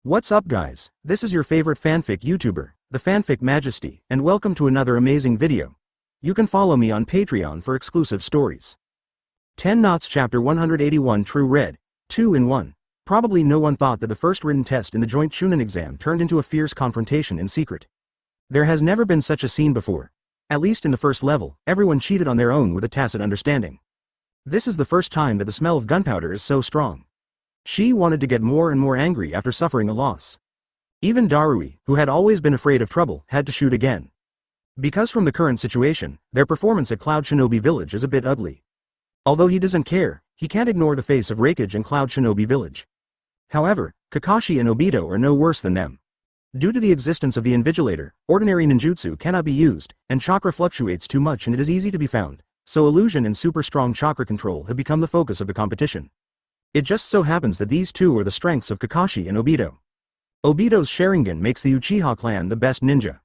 What's up guys, this is your favorite fanfic YouTuber, the Fanfic Majesty, and welcome to another amazing video. You can follow me on Patreon for exclusive stories. 10 Knots Chapter 181 True Red, 2 in 1. Probably no one thought that the first written test in the joint Chunin exam turned into a fierce confrontation in secret. There has never been such a scene before. At least in the first level, everyone cheated on their own with a tacit understanding. This is the first time that the smell of gunpowder is so strong. She wanted to get more and more angry after suffering a loss. Even Darui, who had always been afraid of trouble, had to shoot again. Because from the current situation, their performance at Cloud Shinobi Village is a bit ugly. Although he doesn't care, he can't ignore the face of Hokage and Cloud Shinobi Village. However, Kakashi and Obito are no worse than them. Due to the existence of the Invigilator, ordinary ninjutsu cannot be used, and chakra fluctuates too much and it is easy to be found, so illusion and super strong chakra control have become the focus of the competition. It just so happens that these two are the strengths of Kakashi and Obito. Obito's Sharingan makes the Uchiha clan the best ninja.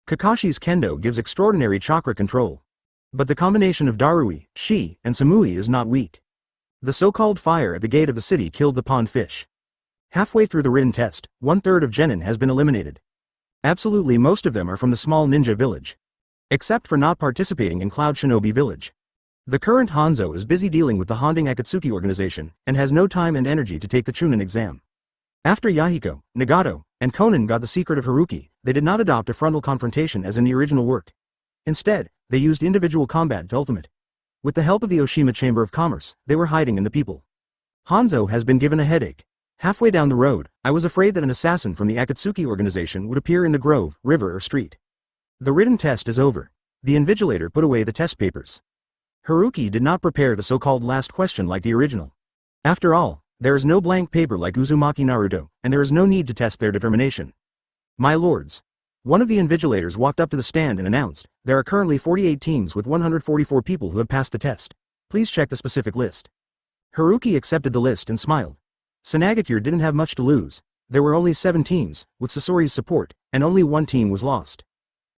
Kakashi's Kendo gives extraordinary chakra control. But the combination of Darui, Shi, and Samui is not weak. The so-called fire at the gate of the city killed the pond fish. Halfway through the written test, 1/3 of genin has been eliminated. Absolutely most of them are from the small ninja village. Except for not participating in Cloud Shinobi Village. The current Hanzo is busy dealing with the haunting Akatsuki organization, and has no time and energy to take the Chunin exam. After Yahiko, Nagato, and Konan got the secret of Haruki, they did not adopt a frontal confrontation as in the original work. Instead, they used individual combat to ultimate. With the help of the Oshima Chamber of Commerce, they were hiding in the people. Hanzo has been given a headache. Halfway down the road, I was afraid that an assassin from the Akatsuki organization would appear in the grove, river or street. The written test is over. The Invigilator put away the test papers. Haruki did not prepare the so-called last question like the original. After all, there is no blank paper like Uzumaki Naruto, and there is no need to test their determination. My lords. One of the Invigilators walked up to the stand and announced, there are currently 48 teams with 144 people who have passed the test. Please check the specific list. Haruki accepted the list and smiled. Tsunade didn't have much to lose. There were only 7 teams, with Sasori's support, and only 1 team was lost.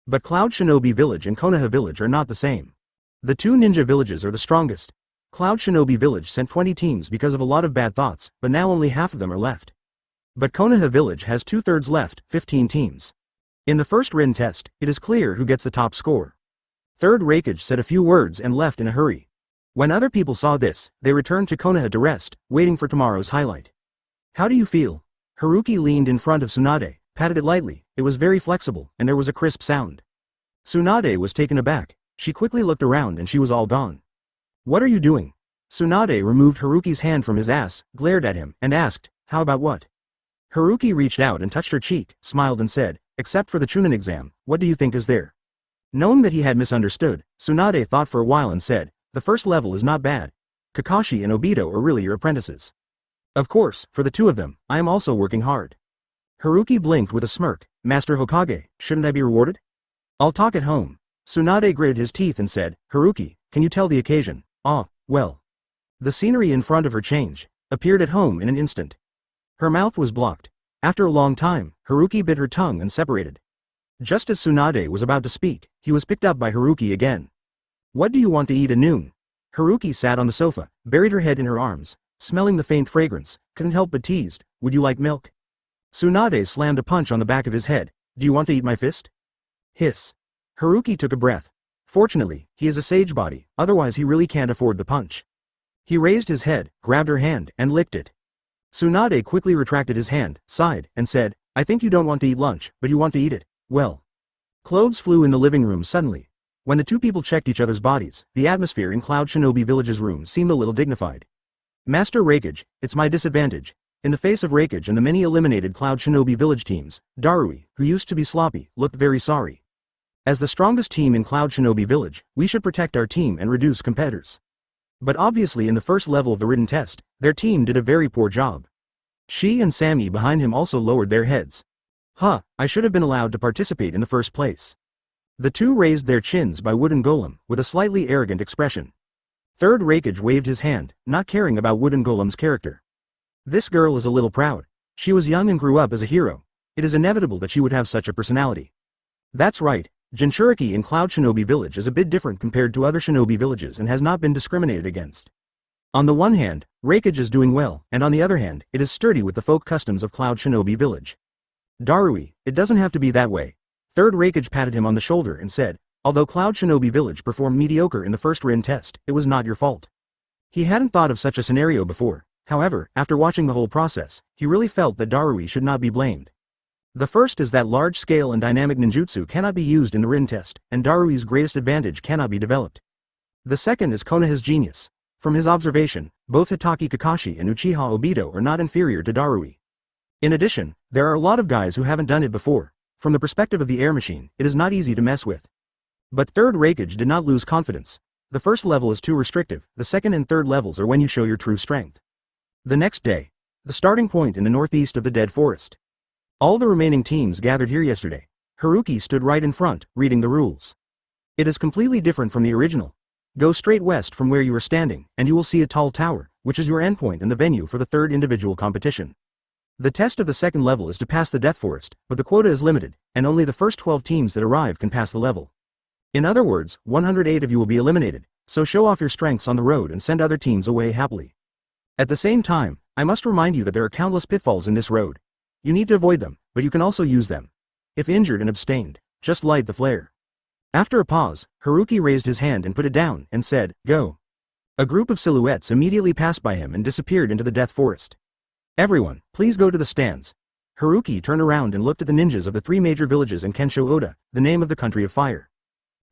But Cloud Shinobi Village and Konoha Village are not the same. The 2 ninja villages are the strongest. Cloud Shinobi Village sent 20 teams because of a lot of bad thoughts, but now only half of them are left. But Konoha Village has 2/3 left, 15 teams. In the first written test, it is clear who gets the top score. Third Hokage said a few words and left in a hurry. When other people saw this, they returned to Konoha to rest, waiting for tomorrow's highlight. How do you feel? Haruki leaned in front of Tsunade, patted it lightly, it was very flexible, and there was a crisp sound. Tsunade was taken aback. She quickly looked around and she was all gone. What are you doing? Tsunade removed Haruki's hand from his ass, glared at him, and asked, how about what? Haruki reached out and touched her cheek, smiled and said, except for the Chunin exam, what do you think is there? Knowing that he had misunderstood, Tsunade thought for a while and said, the first level is not bad. Kakashi and Obito are really your apprentices. Of course, for the 2 of them, I am also working hard. Haruki blinked with a smirk, Master Hokage, shouldn't I be rewarded? I'll talk at home. Tsunade gritted his teeth and said, Haruki, can you tell the occasion? Ah, well. The scenery in front of her changed, appeared at home in an instant. Her mouth was blocked. After a long time, Haruki bit her tongue and separated. Just as Tsunade was about to speak, he was picked up by Haruki again. What do you want to eat at noon? Haruki sat on the sofa, buried her head in her arms, smelling the faint fragrance, couldn't help but teased, would you like milk? Tsunade slammed a punch on the back of his head, do you want to eat my fist? Hiss. Haruki took a breath. Fortunately, he is a sage body, otherwise he really can't afford the punch. He raised his head, grabbed her hand, and licked it. Tsunade quickly retracted his hand, sighed, and said, I think you don't want to eat lunch, but you want to eat it, well. Clothes flew in the living room suddenly. When the 2 people checked each other's bodies, the atmosphere in Cloud Shinobi Village's room seemed a little dignified. Master Hokage, it's my disadvantage. In the face of Hokage and the many eliminated Cloud Shinobi Village teams, Darui, who used to be sloppy, looked very sorry. As the strongest team in Cloud Shinobi Village, we should protect our team and reduce competitors. But obviously in the first level of the written test, their team did a very poor job. Shi and Sammy behind him also lowered their heads. Huh, I should have been allowed to participate in the first place. The 2 raised their chins by Wooden Golem, with a slightly arrogant expression. Third Hokage waved his hand, not caring about Wooden Golem's character. This girl is a little proud. She was young and grew up as a hero. It is inevitable that she would have such a personality. That's right. Jinchuriki in Cloud Shinobi Village is a bit different compared to other shinobi villages and has not been discriminated against. On the one hand, Raikage is doing well, and on the other hand, it is sturdy with the folk customs of Cloud Shinobi Village. Darui, it doesn't have to be that way. Third Raikage patted him on the shoulder and said, although Cloud Shinobi Village performed mediocre in the first Rin test, it was not your fault. He hadn't thought of such a scenario before, however, after watching the whole process, he really felt that Darui should not be blamed. The first is that large-scale and dynamic ninjutsu cannot be used in the Rin test, and Darui's greatest advantage cannot be developed. The second is Konoha's genius. From his observation, both Hitaki Kakashi and Uchiha Obito are not inferior to Darui. In addition, there are a lot of guys who haven't done it before. From the perspective of the air machine, it is not easy to mess with. But third Raikage did not lose confidence. The first level is too restrictive, the second and third levels are when you show your true strength. The next day, the starting point in the northeast of the Dead Forest. All the remaining teams gathered here yesterday. Haruki stood right in front, reading the rules. It is completely different from the original. Go straight west from where you are standing, and you will see a tall tower, which is your endpoint and the venue for the third individual competition. The test of the second level is to pass the Death Forest, but the quota is limited, and only the first 12 teams that arrive can pass the level. In other words, 108 of you will be eliminated, so show off your strengths on the road and send other teams away happily. At the same time, I must remind you that there are countless pitfalls in this road. You need to avoid them, but you can also use them. If injured and abstained, just light the flare. After a pause, Haruki raised his hand and put it down, and said, go. A group of silhouettes immediately passed by him and disappeared into the Death Forest. Everyone, please go to the stands. Haruki turned around and looked at the ninjas of the three major villages and Kensho Oda, the name of the country of fire.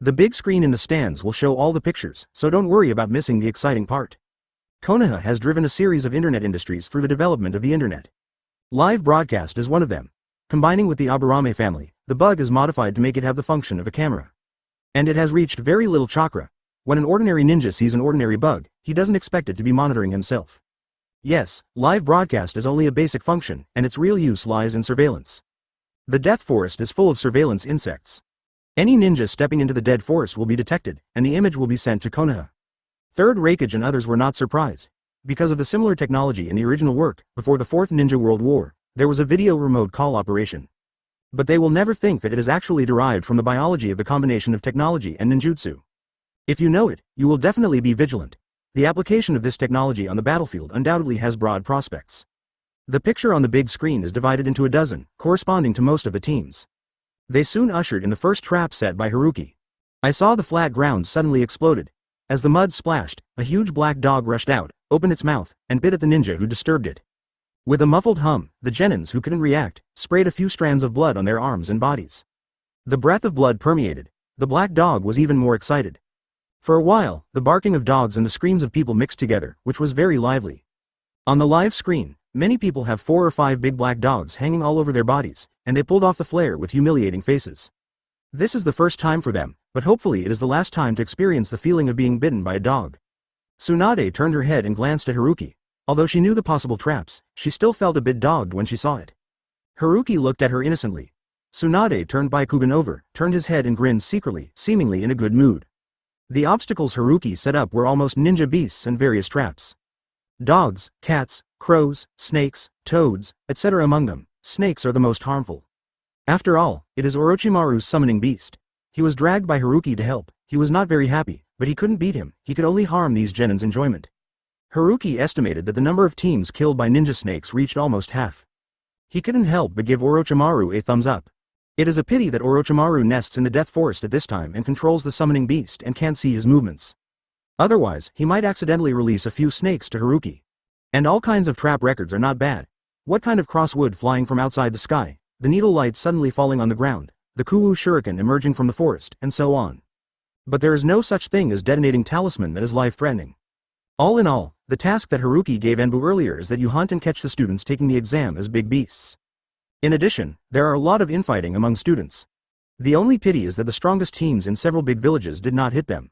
The big screen in the stands will show all the pictures, so don't worry about missing the exciting part. Konoha has driven a series of internet industries through the development of the internet. Live broadcast is one of them. Combining with the Aburame family, the bug is modified to make it have the function of a camera. And it has reached very little chakra. When an ordinary ninja sees an ordinary bug, he doesn't expect it to be monitoring himself. Yes, live broadcast is only a basic function, and its real use lies in surveillance. The Death Forest is full of surveillance insects. Any ninja stepping into the Dead Forest will be detected, and the image will be sent to Konoha. Third Raikage and others were not surprised. Because of the similar technology in the original work, before the Fourth Ninja World War, there was a video remote call operation. But they will never think that it is actually derived from the biology of the combination of technology and ninjutsu. If you know it, you will definitely be vigilant. The application of this technology on the battlefield undoubtedly has broad prospects. The picture on the big screen is divided into a dozen, corresponding to most of the teams. They soon ushered in the first trap set by Haruki. I saw the flat ground suddenly exploded. As the mud splashed, a huge black dog rushed out, opened its mouth, and bit at the ninja who disturbed it. With a muffled hum, the genins who couldn't react, sprayed a few strands of blood on their arms and bodies. The breath of blood permeated. The black dog was even more excited. For a while, the barking of dogs and the screams of people mixed together, which was very lively. On the live screen, many people have 4 or 5 big black dogs hanging all over their bodies, and they pulled off the flare with humiliating faces. This is the first time for them, but hopefully it is the last time to experience the feeling of being bitten by a dog. Tsunade turned her head and glanced at Haruki. Although she knew the possible traps, she still felt a bit dogged when she saw it. Haruki looked at her innocently. Tsunade turned Baikugan over, turned his head and grinned secretly, seemingly in a good mood. The obstacles Haruki set up were almost ninja beasts and various traps. Dogs, cats, crows, snakes, toads, etc. Among them, snakes are the most harmful. After all, it is Orochimaru's summoning beast. He was dragged by Haruki to help. He was not very happy, but he couldn't beat him. He could only harm these genins' enjoyment. Haruki estimated that the number of teams killed by ninja snakes reached almost half. He couldn't help but give Orochimaru a thumbs up. It is a pity that Orochimaru nests in the Death Forest at this time and controls the summoning beast and can't see his movements. Otherwise, he might accidentally release a few snakes to Haruki. And all kinds of trap records are not bad. What kind of crosswood flying from outside the sky, the needle light suddenly falling on the ground, the Kuwu shuriken emerging from the forest, and so on. But there is no such thing as detonating talisman that is life-threatening. All in all, the task that Haruki gave Enbu earlier is that you hunt and catch the students taking the exam as big beasts. In addition, there are a lot of infighting among students. The only pity is that the strongest teams in several big villages did not hit them.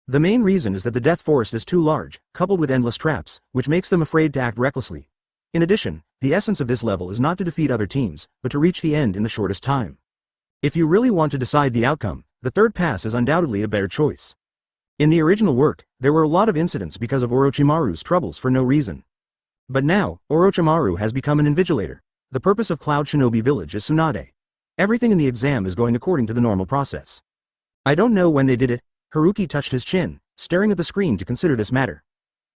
The main reason is that the Death Forest is too large, coupled with endless traps, which makes them afraid to act recklessly. In addition, the essence of this level is not to defeat other teams, but to reach the end in the shortest time. If you really want to decide the outcome, the third pass is undoubtedly a better choice. In the original work, there were a lot of incidents because of Orochimaru's troubles for no reason. But now, Orochimaru has become an invigilator. The purpose of Cloud Shinobi Village is Tsunade. Everything in the exam is going according to the normal process. I don't know when they did it. Haruki touched his chin, staring at the screen to consider this matter.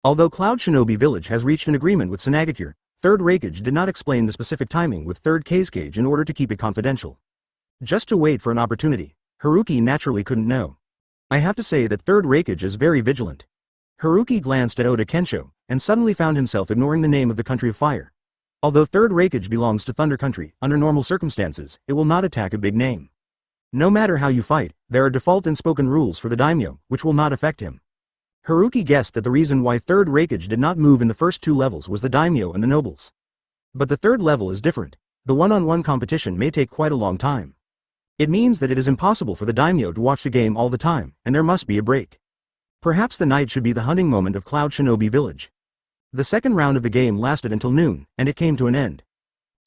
Although Cloud Shinobi Village has reached an agreement with Tsunade, 3rd Raikage did not explain the specific timing with 3rd Kazekage in order to keep it confidential. Just to wait for an opportunity, Haruki naturally couldn't know. I have to say that 3rd Raikage is very vigilant. Haruki glanced at Oda Kensho, and suddenly found himself ignoring the name of the country of fire. Although 3rd Raikage belongs to Thunder Country, under normal circumstances, it will not attack a big name. No matter how you fight, there are default unspoken rules for the daimyo, which will not affect him. Haruki guessed that the reason why 3rd Raikage did not move in the first 2 levels was the daimyo and the nobles. But the 3rd level is different. The one-on-one competition may take quite a long time. It means that it is impossible for the daimyo to watch the game all the time, and there must be a break. Perhaps the night should be the hunting moment of Cloud Shinobi Village. The second round of the game lasted until noon, and it came to an end.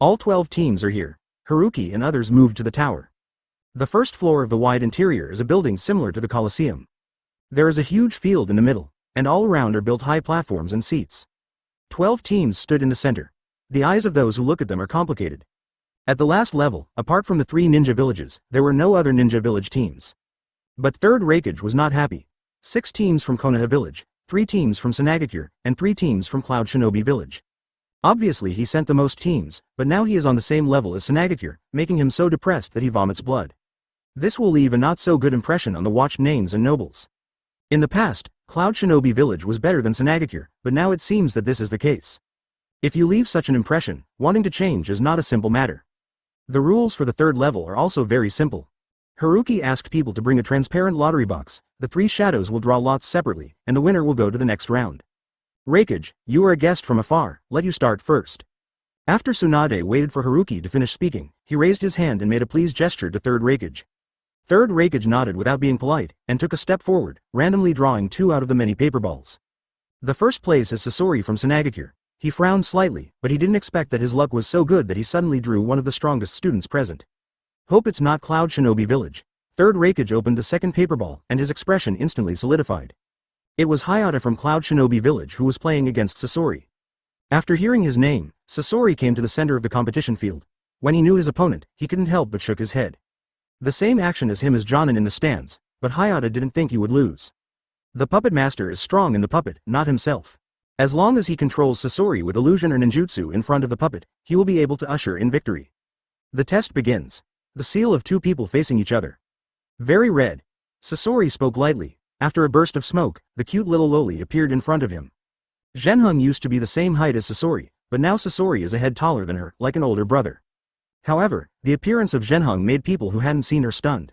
All 12 teams are here. Haruki and others moved to the tower. The first floor of the wide interior is a building similar to the Colosseum. There is a huge field in the middle, and all around are built high platforms and seats. 12 teams stood in the center. The eyes of those who look at them are complicated. At the last level, apart from the 3 ninja villages, there were no other ninja village teams. But 3rd Raikage was not happy. 6 teams from Konoha Village, 3 teams from Tsunade, and 3 teams from Cloud Shinobi Village. Obviously he sent the most teams, but now he is on the same level as Tsunade, making him so depressed that he vomits blood. This will leave a not so good impression on the watched names and nobles. In the past, Cloud Shinobi Village was better than Tsunade, but now it seems that this is the case. If you leave such an impression, wanting to change is not a simple matter. The rules for the 3rd level are also very simple. Haruki asked people to bring a transparent lottery box. The 3 shadows will draw lots separately, and the winner will go to the next round. Raikage, you are a guest from afar, let you start first. After Tsunade waited for Haruki to finish speaking, he raised his hand and made a please gesture to 3rd Raikage. 3rd Raikage nodded without being polite, and took a step forward, randomly drawing 2 out of the many paper balls. The first place is Sasori from Tsunade. He frowned slightly, but he didn't expect that his luck was so good that he suddenly drew one of the strongest students present. Hope it's not Cloud Shinobi Village. 3rd Raikage opened the second paper ball, and his expression instantly solidified. It was Hayata from Cloud Shinobi Village who was playing against Sasori. After hearing his name, Sasori came to the center of the competition field. When he knew his opponent, he couldn't help but shook his head. The same action as him as Jonin in the stands, but Hayata didn't think he would lose. The puppet master is strong in the puppet, not himself. As long as he controls Sasori with illusion or ninjutsu in front of the puppet, he will be able to usher in victory. The test begins. The seal of 2 people facing each other. Very red. Sasori spoke lightly. After a burst of smoke, the cute little loli appeared in front of him. Zhenheng used to be the same height as Sasori, but now Sasori is a head taller than her, like an older brother. However, the appearance of Zhenheng made people who hadn't seen her stunned.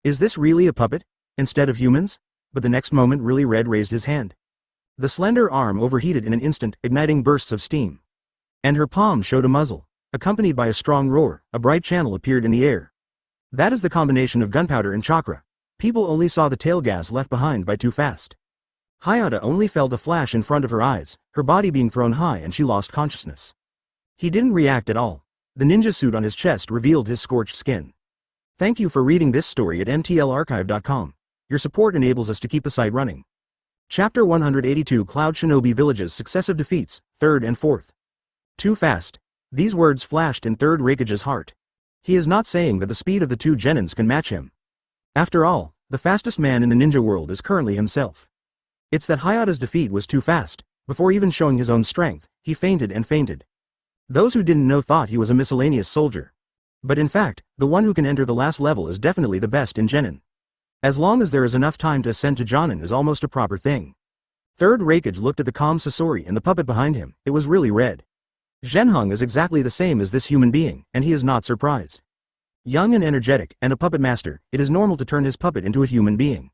Is this really a puppet, instead of humans? But the next moment really Red raised his hand. The slender arm overheated in an instant, igniting bursts of steam. And her palm showed a muzzle. Accompanied by a strong roar, a bright channel appeared in the air. That is the combination of gunpowder and chakra. People only saw the tail gas left behind by Too Fast. Hayata only felt a flash in front of her eyes, her body being thrown high, and she lost consciousness. He didn't react at all. The ninja suit on his chest revealed his scorched skin. Thank you for reading this story at mtlarchive.com. Your support enables us to keep the site running. Chapter 182 Cloud Shinobi Village's Successive Defeats, 3rd and 4th. Too fast. These words flashed in 3rd Raikage's heart. He is not saying that the speed of the 2 genins can match him. After all, the fastest man in the ninja world is currently himself. It's that Hayata's defeat was too fast. Before even showing his own strength, he fainted and fainted. Those who didn't know thought he was a miscellaneous soldier. But in fact, the one who can enter the last level is definitely the best in genin. As long as there is enough time to ascend to Jonin is almost a proper thing. 3rd Raikage looked at the calm Sasori and the puppet behind him. It was really red. Zhenheng is exactly the same as this human being, and he is not surprised. Young and energetic, and a puppet master, it is normal to turn his puppet into a human being.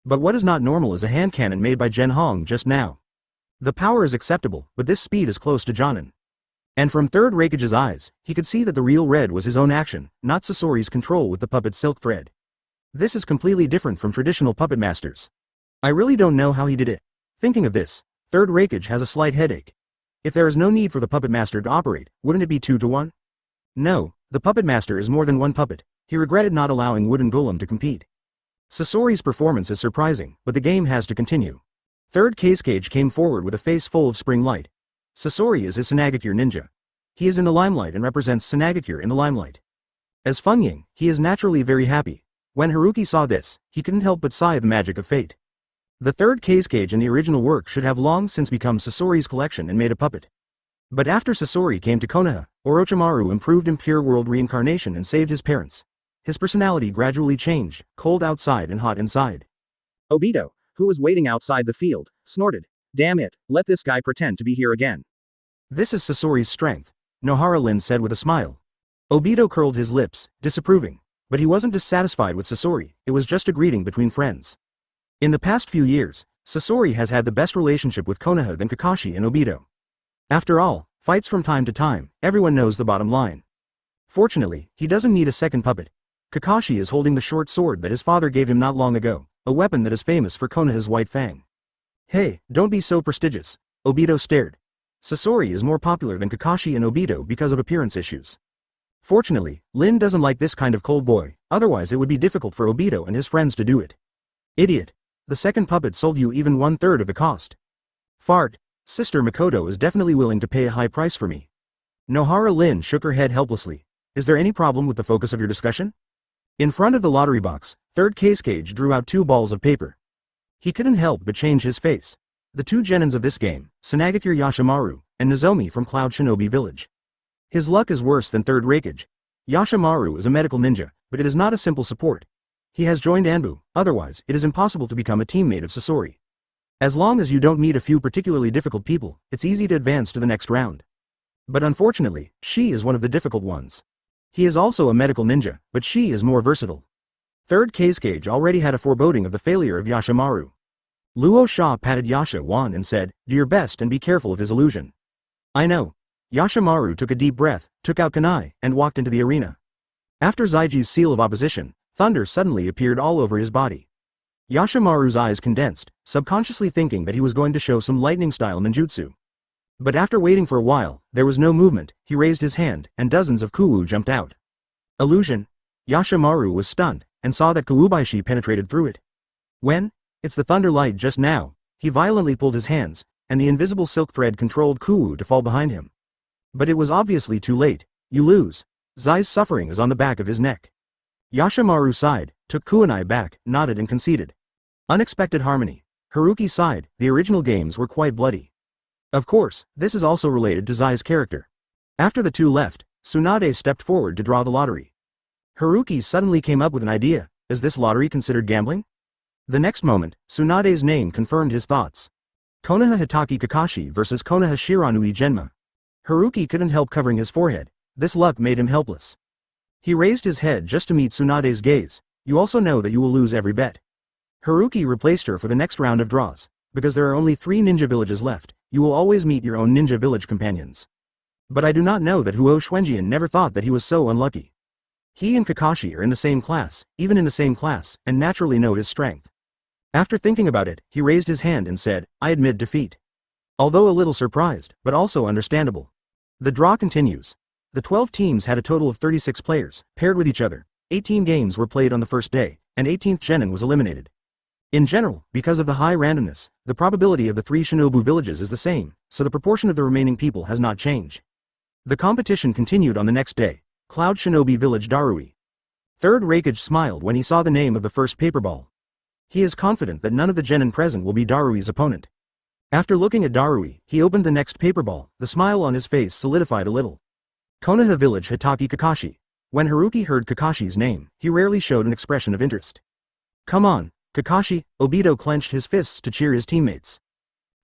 But what is not normal is a hand cannon made by Zhenheng just now. The power is acceptable, but this speed is close to Jonin. And from 3rd Raikage's eyes, he could see that the real red was his own action, not Sasori's control with the puppet's silk thread. This is completely different from traditional puppet masters. I really don't know how he did it. Thinking of this, 3rd Raikage has a slight headache. If there is no need for the puppet master to operate, wouldn't it be 2 to 1? No, the puppet master is more than one puppet. He regretted not allowing Wooden Golem to compete. Sasori's performance is surprising, but the game has to continue. 3rd Kazekage came forward with a face full of spring light. Sasori is his Tsunade ninja. He is in the limelight and represents Tsunade in the limelight. As Fengying, he is naturally very happy. When Haruki saw this, he couldn't help but sigh the magic of fate. The third case cage in the original work should have long since become Sasori's collection and made a puppet. But after Sasori came to Konoha, Orochimaru improved in pure world reincarnation and saved his parents. His personality gradually changed, cold outside and hot inside. Obito, who was waiting outside the field, snorted. Damn it, let this guy pretend to be here again. This is Sasori's strength, Nohara Lin said with a smile. Obito curled his lips, disapproving. But he wasn't dissatisfied with Sasori, it was just a greeting between friends. In the past few years, Sasori has had the best relationship with Konoha than Kakashi and Obito. After all, fights from time to time, everyone knows the bottom line. Fortunately, he doesn't need a second puppet. Kakashi is holding the short sword that his father gave him not long ago, a weapon that is famous for Konoha's white fang. Hey, don't be so prestigious, Obito stared. Sasori is more popular than Kakashi and Obito because of appearance issues. Fortunately, Lin doesn't like this kind of cold boy, otherwise it would be difficult for Obito and his friends to do it. Idiot. The second puppet sold you even 1/3 of the cost. Fart. Sister Makoto is definitely willing to pay a high price for me. Nohara Lin shook her head helplessly. Is there any problem with the focus of your discussion? In front of the lottery box, third case cage drew out 2 balls of paper. He couldn't help but change his face. The 2 genins of this game, Tsunade Yashimaru, and Nozomi from Cloud Shinobi Village. His luck is worse than third rakeage. Yashimaru is a medical ninja, but it is not a simple support. He has joined Anbu, otherwise it is impossible to become a teammate of Sasori. As long as you don't meet a few particularly difficult people, it's easy to advance to the next round. But unfortunately, she is one of the difficult ones. He is also a medical ninja, but she is more versatile. Third case cage already had a foreboding of the failure of Yashimaru. Luo Sha patted Yasha Wan and said, do your best and be careful of his illusion. I know. Yashimaru took a deep breath, took out kunai, and walked into the arena. After Zaiji's seal of opposition, thunder suddenly appeared all over his body. Yashimaru's eyes condensed, subconsciously thinking that he was going to show some lightning-style ninjutsu. But after waiting for a while, there was no movement. He raised his hand, and dozens of kuwu jumped out. Illusion. Yashimaru was stunned, and saw that kuwubaishi penetrated through it. When? It's the thunder light just now. He violently pulled his hands, and the invisible silk thread controlled kuwu to fall behind him. But it was obviously too late. You lose. Zai's suffering is on the back of his neck. Yashimaru sighed, took kunai back, nodded and conceded. Unexpected harmony. Haruki sighed, the original games were quite bloody. Of course, this is also related to Zai's character. After the 2 left, Tsunade stepped forward to draw the lottery. Haruki suddenly came up with an idea. Is this lottery considered gambling? The next moment, Tsunade's name confirmed his thoughts. Konoha Hitaki Kakashi versus Konoha Shiranui Genma. Haruki couldn't help covering his forehead. This luck made him helpless. He raised his head just to meet Tsunade's gaze. You also know that you will lose every bet. Haruki replaced her for the next round of draws. Because there are only 3 ninja villages left, you will always meet your own ninja village companions. But I do not know that Huo Xuanjian never thought that he was so unlucky. He and Kakashi are in the same class, even in the same class, and naturally know his strength. After thinking about it, he raised his hand and said, I admit defeat. Although a little surprised, but also understandable. The draw continues. The 12 teams had a total of 36 players, paired with each other. 18 games were played on the first day, and 18th genin was eliminated. In general, because of the high randomness, the probability of the 3 Shinobu villages is the same, so the proportion of the remaining people has not changed. The competition continued on the next day. Cloud Shinobi Village Darui. Third Raikage smiled when he saw the name of the first paper ball. He is confident that none of the genin present will be Darui's opponent. After looking at Darui, he opened the next paper ball. The smile on his face solidified a little. Konoha Village Hitaki Kakashi. When Haruki heard Kakashi's name, he rarely showed an expression of interest. Come on, Kakashi. Obito clenched his fists to cheer his teammates.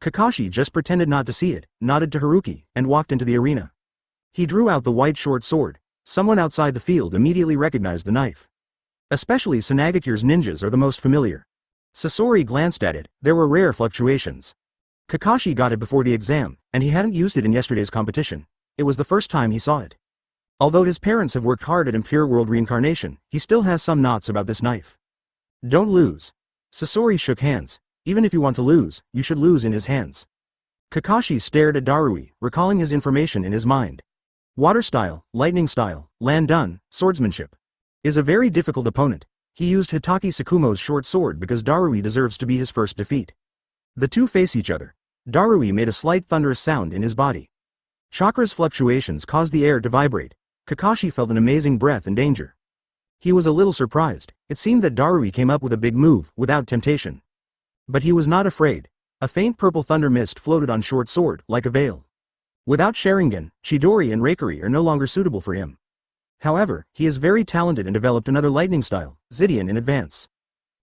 Kakashi just pretended not to see it, nodded to Haruki, and walked into the arena. He drew out the white short sword. Someone outside the field immediately recognized the knife. Especially Tsunade's ninjas are the most familiar. Sasori glanced at it. There were rare fluctuations. Kakashi got it before the exam, and he hadn't used it in yesterday's competition. It was the first time he saw it. Although his parents have worked hard at Impure World Reincarnation, he still has some knots about this knife. Don't lose. Sasori shook hands. Even if you want to lose, you should lose in his hands. Kakashi stared at Darui, recalling his information in his mind. Water style, lightning style, land done, swordsmanship. Is a very difficult opponent. He used Hitaki Tsukumo's short sword because Darui deserves to be his first defeat. The 2 face each other. Darui made a slight thunderous sound in his body. Chakra's fluctuations caused the air to vibrate. Kakashi felt an amazing breath and danger. He was a little surprised. It seemed that Darui came up with a big move, without temptation. But he was not afraid. A faint purple thunder mist floated on short sword, like a veil. Without Sharingan, Chidori and Reikiri are no longer suitable for him. However, he is very talented and developed another lightning style, Zidian, in advance.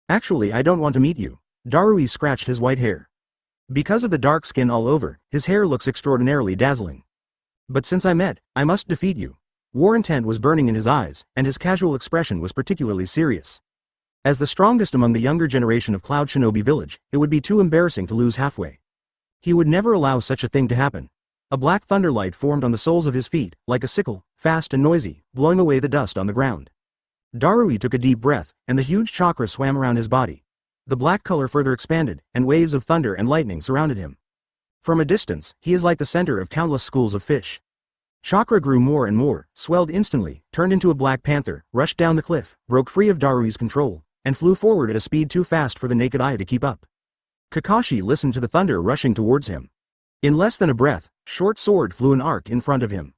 Actually, I don't want to meet you. Darui scratched his white hair. Because of the dark skin all over, his hair looks extraordinarily dazzling. But since I must defeat you. War intent was burning in his eyes, and his casual expression was particularly serious. As the strongest among the younger generation of Cloud Shinobi Village, it would be too embarrassing to lose halfway. He would never allow such a thing to happen. A black thunderlight formed on the soles of his feet, like a sickle, fast and noisy, blowing away the dust on the ground. Darui took a deep breath, and the huge chakra swam around his body. The black color further expanded, and waves of thunder and lightning surrounded him. From a distance, he is like the center of countless schools of fish. Chakra grew more and more, swelled instantly, turned into a black panther, rushed down the cliff, broke free of Darui's control, and flew forward at a speed too fast for the naked eye to keep up. Kakashi listened to the thunder rushing towards him. In less than a breath, short sword flew an arc in front of him.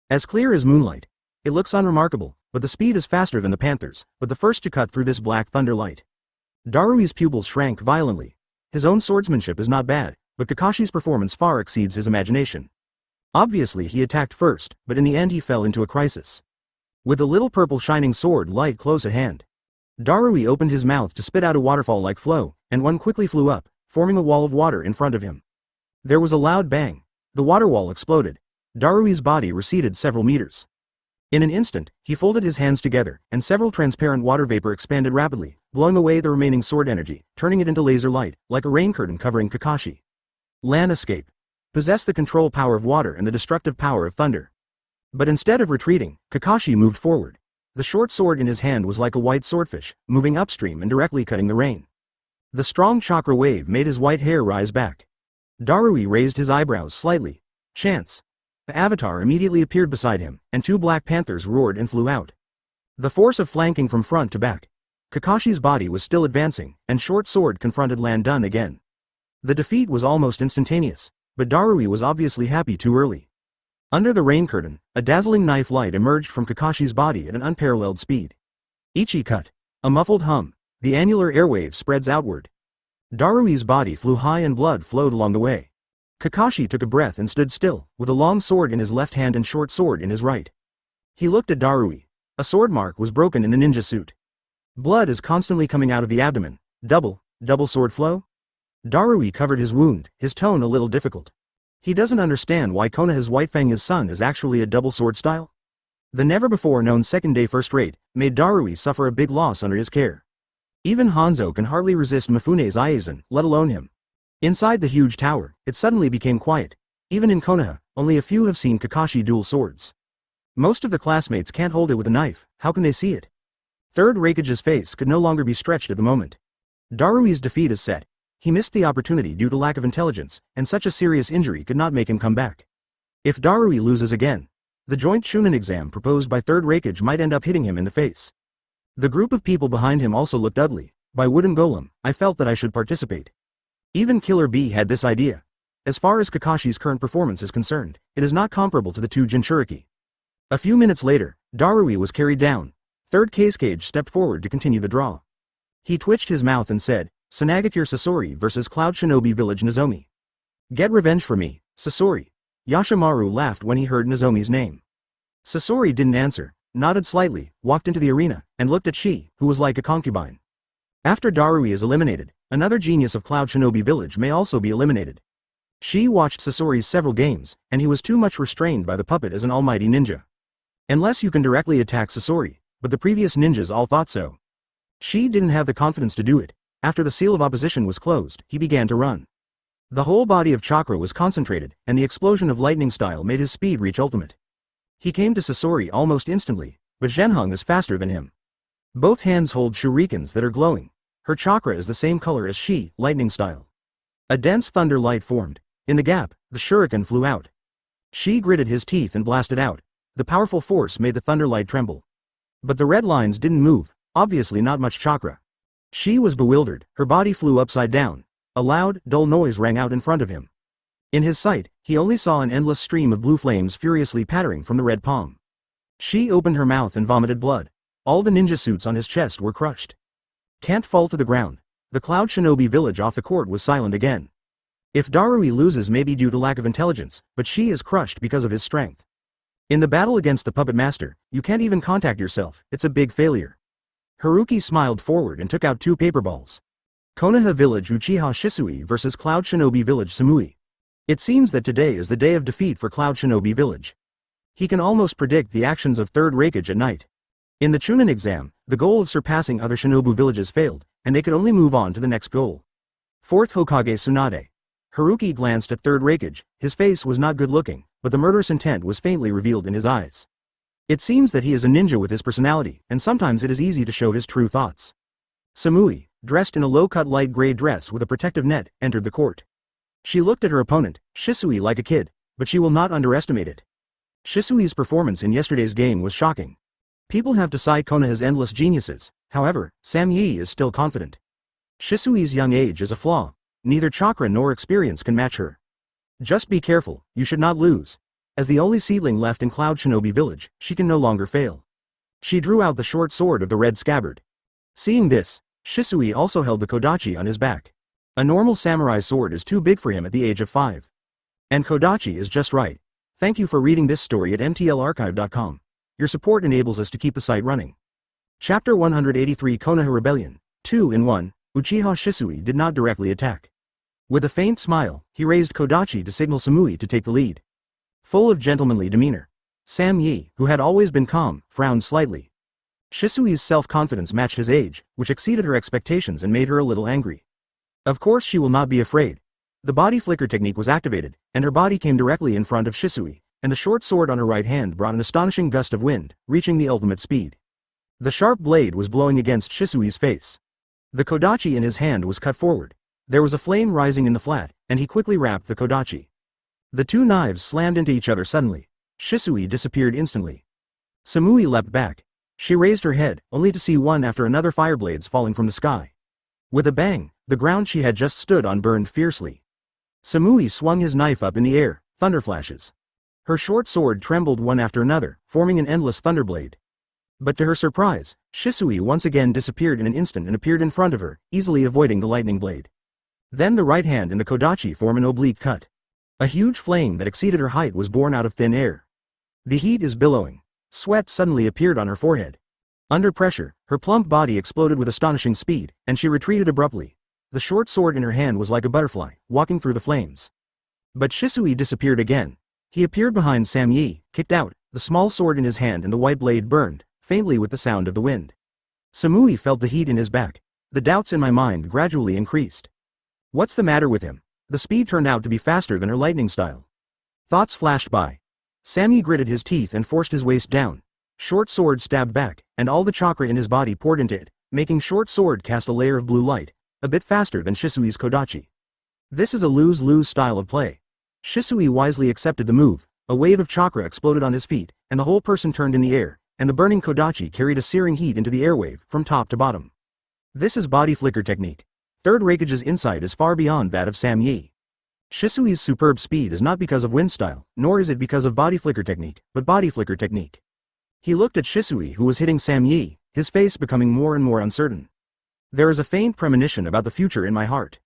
As clear as moonlight. It looks unremarkable, but the speed is faster than the panther's, but the first to cut through this black thunder light. Darui's pupils shrank violently. His own swordsmanship is not bad, but Kakashi's performance far exceeds his imagination. Obviously he attacked first, but in the end he fell into a crisis. With a little purple shining sword light close at hand. Darui opened his mouth to spit out a waterfall-like flow, and one quickly flew up, forming a wall of water in front of him. There was a loud bang. The water wall exploded. Darui's body receded several meters. In an instant, he folded his hands together, and several transparent water vapor expanded rapidly, blowing away the remaining sword energy, turning it into laser light, like a rain curtain covering Kakashi. Lan escape. Possessed the control power of water and the destructive power of thunder. But instead of retreating, Kakashi moved forward. The short sword in his hand was like a white swordfish, moving upstream and directly cutting the rain. The strong chakra wave made his white hair rise back. Darui raised his eyebrows slightly. Chance. The avatar immediately appeared beside him, and two black panthers roared and flew out. The force of flanking from front to back. Kakashi's body was still advancing, and short sword confronted Lan Dun again. The defeat was almost instantaneous, but Darui was obviously happy too early. Under the rain curtain, a dazzling knife light emerged from Kakashi's body at an unparalleled speed. Ichi cut. A muffled hum. The annular airwave spreads outward. Darui's body flew high and blood flowed along the way. Kakashi took a breath and stood still, with a long sword in his left hand and short sword in his right. He looked at Darui. A sword mark was broken in the ninja suit. Blood is constantly coming out of the abdomen. Double sword flow? Darui covered his wound, his tone a little difficult. He doesn't understand why Konoha's White Fang's son is actually a double sword style. The never-before-known second-day first rate made Darui suffer a big loss under his care. Even Hanzo can hardly resist Mifune's Aizen, let alone him. Inside the huge tower, it suddenly became quiet. Even in Konoha, only a few have seen Kakashi duel swords. Most of the classmates can't hold it with a knife, how can they see it? Third Reikage's face could no longer be stretched at the moment. Darui's defeat is set. He missed the opportunity due to lack of intelligence, and such a serious injury could not make him come back. If Darui loses again, the joint Chunin exam proposed by Third Reikage might end up hitting him in the face. The group of people behind him also looked ugly. By Wooden Golem, I felt that I should participate. Even Killer Bee had this idea. As far as Kakashi's current performance is concerned, it is not comparable to the two Jinchuriki. A few minutes later, Darui was carried down. Third Kazekage stepped forward to continue the draw. He twitched his mouth and said, Tsunade Sasori vs Cloud Shinobi Village Nozomi. Get revenge for me, Sasori. Yashimaru laughed when he heard Nozomi's name. Sasori didn't answer, nodded slightly, walked into the arena, and looked at Shi, who was like a concubine. After Darui is eliminated, another genius of Cloud Shinobi Village may also be eliminated. Shi watched Sasori's several games, and he was too much restrained by the puppet as an almighty ninja. Unless you can directly attack Sasori, but the previous ninjas all thought so. Shi didn't have the confidence to do it. After the seal of opposition was closed, he began to run. The whole body of chakra was concentrated, and the explosion of lightning style made his speed reach ultimate. He came to Sasori almost instantly, but Zhenhong is faster than him. Both hands hold shurikens that are glowing. Her chakra is the same color as Shi, lightning style. A dense thunder light formed. In the gap, the shuriken flew out. Shi gritted his teeth and blasted out. The powerful force made the thunder light tremble. But the red lines didn't move, obviously not much chakra. Shi was bewildered, her body flew upside down. A loud, dull noise rang out in front of him. In his sight, he only saw an endless stream of blue flames furiously pattering from the red palm. Shi opened her mouth and vomited blood. All the ninja suits on his chest were crushed. Can't fall to the ground. The Cloud Shinobi village off the court was silent again. If Darui loses may be due to lack of intelligence, but she is crushed because of his strength. In the battle against the puppet master, you can't even contact yourself, it's a big failure. Haruki smiled forward and took out 2 paper balls. Konoha village Uchiha Shisui versus Cloud Shinobi village Samui. It seems that today is the day of defeat for Cloud Shinobi village. He can almost predict the actions of third Raikage at night. In the Chunin exam, the goal of surpassing other Shinobu villages failed, and they could only move on to the next goal. 4th Hokage Tsunade. Haruki glanced at third Raikage. His face was not good looking, but the murderous intent was faintly revealed in his eyes. It seems that he is a ninja with his personality, and sometimes it is easy to show his true thoughts. Samui, dressed in a low-cut light gray dress with a protective net, entered the court. She looked at her opponent, Shisui, like a kid, but she will not underestimate it. Shisui's performance in yesterday's game was shocking. People have to cite Konoha's endless geniuses, however, Sam Yi is still confident. Shisui's young age is a flaw. Neither chakra nor experience can match her. Just be careful, you should not lose. As the only seedling left in Cloud Shinobi village, she can no longer fail. She drew out the short sword of the red scabbard. Seeing this, Shisui also held the kodachi on his back. A normal samurai sword is too big for him at the age of 5. And kodachi is just right. Thank you for reading this story at mtlarchive.com. Your support enables us to keep the site running. Chapter 183 Konoha Rebellion, 2-in-1, Uchiha Shisui did not directly attack. With a faint smile, he raised kodachi to signal Samui to take the lead. Full of gentlemanly demeanor, Sam Yi, who had always been calm, frowned slightly. Shisui's self-confidence matched his age, which exceeded her expectations and made her a little angry. Of course she will not be afraid. The body flicker technique was activated, and her body came directly in front of Shisui, and the short sword on her right hand brought an astonishing gust of wind, reaching the ultimate speed. The sharp blade was blowing against Shisui's face. The kodachi in his hand was cut forward. There was a flame rising in the flat, and he quickly wrapped the kodachi. The 2 knives slammed into each other suddenly. Shisui disappeared instantly. Samui leapt back. She raised her head, only to see one after another fireblades falling from the sky. With a bang, the ground she had just stood on burned fiercely. Samui swung his knife up in the air, thunder flashes. Her short sword trembled one after another, forming an endless thunderblade. But to her surprise, Shisui once again disappeared in an instant and appeared in front of her, easily avoiding the lightning blade. Then the right hand and the kodachi form an oblique cut. A huge flame that exceeded her height was born out of thin air. The heat is billowing. Sweat suddenly appeared on her forehead. Under pressure, her plump body exploded with astonishing speed, and she retreated abruptly. The short sword in her hand was like a butterfly, walking through the flames. But Shisui disappeared again. He appeared behind Sam Yi, kicked out, the small sword in his hand and the white blade burned, faintly with the sound of the wind. Samui felt the heat in his back. The doubts in my mind gradually increased. What's the matter with him? The speed turned out to be faster than her lightning style. Thoughts flashed by. Sammy gritted his teeth and forced his waist down. Short sword stabbed back, and all the chakra in his body poured into it, making short sword cast a layer of blue light, a bit faster than Shisui's kodachi. This is a lose-lose style of play. Shisui wisely accepted the move. A wave of chakra exploded on his feet, and the whole person turned in the air, and the burning kodachi carried a searing heat into the airwave, from top to bottom. This is body flicker technique. Third Raikage's insight is far beyond that of Sam Yi. Shisui's superb speed is not because of wind style, nor is it because of body flicker technique, but body flicker technique. He looked at Shisui who was hitting Sam Yi, his face becoming more and more uncertain. There is a faint premonition about the future in my heart.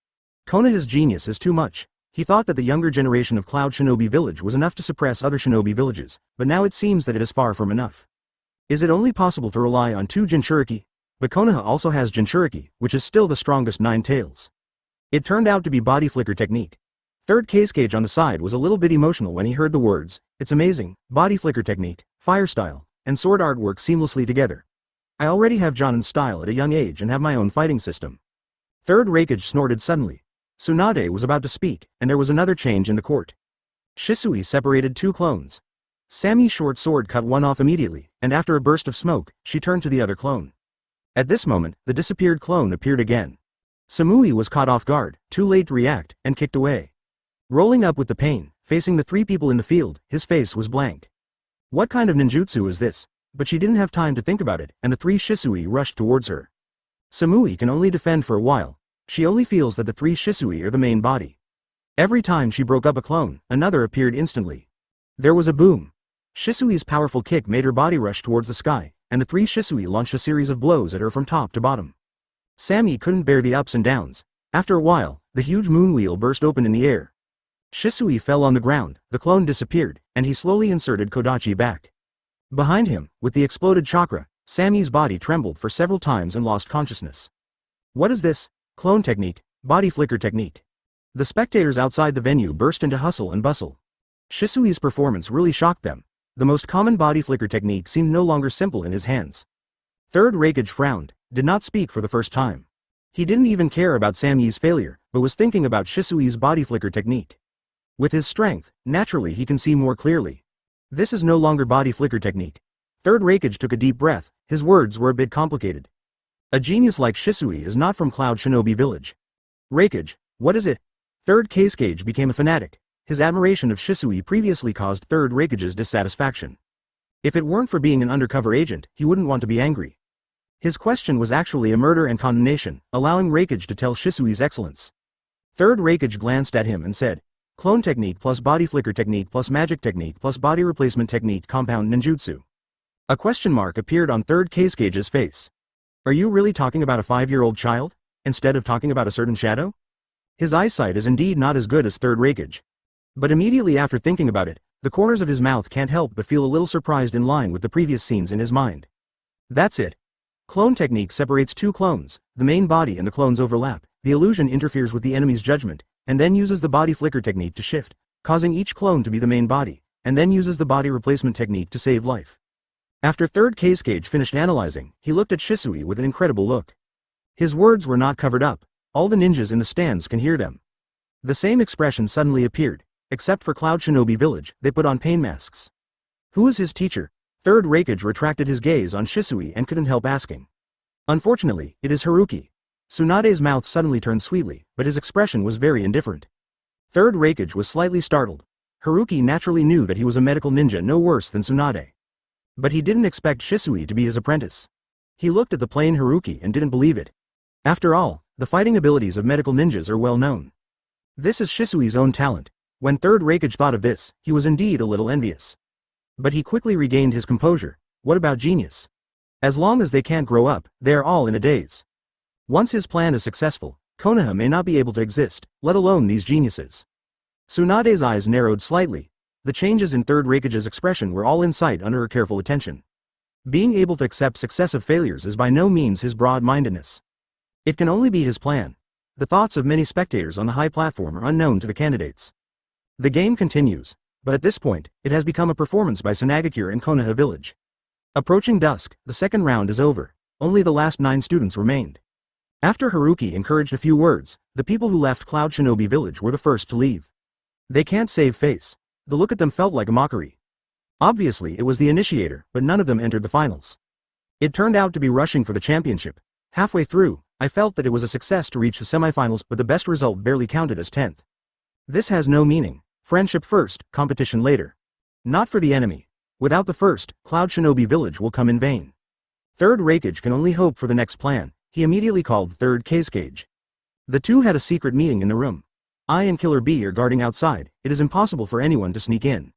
Konoha's genius is too much. He thought that the younger generation of Cloud Shinobi village was enough to suppress other shinobi villages, but now it seems that it is far from enough. Is it only possible to rely on 2 Jinchuriki? But Konoha also has Jinchuriki, which is still the strongest 9 tails. It turned out to be body flicker technique. Third Kage on the side was a little bit emotional when he heard the words, "It's amazing, body flicker technique, fire style, and sword art work seamlessly together. I already have Jonin's style at a young age and have my own fighting system." Third Raikage snorted suddenly. Tsunade was about to speak, and there was another change in the court. Shisui separated 2 clones. Sammy's short sword cut one off immediately, and after a burst of smoke, she turned to the other clone. At this moment, the disappeared clone appeared again. Samui was caught off guard, too late to react, and kicked away. Rolling up with the pain, facing the 3 people in the field, his face was blank. What kind of ninjutsu is this? But she didn't have time to think about it, and the 3 Shisui rushed towards her. Samui can only defend for a while. She only feels that the 3 Shisui are the main body. Every time she broke up a clone, another appeared instantly. There was a boom. Shisui's powerful kick made her body rush towards the sky, and the 3 Shisui launched a series of blows at her from top to bottom. Sammy couldn't bear the ups and downs. After a while, the huge moon wheel burst open in the air. Shisui fell on the ground, the clone disappeared, and he slowly inserted Kodachi back. Behind him, with the exploded chakra, Sammy's body trembled for several times and lost consciousness. What is this? Clone technique, body flicker technique. The spectators outside the venue burst into hustle and bustle. Shisui's performance really shocked them. The most common body flicker technique seemed no longer simple in his hands. Third Raikage frowned, did not speak for the first time. He didn't even care about Sammy's failure, but was thinking about Shisui's body flicker technique. With his strength, naturally he can see more clearly. This is no longer body flicker technique. Third Raikage took a deep breath, his words were a bit complicated. A genius like Shisui is not from Cloud Shinobi Village. Raikage, what is it? Third Kage became a fanatic. His admiration of Shisui previously caused Third Raikage's dissatisfaction. If it weren't for being an undercover agent, he wouldn't want to be angry. His question was actually a murder and condemnation, allowing Raikage to tell Shisui's excellence. Third Raikage glanced at him and said, clone technique plus body flicker technique plus magic technique plus body replacement technique compound ninjutsu. A question mark appeared on Third Kage's face. Are you really talking about a 5-year-old child, instead of talking about a certain shadow? His eyesight is indeed not as good as Third Raikage. But immediately after thinking about it, the corners of his mouth can't help but feel a little surprised in line with the previous scenes in his mind. That's it. Clone technique separates two clones, the main body and the clones overlap, the illusion interferes with the enemy's judgment, and then uses the body flicker technique to shift, causing each clone to be the main body, and then uses the body replacement technique to save life. After Third Kage finished analyzing, he looked at Shisui with an incredible look. His words were not covered up, all the ninjas in the stands can hear them. The same expression suddenly appeared, except for Cloud Shinobi Village, they put on pain masks. Who is his teacher? Third Raikage retracted his gaze on Shisui and couldn't help asking. Unfortunately, it is Haruki. Tsunade's mouth suddenly turned sweetly, but his expression was very indifferent. Third Raikage was slightly startled. Haruki naturally knew that he was a medical ninja no worse than Tsunade. But he didn't expect Shisui to be his apprentice. He looked at the plain Haruki and didn't believe it. After all, the fighting abilities of medical ninjas are well known. This is Shisui's own talent. When Third Raikage thought of this, he was indeed a little envious. But he quickly regained his composure. What about genius? As long as they can't grow up, they are all in a daze. Once his plan is successful, Konoha may not be able to exist, let alone these geniuses. Tsunade's eyes narrowed slightly. The changes in Third Raikage's expression were all in sight under her careful attention. Being able to accept successive failures is by no means his broad-mindedness. It can only be his plan. The thoughts of many spectators on the high platform are unknown to the candidates. The game continues, but at this point, it has become a performance by Tsunade and Konoha Village. Approaching dusk, the second round is over. Only the last 9 students remained. After Haruki encouraged a few words, the people who left Cloud Shinobi Village were the first to leave. They can't save face. The look at them felt like a mockery. Obviously it was the initiator, but none of them entered the finals. It turned out to be rushing for the championship. Halfway through, I felt that it was a success to reach the semifinals, but the best result barely counted as 10th. This has no meaning. Friendship first, competition later. Not for the enemy. Without the first, Cloud Shinobi Village will come in vain. Third Raikage can only hope for the next plan. He immediately called Third Kage. The two had a secret meeting in the room. I and Killer B are guarding outside. It is impossible for anyone to sneak in.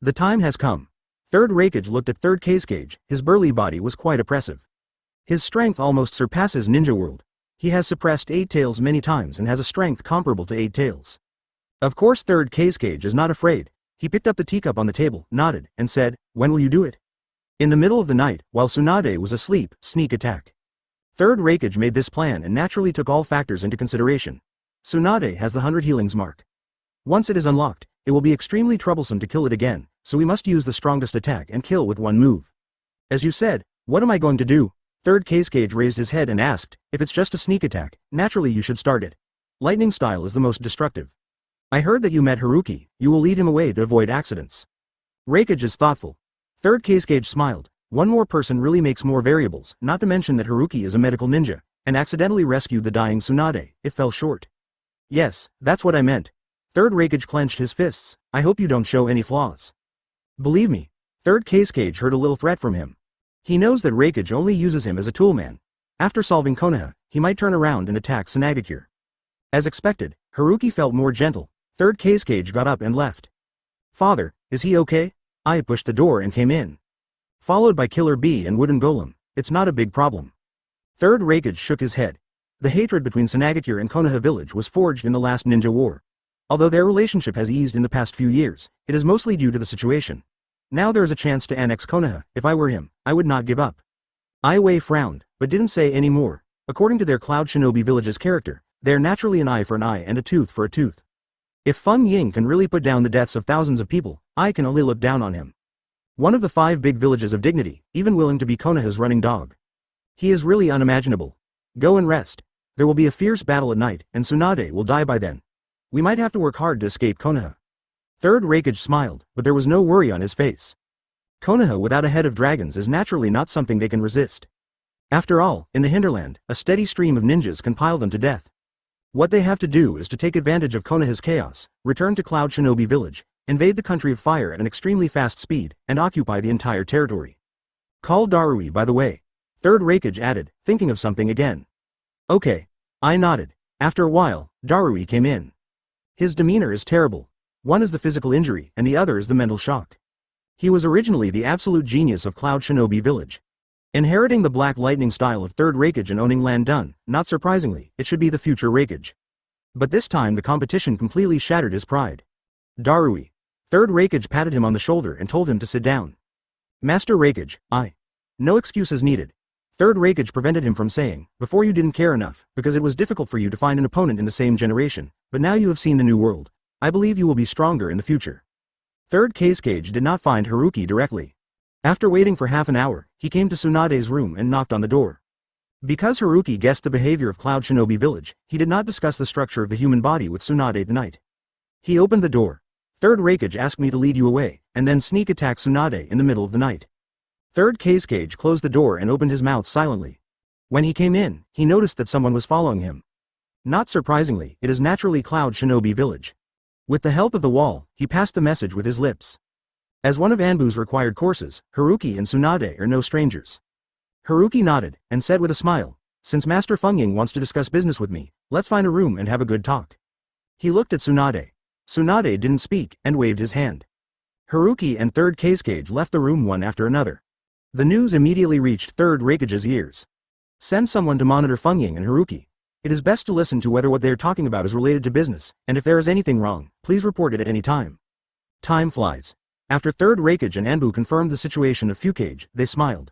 The time has come. Third Raikage looked at Third Kage. His burly body was quite oppressive. His strength almost surpasses Ninja World. He has suppressed 8 tails many times and has a strength comparable to 8 tails. Of course Third Kage is not afraid. He picked up the teacup on the table, nodded, and said, "When will you do it?" In the middle of the night, while Tsunade was asleep, sneak attack. Third Raikage made this plan and naturally took all factors into consideration. Tsunade has the 100 healings mark. Once it is unlocked, it will be extremely troublesome to kill it again, so we must use the strongest attack and kill with one move. As you said, what am I going to do? Third Kage raised his head and asked, if it's just a sneak attack, naturally you should start it. Lightning style is the most destructive. I heard that you met Haruki, you will lead him away to avoid accidents. Raikage is thoughtful. Third Kage smiled. One more person really makes more variables, not to mention that Haruki is a medical ninja, and accidentally rescued the dying Tsunade. It fell short. Yes, that's what I meant. Third Raikage clenched his fists. I hope you don't show any flaws. Believe me. Third Kage heard a little threat from him. He knows that Raikage only uses him as a toolman. After solving Konoha, he might turn around and attack Tsunade. As expected, Haruki felt more gentle. Third Kage got up and left. Father, is he okay? I pushed the door and came in. Followed by Killer B and Wooden Golem. It's not a big problem. Third Raikage shook his head. The hatred between Tsunade and Konoha village was forged in the last ninja war. Although their relationship has eased in the past few years, it is mostly due to the situation. Now there is a chance to annex Konoha. If I were him, I would not give up. Ai Wei frowned, but didn't say any more. According to their Cloud Shinobi village's character, they are naturally an eye for an eye and a tooth for a tooth. If Feng Ying can really put down the deaths of thousands of people, I can only look down on him. One of the 5 big villages of dignity, even willing to be Konoha's running dog. He is really unimaginable. Go and rest. There will be a fierce battle at night, and Tsunade will die by then. We might have to work hard to escape Konoha. Third Raikage smiled, but there was no worry on his face. Konoha without a head of dragons is naturally not something they can resist. After all, in the hinterland, a steady stream of ninjas can pile them to death. What they have to do is to take advantage of Konoha's chaos, return to Cloud Shinobi village, invade the country of fire at an extremely fast speed, and occupy the entire territory. Call Darui by the way. Third Raikage added, thinking of something again. Okay. I nodded. After a while, Darui came in. His demeanor is terrible. One is the physical injury, and the other is the mental shock. He was originally the absolute genius of Cloud Shinobi village. Inheriting the Black Lightning style of Third Raikage and owning land done, not surprisingly, it should be the future Raikage. But this time the competition completely shattered his pride. Darui. Third Raikage patted him on the shoulder and told him to sit down. Master Raikage, No excuses needed. Third Raikage prevented him from saying, before you didn't care enough, because it was difficult for you to find an opponent in the same generation, but now you have seen the new world. I believe you will be stronger in the future. Third Kage did not find Haruki directly. After waiting for half an hour, he came to Tsunade's room and knocked on the door. Because Haruki guessed the behavior of Cloud Shinobi village, he did not discuss the structure of the human body with Tsunade tonight. He opened the door. Third Raikage asked me to lead you away, and then sneak attack Tsunade in the middle of the night. Third Kage closed the door and opened his mouth silently. When he came in, he noticed that someone was following him. Not surprisingly, it is naturally Cloud Shinobi village. With the help of the wall, he passed the message with his lips. As one of Anbu's required courses, Haruki and Tsunade are no strangers. Haruki nodded, and said with a smile, since Master Feng Ying wants to discuss business with me, let's find a room and have a good talk. He looked at Tsunade. Tsunade didn't speak, and waved his hand. Haruki and Third Kage left the room one after another. The news immediately reached Third Raikage's ears. Send someone to monitor Feng Ying and Haruki. It is best to listen to whether what they are talking about is related to business, and if there is anything wrong, please report it at any time. Time flies. After Third Raikage and Anbu confirmed the situation of Fukage, they smiled.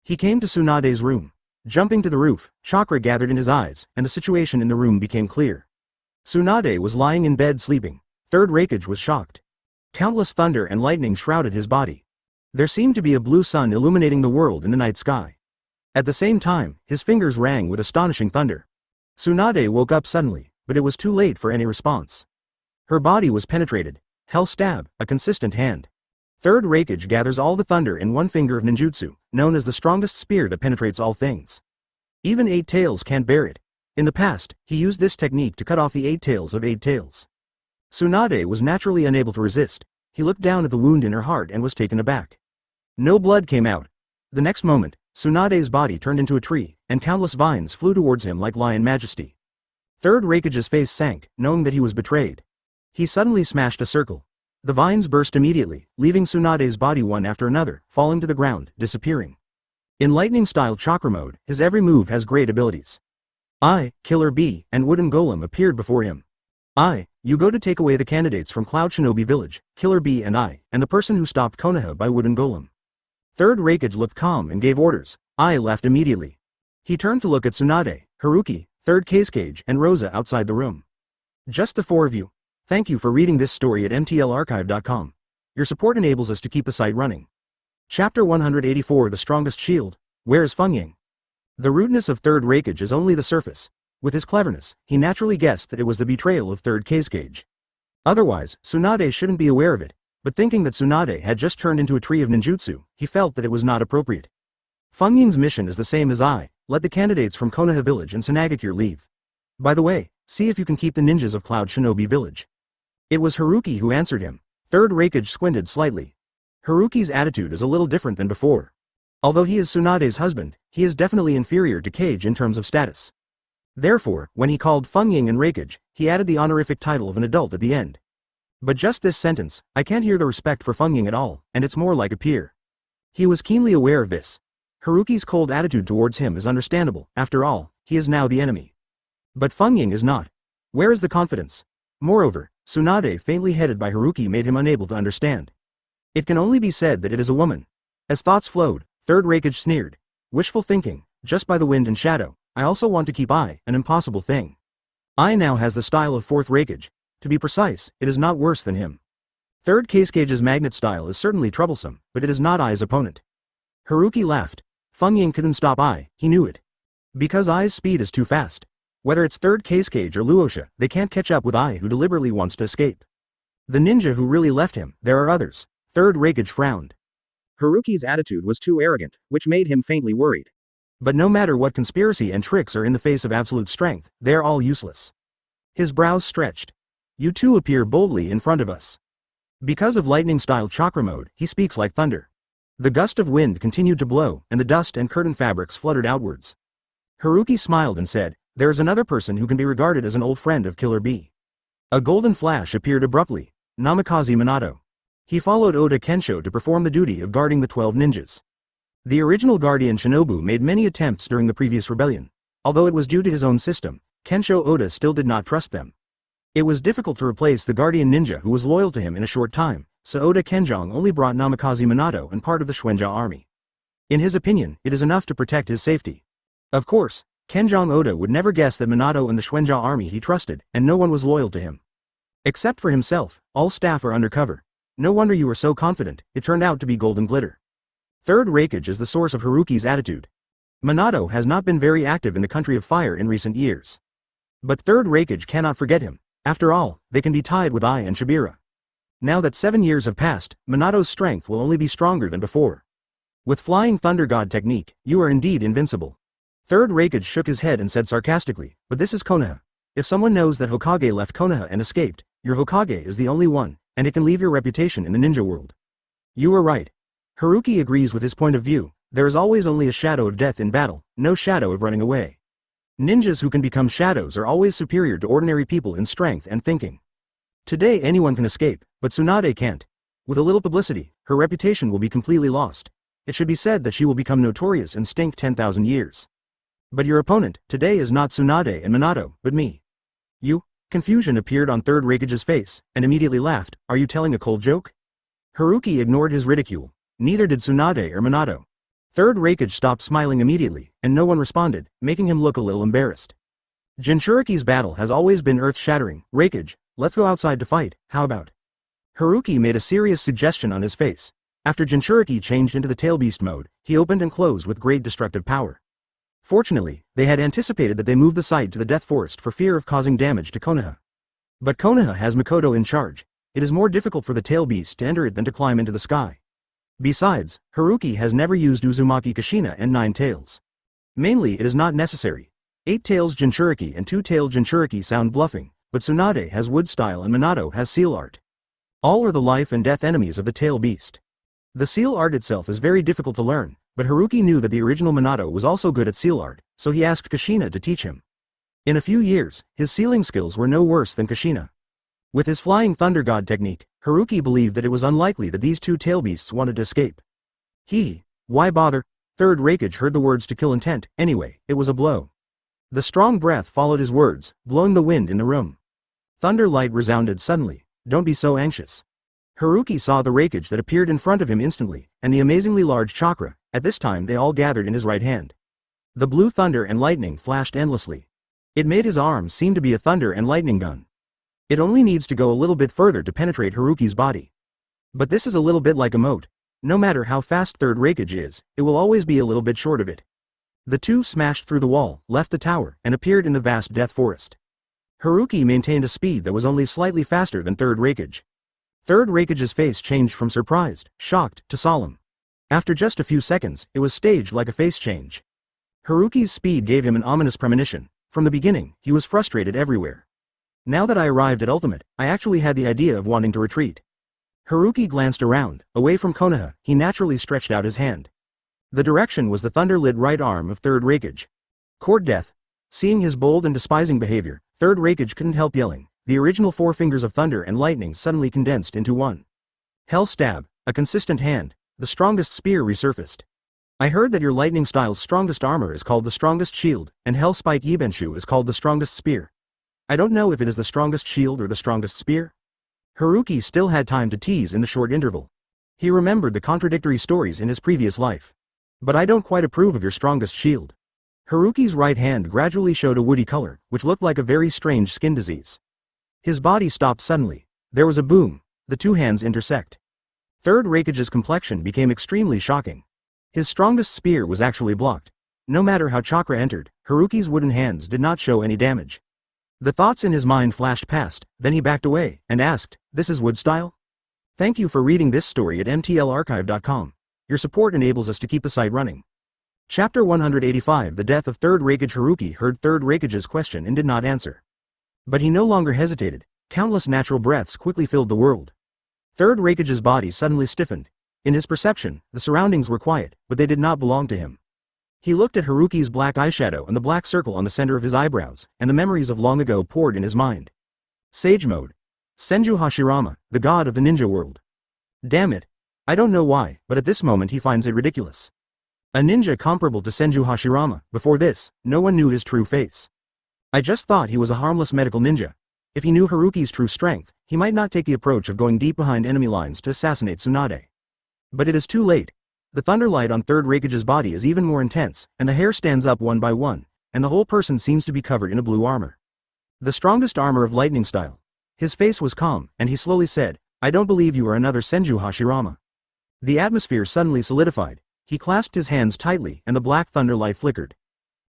He came to Tsunade's room. Jumping to the roof, chakra gathered in his eyes, and the situation in the room became clear. Tsunade was lying in bed sleeping. Third Raikage was shocked. Countless thunder and lightning shrouded his body. There seemed to be a blue sun illuminating the world in the night sky. At the same time, his fingers rang with astonishing thunder. Tsunade woke up suddenly, but it was too late for any response. Her body was penetrated. Hell stab, a consistent hand. Third Raikage gathers all the thunder in one finger of ninjutsu, known as the strongest spear that penetrates all things. Even 8 tails can't bear it. In the past, he used this technique to cut off the 8 tails of 8 tails. Tsunade was naturally unable to resist. He looked down at the wound in her heart and was taken aback. No blood came out. The next moment, Tsunade's body turned into a tree, and countless vines flew towards him like lion majesty. Third Raikage's face sank, knowing that he was betrayed. He suddenly smashed a circle. The vines burst immediately, leaving Tsunade's body one after another, falling to the ground, disappearing. In lightning-style chakra mode, his every move has great abilities. Killer Bee, and Wooden Golem appeared before him. You go to take away the candidates from Cloud Shinobi village, Killer Bee and the person who stopped Konoha by Wooden Golem. Third Raikage looked calm and gave orders. Left immediately. He turned to look at Tsunade, Haruki, Third Kage, and Rosa outside the room. Just the 4 of you. Thank you for reading this story at mtlarchive.com. Your support enables us to keep the site running. Chapter 184 The Strongest Shield. Where is Feng Ying? The rudeness of Third Raikage is only the surface. With his cleverness, he naturally guessed that it was the betrayal of Third Kage. Otherwise, Tsunade shouldn't be aware of it, but thinking that Tsunade had just turned into a tree of ninjutsu, he felt that it was not appropriate. Feng Ying's mission is the same as let the candidates from Konoha village and Tsunade leave. By the way, see if you can keep the ninjas of Cloud Shinobi village. It was Haruki who answered him. Third Raikage squinted slightly. Haruki's attitude is a little different than before. Although he is Tsunade's husband, he is definitely inferior to Kage in terms of status. Therefore, when he called Feng Ying and Raikage, he added the honorific title of an adult at the end. But just this sentence, I can't hear the respect for Feng Ying at all, and it's more like a peer. He was keenly aware of this. Haruki's cold attitude towards him is understandable, after all, he is now the enemy. But Feng Ying is not. Where is the confidence? Moreover, Tsunade faintly headed by Haruki made him unable to understand. It can only be said that it is a woman. As thoughts flowed, Third Raikage sneered. Wishful thinking, just by the wind and shadow, I also want to keep I, an impossible thing. I now has the style of Fourth Raikage. To be precise, it is not worse than him. Third Kage's magnet style is certainly troublesome, but it is not I's opponent. Haruki laughed. Feng Ying couldn't stop I, he knew it. Because I's speed is too fast. Whether it's Third Kage or Luosha, they can't catch up with I who deliberately wants to escape. The ninja who really left him, there are others. Third Raikage frowned. Haruki's attitude was too arrogant, which made him faintly worried. But no matter what conspiracy and tricks are in the face of absolute strength, they are all useless. His brows stretched. You two appear boldly in front of us. Because of lightning-style chakra mode, he speaks like thunder. The gust of wind continued to blow, and the dust and curtain fabrics fluttered outwards. Haruki smiled and said, there is another person who can be regarded as an old friend of Killer B. A golden flash appeared abruptly. Namikaze Minato. He followed Oda Kensho to perform the duty of guarding the 12 ninjas. The original guardian Shinobu made many attempts during the previous rebellion. Although it was due to his own system, Kensho Oda still did not trust them. It was difficult to replace the guardian ninja who was loyal to him in a short time, so Oda Kenjong only brought Namikaze Minato and part of the Shuenja army. In his opinion, it is enough to protect his safety. Of course, Kenjong Oda would never guess that Minato and the Shuenja army he trusted, and no one was loyal to him. Except for himself, all staff are undercover. No wonder you were so confident, it turned out to be golden glitter. Third Raikage is the source of Haruki's attitude. Minato has not been very active in the country of fire in recent years. But Third Raikage cannot forget him. After all, they can be tied with Ai and Shibira. Now that 7 years have passed, Minato's strength will only be stronger than before. With Flying Thunder God technique, you are indeed invincible. Third Raikage shook his head and said sarcastically, but this is Konoha. If someone knows that Hokage left Konoha and escaped, your Hokage is the only one, and it can leave your reputation in the ninja world. You are right. Haruki agrees with his point of view. There is always only a shadow of death in battle, no shadow of running away. Ninjas who can become shadows are always superior to ordinary people in strength and thinking. Today anyone can escape, but Tsunade can't. With a little publicity, her reputation will be completely lost. It should be said that she will become notorious and stink 10,000 years. But your opponent, today is not Tsunade and Minato, but me. You? Confusion appeared on Third Raikage's face, and immediately laughed, are you telling a cold joke? Haruki ignored his ridicule. Neither did Tsunade or Minato. Third Raikage stopped smiling immediately, and no one responded, making him look a little embarrassed. Jinchuriki's battle has always been earth-shattering. Raikage, let's go outside to fight, how about? Haruki made a serious suggestion on his face. After Jinchuriki changed into the tailbeast mode, he opened and closed with great destructive power. Fortunately, they had anticipated that they moved the site to the Death Forest for fear of causing damage to Konoha. But Konoha has Mikoto in charge. It is more difficult for the tailbeast to enter it than to climb into the sky. Besides, Haruki has never used Uzumaki Kushina and 9 tails. Mainly it is not necessary. 8 tails Jinchuriki and 2-tailed Jinchuriki sound bluffing, but Tsunade has wood style and Minato has seal art. All are the life and death enemies of the tail beast. The seal art itself is very difficult to learn, but Haruki knew that the original Minato was also good at seal art, so he asked Kushina to teach him. In a few years, his sealing skills were no worse than Kushina. With his Flying Thunder God technique, Haruki believed that it was unlikely that these 2 tailbeasts wanted to escape. Why bother? Third Raikage heard the words to kill intent, anyway, it was a blow. The strong breath followed his words, blowing the wind in the room. Thunder light resounded suddenly, don't be so anxious. Haruki saw the Raikage that appeared in front of him instantly, and the amazingly large chakra, at this time they all gathered in his right hand. The blue thunder and lightning flashed endlessly. It made his arm seem to be a thunder and lightning gun. It only needs to go a little bit further to penetrate Haruki's body. But this is a little bit like a moat. No matter how fast Third Raikage is, it will always be a little bit short of it. The two smashed through the wall, left the tower, and appeared in the vast death forest. Haruki maintained a speed that was only slightly faster than Third Raikage. Third Raikage's face changed from surprised, shocked, to solemn. After just a few seconds, it was staged like a face change. Haruki's speed gave him an ominous premonition. From the beginning, he was frustrated everywhere. Now that I arrived at Ultimate, I actually had the idea of wanting to retreat. Haruki glanced around. Away from Konoha, he naturally stretched out his hand. The direction was the thunder-lit right arm of Third Raikage. Court death. Seeing his bold and despising behavior, Third Raikage couldn't help yelling. The original 4 fingers of thunder and lightning suddenly condensed into one. Hell stab, a consistent hand, the strongest spear resurfaced. I heard that your lightning style's strongest armor is called the strongest shield, and Hellspike Yibenshu is called the strongest spear. I don't know if it is the strongest shield or the strongest spear. Haruki still had time to tease in the short interval. He remembered the contradictory stories in his previous life. But I don't quite approve of your strongest shield. Haruki's right hand gradually showed a woody color, which looked like a very strange skin disease. His body stopped suddenly. There was a boom. The two hands intersect. Third Raikage's complexion became extremely shocking. His strongest spear was actually blocked. No matter how chakra entered, Haruki's wooden hands did not show any damage. The thoughts in his mind flashed past, then he backed away, and asked, "This is wood style?" Thank you for reading this story at mtlarchive.com. Your support enables us to keep the site running. Chapter 185 The Death of Third Raikage. Haruki heard Third Raikage's question and did not answer. But he no longer hesitated. Countless natural breaths quickly filled the world. Third Raikage's body suddenly stiffened. In his perception, the surroundings were quiet, but they did not belong to him. He looked at Haruki's black eyeshadow and the black circle on the center of his eyebrows, and the memories of long ago poured in his mind. Sage Mode. Senju Hashirama, the god of the ninja world. Damn it. I don't know why, but at this moment he finds it ridiculous. A ninja comparable to Senju Hashirama. Before this, no one knew his true face. I just thought he was a harmless medical ninja. If he knew Haruki's true strength, he might not take the approach of going deep behind enemy lines to assassinate Tsunade. But it is too late. The thunderlight on Third Raikage's body is even more intense, and the hair stands up one by one, and the whole person seems to be covered in a blue armor. The strongest armor of lightning style. His face was calm, and he slowly said, "I don't believe you are another Senju Hashirama." The atmosphere suddenly solidified. He clasped his hands tightly, and the black thunderlight flickered.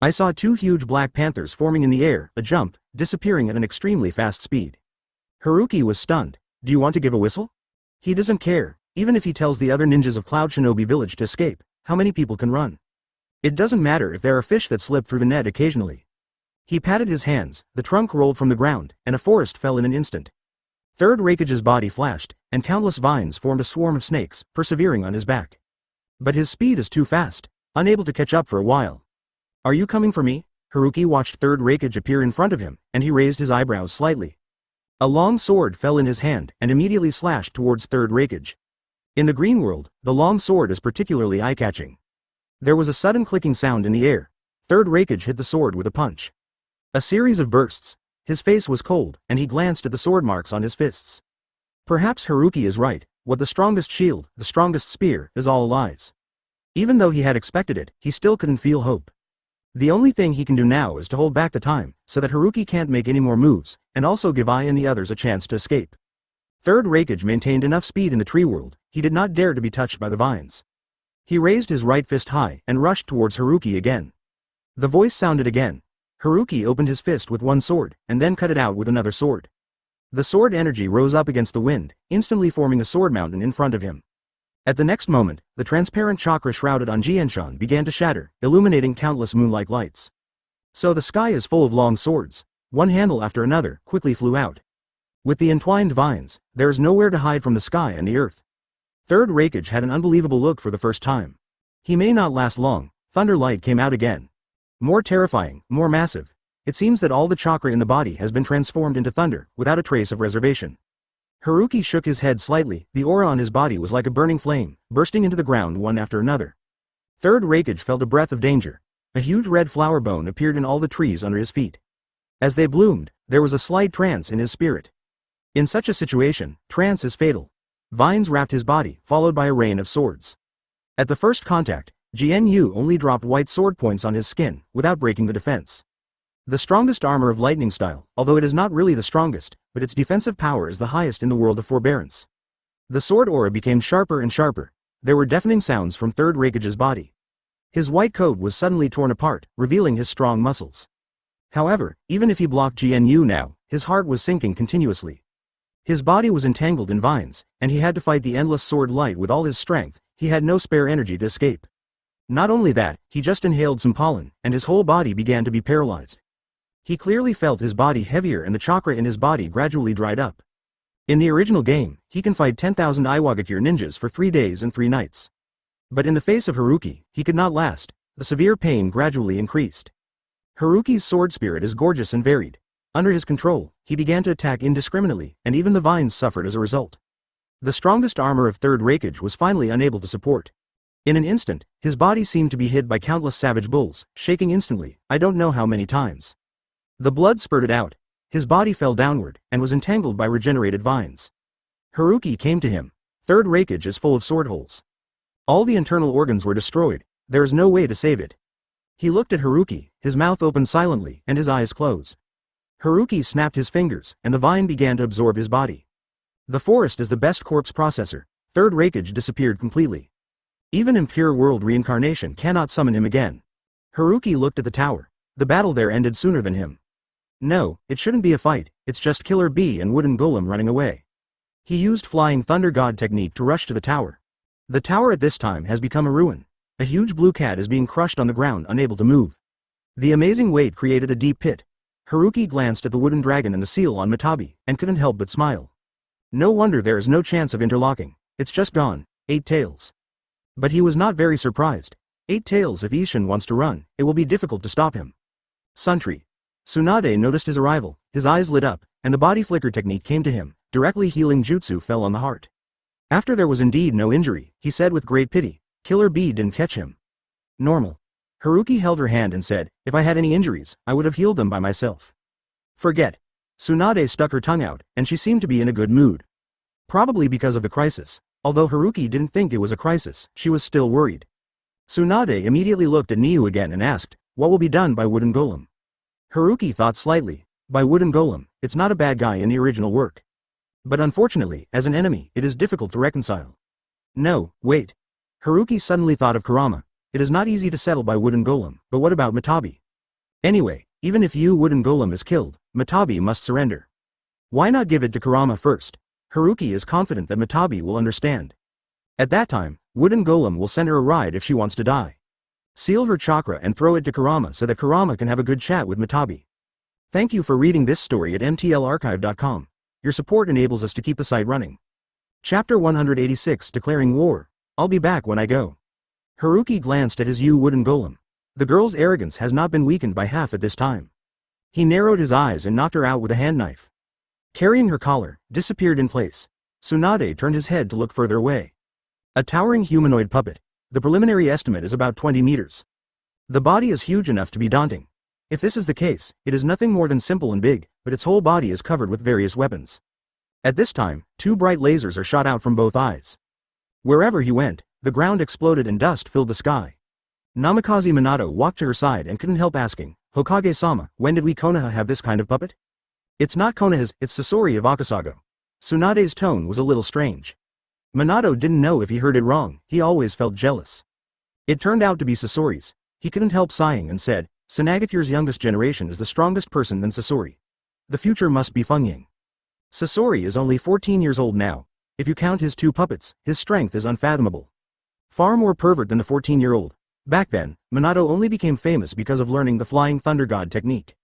I saw two huge black panthers forming in the air, a jump, disappearing at an extremely fast speed. Haruki was stunned. Do you want to give a whistle? He doesn't care. Even if he tells the other ninjas of Cloud Shinobi Village to escape, how many people can run? It doesn't matter if there are fish that slip through the net occasionally. He patted his hands, the trunk rolled from the ground, and a forest fell in an instant. Third Raikage's body flashed, and countless vines formed a swarm of snakes, persevering on his back. But his speed is too fast, unable to catch up for a while. Are you coming for me? Haruki watched Third Raikage appear in front of him, and he raised his eyebrows slightly. A long sword fell in his hand, and immediately slashed towards Third Raikage. In the green world, the long sword is particularly eye-catching. There was a sudden clicking sound in the air. Third Raikage hit the sword with a punch. A series of bursts. His face was cold, and he glanced at the sword marks on his fists. Perhaps Haruki is right. What the strongest shield, the strongest spear, is all lies. Even though he had expected it, he still couldn't feel hope. The only thing he can do now is to hold back the time, so that Haruki can't make any more moves, and also give I and the others a chance to escape. Third Raikage maintained enough speed in the tree world. He did not dare to be touched by the vines. He raised his right fist high and rushed towards Haruki again. The voice sounded again. Haruki opened his fist with one sword, and then cut it out with another sword. The sword energy rose up against the wind, instantly forming a sword mountain in front of him. At the next moment, the transparent chakra shrouded on Jianshan began to shatter, illuminating countless moon-like lights. So the sky is full of long swords. One handle after another quickly flew out. With the entwined vines, there is nowhere to hide from the sky and the earth. Third Raikage had an unbelievable look for the first time. He may not last long. Thunder light came out again. More terrifying, more massive. It seems that all the chakra in the body has been transformed into thunder, without a trace of reservation. Haruki shook his head slightly. The aura on his body was like a burning flame, bursting into the ground one after another. Third Raikage felt a breath of danger. A huge red flower bone appeared in all the trees under his feet. As they bloomed, there was a slight trance in his spirit. In such a situation, trance is fatal. Vines wrapped his body, followed by a rain of swords. At the first contact, Jian only dropped white sword points on his skin, without breaking the defense. The strongest armor of lightning style, although it is not really the strongest, but its defensive power is the highest in the world of forbearance. The sword aura became sharper and sharper. There were deafening sounds from Third Raikage's body. His white coat was suddenly torn apart, revealing his strong muscles. However, even if he blocked Jian now, his heart was sinking continuously. His body was entangled in vines, and he had to fight the endless sword light with all his strength. He had no spare energy to escape. Not only that, he just inhaled some pollen, and his whole body began to be paralyzed. He clearly felt his body heavier and the chakra in his body gradually dried up. In the original game, he can fight 10,000 Iwagakure ninjas for 3 days and 3 nights. But in the face of Haruki, he could not last. The severe pain gradually increased. Haruki's sword spirit is gorgeous and varied. Under his control, he began to attack indiscriminately, and even the vines suffered as a result. The strongest armor of Third Raikage was finally unable to support. In an instant, his body seemed to be hit by countless savage bulls, shaking instantly, I don't know how many times. The blood spurted out, his body fell downward, and was entangled by regenerated vines. Haruki came to him. Third Raikage is full of sword holes. All the internal organs were destroyed, there is no way to save it. He looked at Haruki, his mouth opened silently, and his eyes closed. Haruki snapped his fingers, and the vine began to absorb his body. The forest is the best corpse processor. Third Raikage disappeared completely. Even impure world reincarnation cannot summon him again. Haruki looked at the tower. The battle there ended sooner than him. No, it shouldn't be a fight, it's just Killer Bee and Wooden Golem running away. He used Flying Thunder God technique to rush to the tower. The tower at this time has become a ruin. A huge blue cat is being crushed on the ground, unable to move. The amazing weight created a deep pit. Haruki glanced at the wooden dragon and the seal on Matabi, and couldn't help but smile. No wonder there is no chance of interlocking. It's just gone. 8 tails. But he was not very surprised. 8 tails. If Ishin wants to run, it will be difficult to stop him. Suntree. Tsunade noticed his arrival, his eyes lit up, and the body flicker technique came to him. Directly healing jutsu fell on the heart. After there was indeed no injury, he said with great pity, Killer Bee didn't catch him. Normal. Haruki held her hand and said, if I had any injuries, I would have healed them by myself. Forget. Tsunade stuck her tongue out, and she seemed to be in a good mood. Probably because of the crisis. Although Haruki didn't think it was a crisis, she was still worried. Tsunade immediately looked at Niu again and asked, what will be done by Wooden Golem? Haruki thought slightly. By Wooden Golem, it's not a bad guy in the original work. But unfortunately, as an enemy, it is difficult to reconcile. No, wait. Haruki suddenly thought of Kurama. It is not easy to settle by Wooden Golem, but what about Matabi? Anyway, even if Wooden Golem is killed, Matabi must surrender. Why not give it to Kurama first? Haruki is confident that Matabi will understand. At that time, Wooden Golem will send her a ride if she wants to die. Seal her chakra and throw it to Kurama so that Kurama can have a good chat with Matabi. Thank you for reading this story at mtlarchive.com. Your support enables us to keep the site running. Chapter 186 Declaring War. I'll be back when I go. Haruki glanced at his Wooden Golem. The girl's arrogance has not been weakened by half at this time. He narrowed his eyes and knocked her out with a hand knife. Carrying her collar, disappeared in place. Tsunade turned his head to look further away. A towering humanoid puppet. The preliminary estimate is about 20 meters. The body is huge enough to be daunting. If this is the case, it is nothing more than simple and big, but its whole body is covered with various weapons. At this time, 2 bright lasers are shot out from both eyes. Wherever he went, the ground exploded and dust filled the sky. Namikaze Minato walked to her side and couldn't help asking, Hokage-sama, when did we Konoha have this kind of puppet? It's not Konoha's, it's Sasori of Akasago. Tsunade's tone was a little strange. Minato didn't know if he heard it wrong, he always felt jealous. It turned out to be Sasori's. He couldn't help sighing and said, Tsunagakure's youngest generation is the strongest person than Sasori. The future must be Fengying. Sasori is only 14 years old now. If you count his 2 puppets, his strength is unfathomable. Far more pervert than the 14-year-old. Back then, Minato only became famous because of learning the Flying Thunder God technique.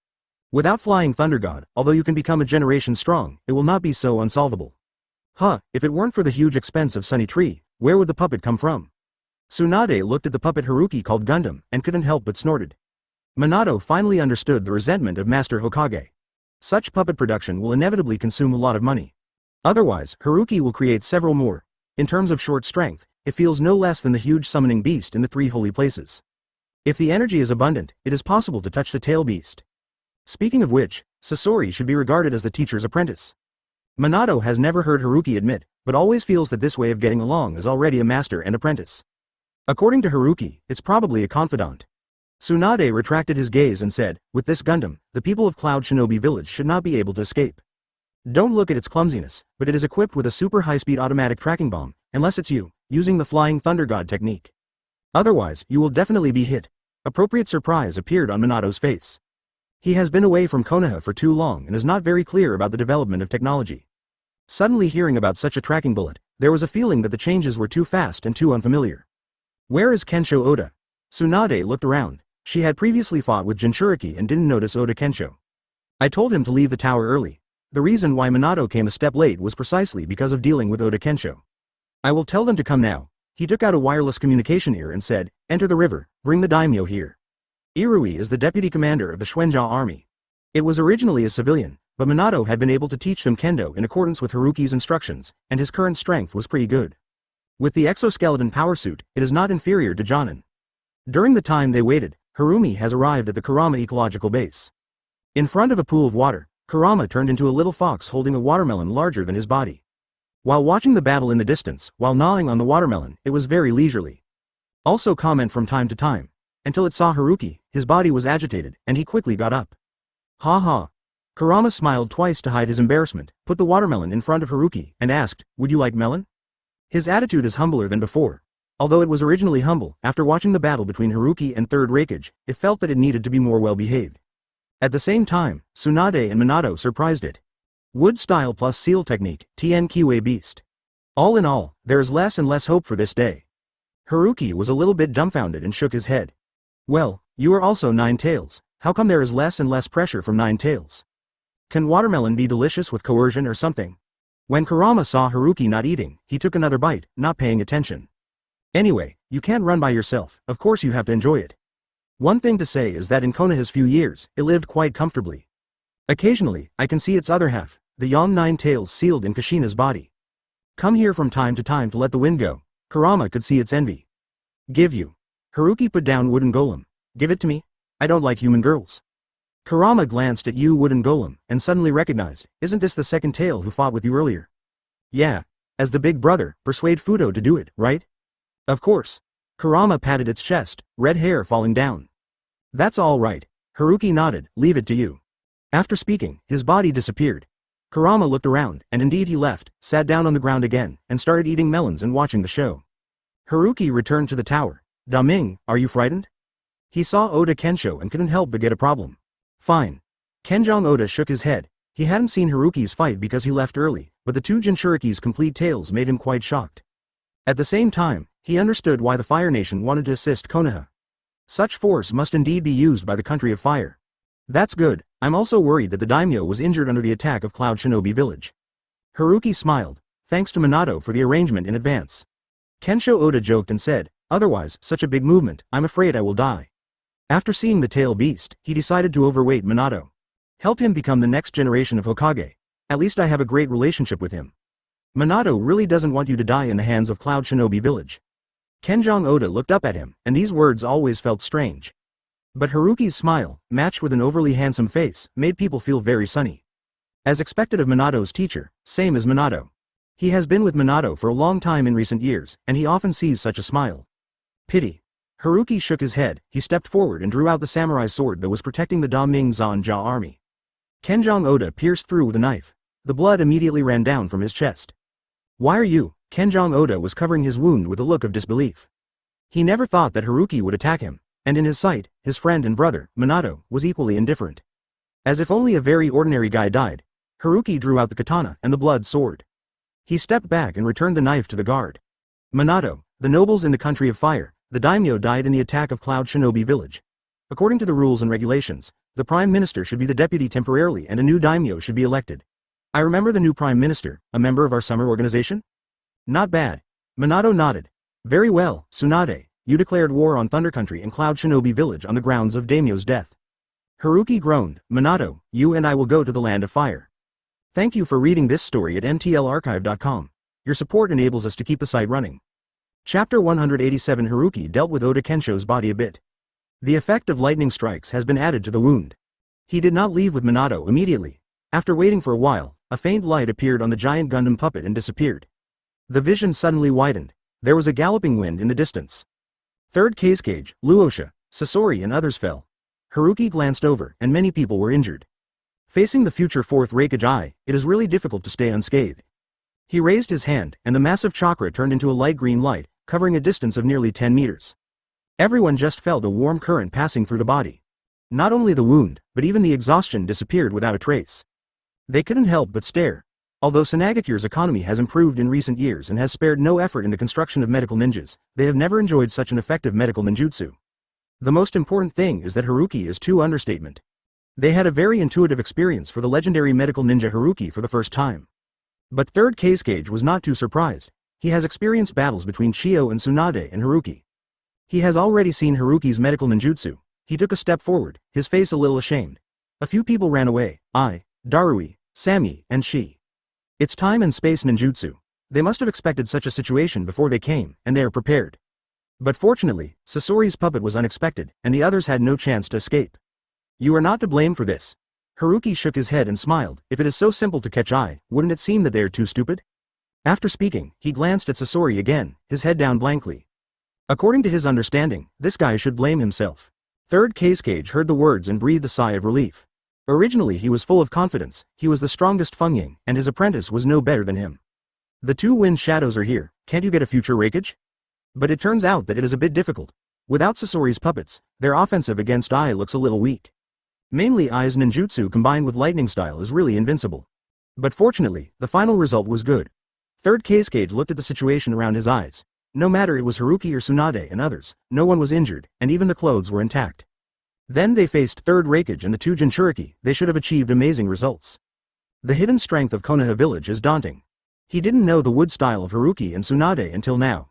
Without Flying Thunder God, although you can become a generation strong, it will not be so unsolvable. If it weren't for the huge expense of Sunny Tree, where would the puppet come from? Tsunade looked at the puppet Haruki called Gundam, and couldn't help but snorted. Minato finally understood the resentment of Master Hokage. Such puppet production will inevitably consume a lot of money. Otherwise, Haruki will create several more. In terms of short strength, it feels no less than the huge summoning beast in the 3 holy places. If the energy is abundant, it is possible to touch the tail beast. Speaking of which, Sasori should be regarded as the teacher's apprentice. Minato has never heard Haruki admit, but always feels that this way of getting along is already a master and apprentice. According to Haruki, it's probably a confidant. Tsunade retracted his gaze and said, with this Gundam, the people of Cloud Shinobi Village should not be able to escape. Don't look at its clumsiness, but it is equipped with a super high-speed automatic tracking bomb, unless it's you, using the Flying Thunder God technique. Otherwise, you will definitely be hit. Appropriate surprise appeared on Minato's face. He has been away from Konoha for too long and is not very clear about the development of technology. Suddenly hearing about such a tracking bullet, there was a feeling that the changes were too fast and too unfamiliar. Where is Kensho Oda? Tsunade looked around. She had previously fought with Jinchuriki and didn't notice Oda Kensho. I told him to leave the tower early. The reason why Minato came a step late was precisely because of dealing with Oda Kensho. I will tell them to come now. He took out a wireless communication ear and said, enter the river, bring the daimyo here. Irui is the deputy commander of the Shuenja army. It was originally a civilian, but Minato had been able to teach them kendo in accordance with Haruki's instructions, and his current strength was pretty good. With the exoskeleton power suit, it is not inferior to Jonin. During the time they waited, Harumi has arrived at the Kurama ecological base. In front of a pool of water, Kurama turned into a little fox holding a watermelon larger than his body. While watching the battle in the distance, while gnawing on the watermelon, it was very leisurely. Also comment from time to time. Until it saw Haruki, his body was agitated, and he quickly got up. Ha ha. Kurama smiled twice to hide his embarrassment, put the watermelon in front of Haruki, and asked, "Would you like melon?" His attitude is humbler than before. Although it was originally humble, after watching the battle between Haruki and Third Raikage, it felt that it needed to be more well-behaved. At the same time, Tsunade and Minato surprised it. Wood style plus seal technique, Tien Kiwei beast. All in all, there is less and less hope for this day. Haruki was a little bit dumbfounded and shook his head. Well, you are also Nine Tails, how come there is less and less pressure from Nine Tails? Can watermelon be delicious with coercion or something? When Kurama saw Haruki not eating, he took another bite, not paying attention. Anyway, you can't run by yourself, of course you have to enjoy it. One thing to say is that in Konoha's few years, it lived quite comfortably. Occasionally, I can see its other half, the young Nine Tails sealed in Kushina's body. Come here from time to time to let the wind go. Kurama could see its envy. Give you. Haruki put down wooden golem. Give it to me? I don't like human girls. Kurama glanced at wooden golem, and suddenly recognized, isn't this the second tail who fought with you earlier? Yeah. As the big brother, persuade Fudo to do it, right? Of course. Kurama patted its chest, red hair falling down. That's all right. Haruki nodded, leave it to you. After speaking, his body disappeared. Kurama looked around, and indeed he left, sat down on the ground again, and started eating melons and watching the show. Haruki returned to the tower. Da-Ming, are you frightened? He saw Oda Kensho and couldn't help but get a problem. Fine. Kenjong Oda shook his head. He hadn't seen Haruki's fight because he left early, but the two Jinchuriki's complete tails made him quite shocked. At the same time, he understood why the Fire Nation wanted to assist Konoha. Such force must indeed be used by the country of fire. That's good. I'm also worried that the daimyo was injured under the attack of Cloud Shinobi village. Haruki smiled, thanks to Minato for the arrangement in advance. Kensho Oda joked and said, otherwise, such a big movement, I'm afraid I will die. After seeing the tail beast, he decided to overweight Minato. Help him become the next generation of Hokage. At least I have a great relationship with him. Minato really doesn't want you to die in the hands of Cloud Shinobi village. Kenjong Oda looked up at him, and these words always felt strange. But Haruki's smile, matched with an overly handsome face, made people feel very sunny. As expected of Minato's teacher, same as Minato. He has been with Minato for a long time in recent years, and he often sees such a smile. Pity. Haruki shook his head, he stepped forward and drew out the samurai sword that was protecting the Da-Ming Zan-Ja army. Kenjong Oda pierced through with a knife. The blood immediately ran down from his chest. Why are you? Kenjong Oda was covering his wound with a look of disbelief. He never thought that Haruki would attack him, and in his sight, his friend and brother, Minato, was equally indifferent. As if only a very ordinary guy died, Haruki drew out the katana and the blood sword. He stepped back and returned the knife to the guard. Minato, the nobles in the country of fire, the daimyo died in the attack of Cloud Shinobi village. According to the rules and regulations, the prime minister should be the deputy temporarily and a new daimyo should be elected. I remember the new prime minister, a member of our summer organization? Not bad. Minato nodded. Very well, Tsunade, you declared war on Thunder Country and Cloud Shinobi village on the grounds of daimyo's death. Haruki groaned, Minato, you and I will go to the land of fire. Thank you for reading this story at mtlarchive.com. Your support enables us to keep the site running. Chapter 187 Haruki dealt with Oda Kensho's body a bit. The effect of lightning strikes has been added to the wound. He did not leave with Minato immediately. After waiting for a while, a faint light appeared on the giant Gundam puppet and disappeared. The vision suddenly widened. There was a galloping wind in the distance. Third Kazekage, Luosha, Sasori and others fell. Haruki glanced over, and many people were injured. Facing the future Fourth Raikage Eye, it is really difficult to stay unscathed. He raised his hand, and the massive chakra turned into a light green light, covering a distance of nearly 10 meters. Everyone just felt a warm current passing through the body. Not only the wound, but even the exhaustion disappeared without a trace. They couldn't help but stare. Although Sanagakure's economy has improved in recent years and has spared no effort in the construction of medical ninjas, they have never enjoyed such an effective medical ninjutsu. The most important thing is that Haruki is too understatement. They had a very intuitive experience for the legendary medical ninja Haruki for the first time. But Third Kazekage was not too surprised. He has experienced battles between Chio and Tsunade and Haruki. He has already seen Haruki's medical ninjutsu. He took a step forward, his face a little ashamed. A few people ran away, I, Darui, Sammy, and she. It's time and space ninjutsu. They must have expected such a situation before they came, and they are prepared. But fortunately, Sasori's puppet was unexpected, and the others had no chance to escape. You are not to blame for this. Haruki shook his head and smiled. If it is so simple to catch eye, wouldn't it seem that they are too stupid? After speaking, he glanced at Sasori again, his head down blankly. According to his understanding, this guy should blame himself. Third Kage heard the words and breathed a sigh of relief. Originally he was full of confidence, he was the strongest Fengying, and his apprentice was no better than him. The two wind shadows are here, can't you get a future Raikage? But it turns out that it is a bit difficult. Without Sasori's puppets, their offensive against Ai looks a little weak. Mainly Ai's ninjutsu combined with lightning style is really invincible. But fortunately, the final result was good. Third Kage looked at the situation around his eyes. No matter it was Haruki or Tsunade and others, no one was injured, and even the clothes were intact. Then they faced Third Raikage and the two Jinchuriki. They should have achieved amazing results. The hidden strength of Konoha village is daunting. He didn't know the wood style of Haruki and Tsunade until now.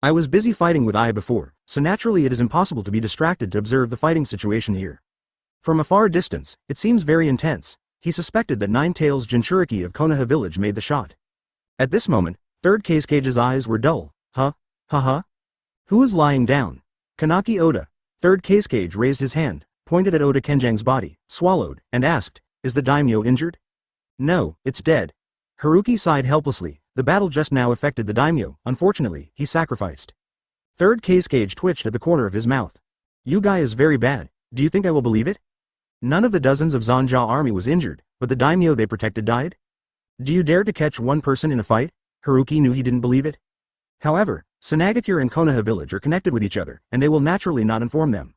I was busy fighting with Ai before, so naturally it is impossible to be distracted to observe the fighting situation here. From a far distance, it seems very intense. He suspected that Nine-Tails Jinchuriki of Konoha village made the shot. At this moment, Third Kage's eyes were dull. Huh? Who is lying down? Kanaki Oda. Third Kage raised his hand, pointed at Oda Kenjang's body, swallowed, and asked, is the daimyo injured? No, it's dead. Haruki sighed helplessly. The battle just now affected the daimyo. Unfortunately, he sacrificed. Third Kage twitched at the corner of his mouth. You guy is very bad. Do you think I will believe it? None of the dozens of Zanja army was injured, but the daimyo they protected died? Do you dare to catch one person in a fight? Haruki knew he didn't believe it. However, Tsunade and Konoha village are connected with each other, and they will naturally not inform them.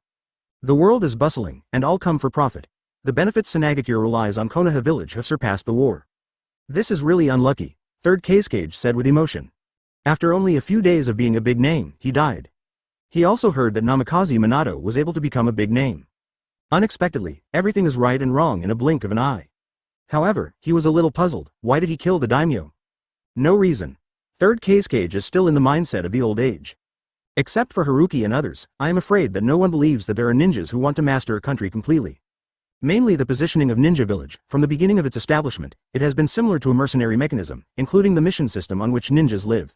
The world is bustling, and all come for profit. The benefits Tsunade relies on Konoha village have surpassed the war. This is really unlucky, Third Kage said with emotion. After only a few days of being a big name, he died. He also heard that Namikaze Minato was able to become a big name. Unexpectedly, everything is right and wrong in a blink of an eye. However, he was a little puzzled. Why did he kill the daimyo? No reason. Third Kage is still in the mindset of the old age. Except for Haruki and others, I am afraid that no one believes that there are ninjas who want to master a country completely. Mainly the positioning of Ninja Village, from the beginning of its establishment, it has been similar to a mercenary mechanism, including the mission system on which ninjas live.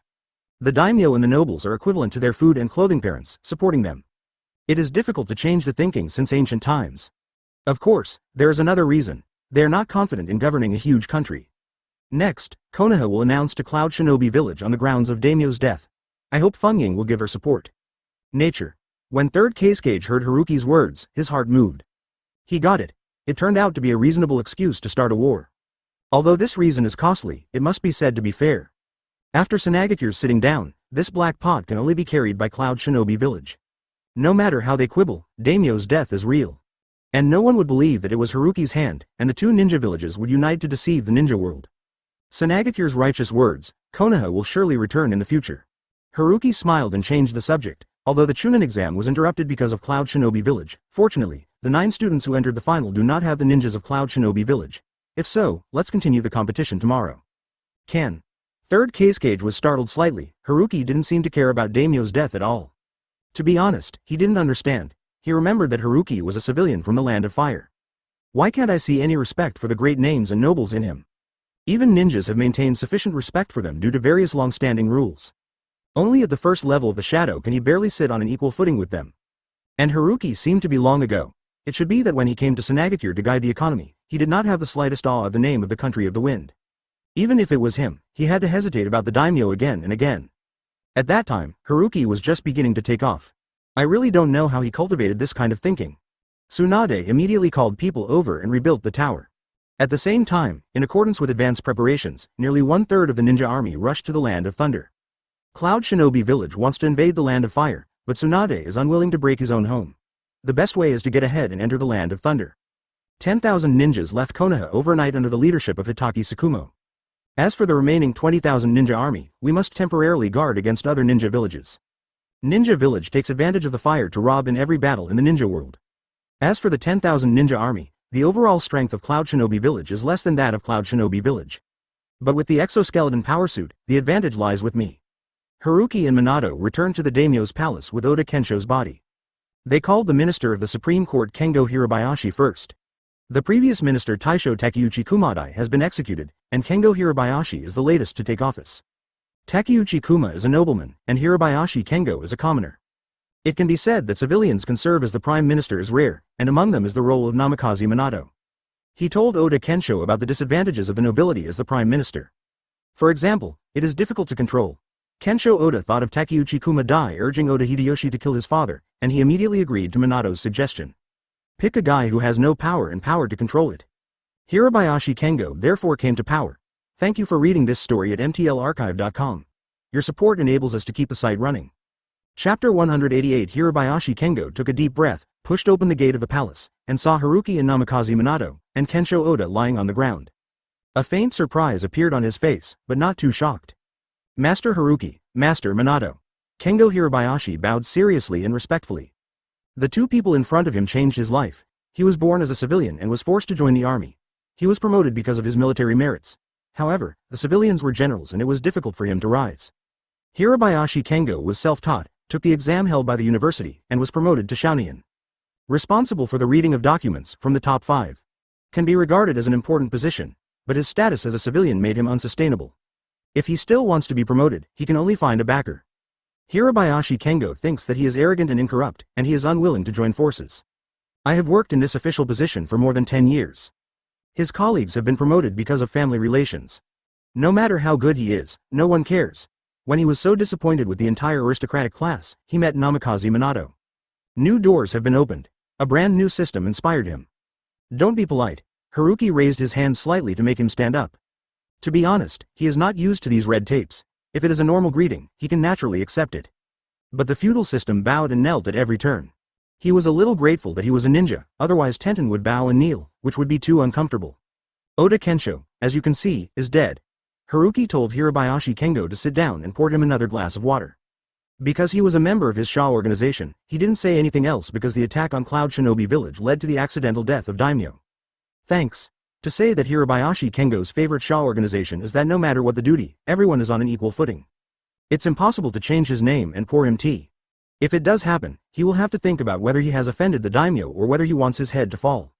The daimyo and the nobles are equivalent to their food and clothing parents, supporting them. It is difficult to change the thinking since ancient times. Of course, there is another reason. They are not confident in governing a huge country. Next, Konoha will announce to Cloud Shinobi village on the grounds of daimyo's death. I hope Fengying will give her support. Nature. When Third Kage heard Haruki's words, his heart moved. He got it. It turned out to be a reasonable excuse to start a war. Although this reason is costly, it must be said to be fair. After Tsunade's sitting down, this black pot can only be carried by Cloud Shinobi village. No matter how they quibble, daimyo's death is real. And no one would believe that it was Haruki's hand, and the two ninja villages would unite to deceive the ninja world. Tsunade's righteous words, Konoha will surely return in the future. Haruki smiled and changed the subject. Although the Chunin exam was interrupted because of Cloud Shinobi village, fortunately, the 9 students who entered the final do not have the ninjas of Cloud Shinobi village. If so, let's continue the competition tomorrow. Can. Third Kage was startled slightly. Haruki didn't seem to care about daimyo's death at all. To be honest, he didn't understand. He remembered that Haruki was a civilian from the land of fire. Why can't I see any respect for the great names and nobles in him? Even ninjas have maintained sufficient respect for them due to various long-standing rules. Only at the first level of the shadow can he barely sit on an equal footing with them. And Haruki seemed to be long ago. It should be that when he came to Tsunade to guide the economy, he did not have the slightest awe of the name of the country of the wind. Even if it was him, he had to hesitate about the daimyo again and again. At that time, Haruki was just beginning to take off. I really don't know how he cultivated this kind of thinking. Tsunade immediately called people over and rebuilt the tower. At the same time, in accordance with advanced preparations, nearly 1/3 of the ninja army rushed to the land of thunder. Cloud Shinobi village wants to invade the land of fire, but Tsunade is unwilling to break his own home. The best way is to get ahead and enter the land of thunder. 10,000 ninjas left Konoha overnight under the leadership of Hitaki Tsukumo. As for the remaining 20,000 ninja army, we must temporarily guard against other ninja villages. Ninja village takes advantage of the fire to rob in every battle in the ninja world. As for the 10,000 ninja army, the overall strength of Cloud Shinobi village is less than that of Cloud Shinobi village. But with the exoskeleton power suit, the advantage lies with me. Haruki and Minato returned to the daimyo's palace with Oda Kensho's body. They called the minister of the Supreme Court Kengo Hirabayashi first. The previous minister Taisho Takeuchi Kumadai has been executed, and Kengo Hirabayashi is the latest to take office. Takeuchi Kuma is a nobleman, and Hirabayashi Kengo is a commoner. It can be said that civilians can serve as the prime minister is rare, and among them is the role of Namikaze Minato. He told Oda Kensho about the disadvantages of the nobility as the prime minister. For example, it is difficult to control. Kensho Oda thought of Takeuchi Kuma Dai urging Oda Hideyoshi to kill his father, and he immediately agreed to Minato's suggestion. Pick a guy who has no power and power to control it. Hirabayashi Kengo therefore came to power. Thank you for reading this story at mtlarchive.com. Your support enables us to keep the site running. Chapter 188 Hirabayashi Kengo took a deep breath, pushed open the gate of the palace, and saw Haruki and Namikaze Minato, and Kensho Oda lying on the ground. A faint surprise appeared on his face, but not too shocked. Master Haruki, Master Minato. Kengo Hirabayashi bowed seriously and respectfully. The two people in front of him changed his life. He was born as a civilian and was forced to join the army. He was promoted because of his military merits. However, the civilians were generals and it was difficult for him to rise. Hirabayashi Kengo was self-taught, took the exam held by the university, and was promoted to Shouneian. Responsible for the reading of documents from the top 5. Can be regarded as an important position, but his status as a civilian made him unsustainable. If he still wants to be promoted, he can only find a backer. Hirabayashi Kengo thinks that he is arrogant and incorrupt, and he is unwilling to join forces. I have worked in this official position for more than 10 years. His colleagues have been promoted because of family relations. No matter how good he is, no one cares. When he was so disappointed with the entire aristocratic class, he met Namikaze Minato. New doors have been opened. A brand new system inspired him. Don't be polite. Haruki raised his hand slightly to make him stand up. To be honest, he is not used to these red tapes. If it is a normal greeting, he can naturally accept it. But the feudal system bowed and knelt at every turn. He was a little grateful that he was a ninja, otherwise Tenten would bow and kneel, which would be too uncomfortable. Oda Kensho, as you can see, is dead. Haruki told Hirabayashi Kengo to sit down and poured him another glass of water. Because he was a member of his Sha organization, he didn't say anything else because the attack on Cloud Shinobi village led to the accidental death of Daimyo. Thanks. To say that Hirabayashi Kengo's favorite Sha organization is that no matter what the duty, everyone is on an equal footing. It's impossible to change his name and pour him tea. If it does happen, he will have to think about whether he has offended the daimyo or whether he wants his head to fall.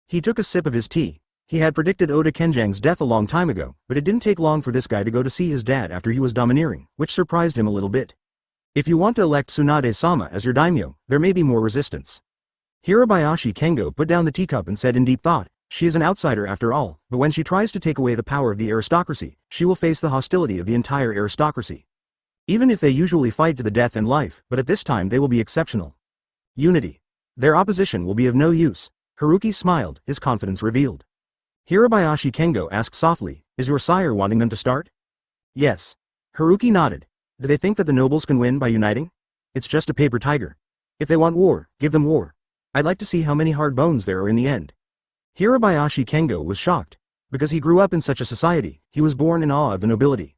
He took a sip of his tea. He had predicted Oda Kenjang's death a long time ago, but it didn't take long for this guy to go to see his dad after he was domineering, which surprised him a little bit. If you want to elect Tsunade-sama as your daimyo, there may be more resistance. Hirabayashi Kengo put down the teacup and said in deep thought, she is an outsider after all, but when she tries to take away the power of the aristocracy, she will face the hostility of the entire aristocracy. Even if they usually fight to the death and life, but at this time they will be exceptional. Unity. Their opposition will be of no use. Haruki smiled, his confidence revealed. Hirabayashi Kengo asked softly, is your sire wanting them to start? Yes. Haruki nodded. Do they think that the nobles can win by uniting? It's just a paper tiger. If they want war, give them war. I'd like to see how many hard bones there are in the end. Hirabayashi Kengo was shocked. Because he grew up in such a society, he was born in awe of the nobility.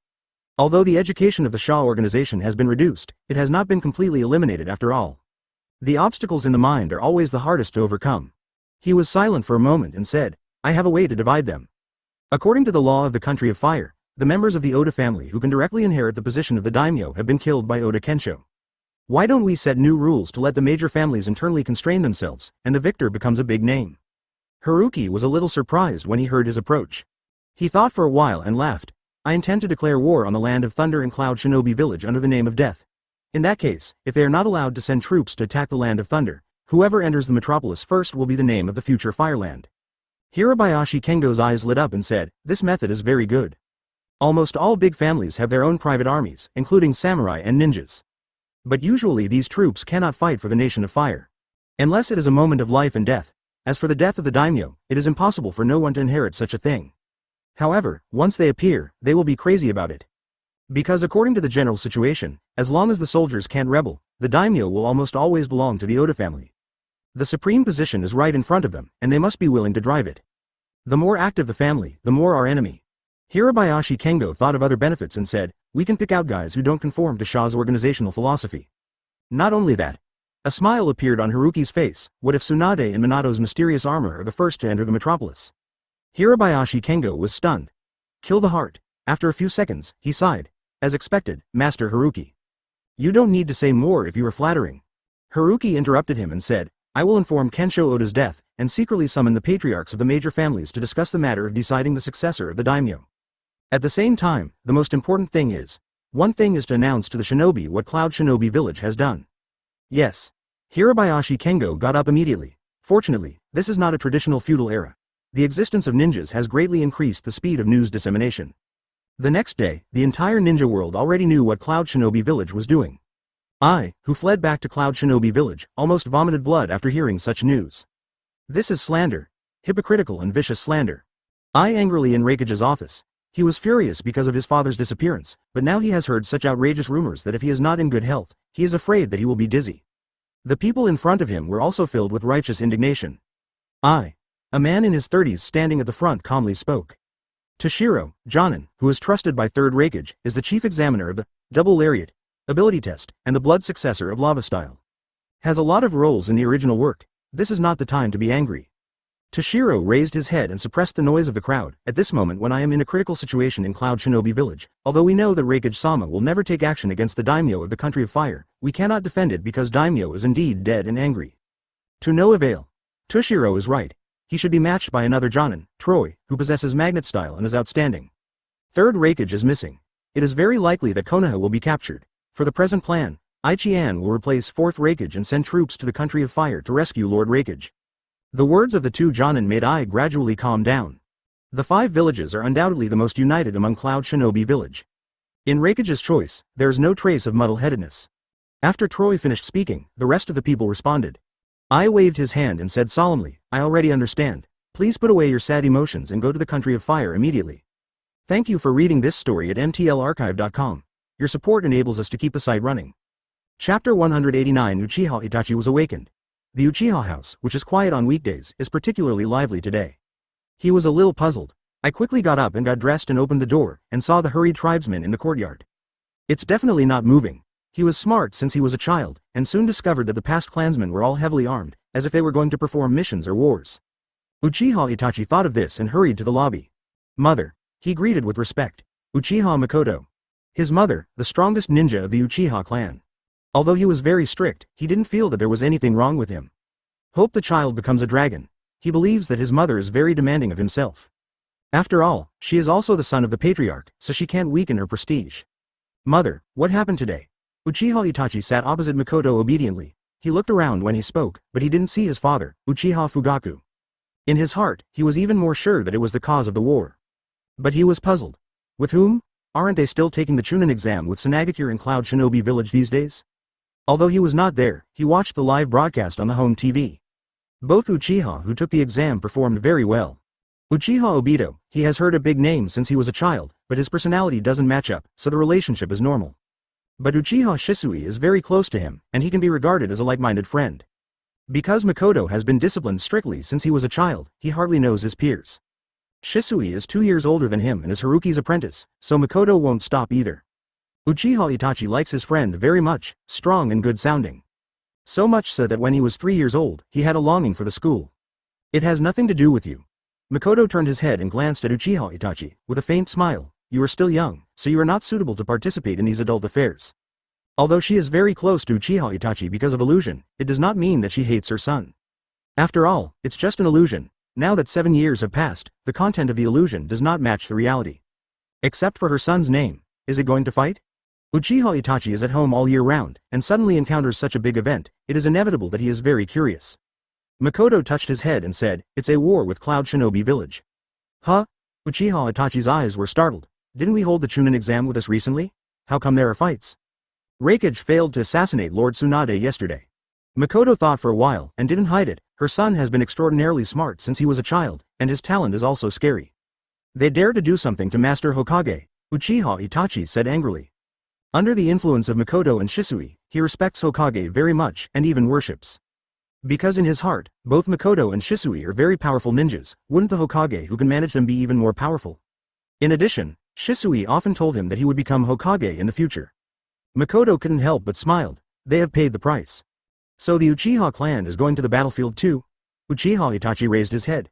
Although the education of the Sha organization has been reduced, it has not been completely eliminated after all. The obstacles in the mind are always the hardest to overcome. He was silent for a moment and said, I have a way to divide them. According to the law of the country of fire, the members of the Oda family who can directly inherit the position of the daimyo have been killed by Oda Kensho. Why don't we set new rules to let the major families internally constrain themselves, and the victor becomes a big name? Haruki was a little surprised when he heard his approach. He thought for a while and laughed. I intend to declare war on the land of Thunder and Cloud Shinobi village under the name of Death. In that case, if they are not allowed to send troops to attack the land of Thunder, whoever enters the metropolis first will be the name of the future Fireland. Hirabayashi Kengo's eyes lit up and said, this method is very good. Almost all big families have their own private armies, including samurai and ninjas. But usually these troops cannot fight for the nation of fire. Unless it is a moment of life and death. As for the death of the daimyo, it is impossible for no one to inherit such a thing. However, once they appear, they will be crazy about it. Because according to the general situation, as long as the soldiers can't rebel, the daimyo will almost always belong to the Oda family. The supreme position is right in front of them, and they must be willing to drive it. The more active the family, the more our enemy. Hirabayashi Kengo thought of other benefits and said, we can pick out guys who don't conform to Sha's organizational philosophy. Not only that. A smile appeared on Haruki's face. What if Tsunade and Minato's mysterious armor are the first to enter the metropolis? Hirabayashi Kengo was stunned. Kill the heart. After a few seconds, he sighed. As expected, Master Haruki. You don't need to say more if you are flattering. Haruki interrupted him and said, I will inform Kensho Oda's death, and secretly summon the patriarchs of the major families to discuss the matter of deciding the successor of the daimyo. At the same time, the most important thing is, One thing is to announce to the shinobi what Cloud Shinobi Village has done. Yes. Hirabayashi Kengo got up immediately. Fortunately, this is not a traditional feudal era. The existence of ninjas has greatly increased the speed of news dissemination. The next day, the entire ninja world already knew what Cloud Shinobi Village was doing. I, who fled back to Cloud Shinobi Village, almost vomited blood after hearing such news. This is slander. Hypocritical and vicious slander. I angrily in Raikage's office. He was furious because of his father's disappearance, but now he has heard such outrageous rumors that if he is not in good health, he is afraid that he will be dizzy. The people in front of him were also filled with righteous indignation. I, a man in his 30s standing at the front, calmly spoke. Toshiro, Jonin, who is trusted by 3rd Raikage, is the chief examiner of the double lariat ability test and the blood successor of lava style. Has a lot of roles in the original work. This is not the time to be angry. Toshiro raised his head and suppressed the noise of the crowd. At this moment when I am in a critical situation in Cloud Shinobi Village, although we know that Raikage-sama will never take action against the daimyo of the Country of Fire, we cannot defend it because daimyo is indeed dead and angry. To no avail. Toshiro is right. He should be matched by another Jonin, Troy, who possesses magnet style and is outstanding. 3rd Raikage is missing. It is very likely that Konoha will be captured. For the present plan, Aichi-an will replace 4th Raikage and send troops to the Country of Fire to rescue Lord Raikage. The words of the two Jonin made I gradually calm down. The 5 villages are undoubtedly the most united among Cloud Shinobi Village. In Raikage's choice, there is no trace of muddle-headedness. After Troy finished speaking, the rest of the people responded. I waved his hand and said solemnly, I already understand. Please put away your sad emotions and go to the Country of Fire immediately. Thank you for reading this story at mtlarchive.com. Your support enables us to keep the site running. Chapter 189 Uchiha Itachi was awakened. The Uchiha house, which is quiet on weekdays, is particularly lively today. He was a little puzzled. I quickly got up and got dressed and opened the door, and saw the hurried tribesmen in the courtyard. It's definitely not moving. He was smart since he was a child, and soon discovered that the past clansmen were all heavily armed, as if they were going to perform missions or wars. Uchiha Itachi thought of this and hurried to the lobby. Mother. He greeted with respect. Uchiha Makoto. His mother, the strongest ninja of the Uchiha clan. Although he was very strict, he didn't feel that there was anything wrong with him. Hope the child becomes a dragon. He believes that his mother is very demanding of himself. After all, she is also the son of the patriarch, so she can't weaken her prestige. Mother, what happened today? Uchiha Itachi sat opposite Makoto obediently. He looked around when he spoke, but he didn't see his father, Uchiha Fugaku. In his heart, he was even more sure that it was the cause of the war. But he was puzzled. With whom? Aren't they still taking the Chunin exam with Tsunade in Cloud Shinobi Village these days? Although he was not there, he watched the live broadcast on the home TV. Both Uchiha who took the exam performed very well. Uchiha Obito, he has heard a big name since he was a child, but his personality doesn't match up, so the relationship is normal. But Uchiha Shisui is very close to him, and he can be regarded as a like-minded friend. Because Makoto has been disciplined strictly since he was a child, he hardly knows his peers. Shisui is 2 years older than him and is Haruki's apprentice, so Makoto won't stop either. Uchiha Itachi likes his friend very much, strong and good sounding. So much so that when he was 3 years old, he had a longing for the school. It has nothing to do with you. Makoto turned his head and glanced at Uchiha Itachi, with a faint smile. You are still young, so you are not suitable to participate in these adult affairs. Although she is very close to Uchiha Itachi because of illusion, it does not mean that she hates her son. After all, it's just an illusion. Now that 7 years have passed, the content of the illusion does not match the reality. Except for her son's name. Is it going to fight? Uchiha Itachi is at home all year round, and suddenly encounters such a big event, it is inevitable that he is very curious. Makoto touched his head and said, it's a war with Cloud Shinobi Village. Huh? Uchiha Itachi's eyes were startled. Didn't we hold the Chunin exam with us recently? How come there are fights? Raikage failed to assassinate Lord Tsunade yesterday. Makoto thought for a while, and didn't hide it. Her son has been extraordinarily smart since he was a child, and his talent is also scary. They dare to do something to Master Hokage, Uchiha Itachi said angrily. Under the influence of Makoto and Shisui, he respects Hokage very much and even worships. Because in his heart, both Makoto and Shisui are very powerful ninjas, wouldn't the Hokage who can manage them be even more powerful? In addition, Shisui often told him that he would become Hokage in the future. Makoto couldn't help but smiled. They have paid the price. So the Uchiha clan is going to the battlefield too? Uchiha Itachi raised his head.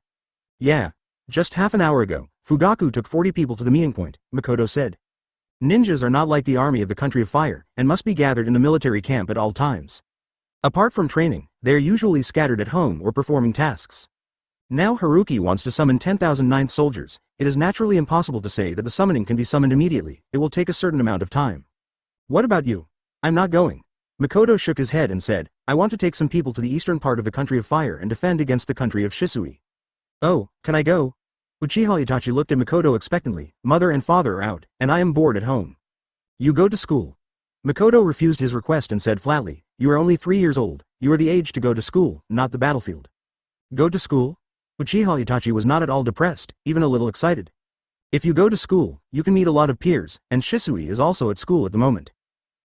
Yeah. Just half an hour ago, Fugaku took 40 people to the meeting point, Makoto said. Ninjas are not like the army of the Country of Fire, and must be gathered in the military camp at all times. Apart from training, they are usually scattered at home or performing tasks. Now Haruki wants to summon 10,000 ninth soldiers. It is naturally impossible to say that the summoning can be summoned immediately, it will take a certain amount of time. What about you? I'm not going. Makoto shook his head and said, I want to take some people to the eastern part of the country of fire and defend against the country of Shisui. Oh, can I go? Uchiha Itachi looked at Makoto expectantly. Mother and father are out, and I am bored at home. You go to school. Makoto refused his request and said flatly, you are only 3 years old, you are the age to go to school, not the battlefield. Go to school? Uchiha Itachi was not at all depressed, even a little excited. If you go to school, you can meet a lot of peers, and Shisui is also at school at the moment.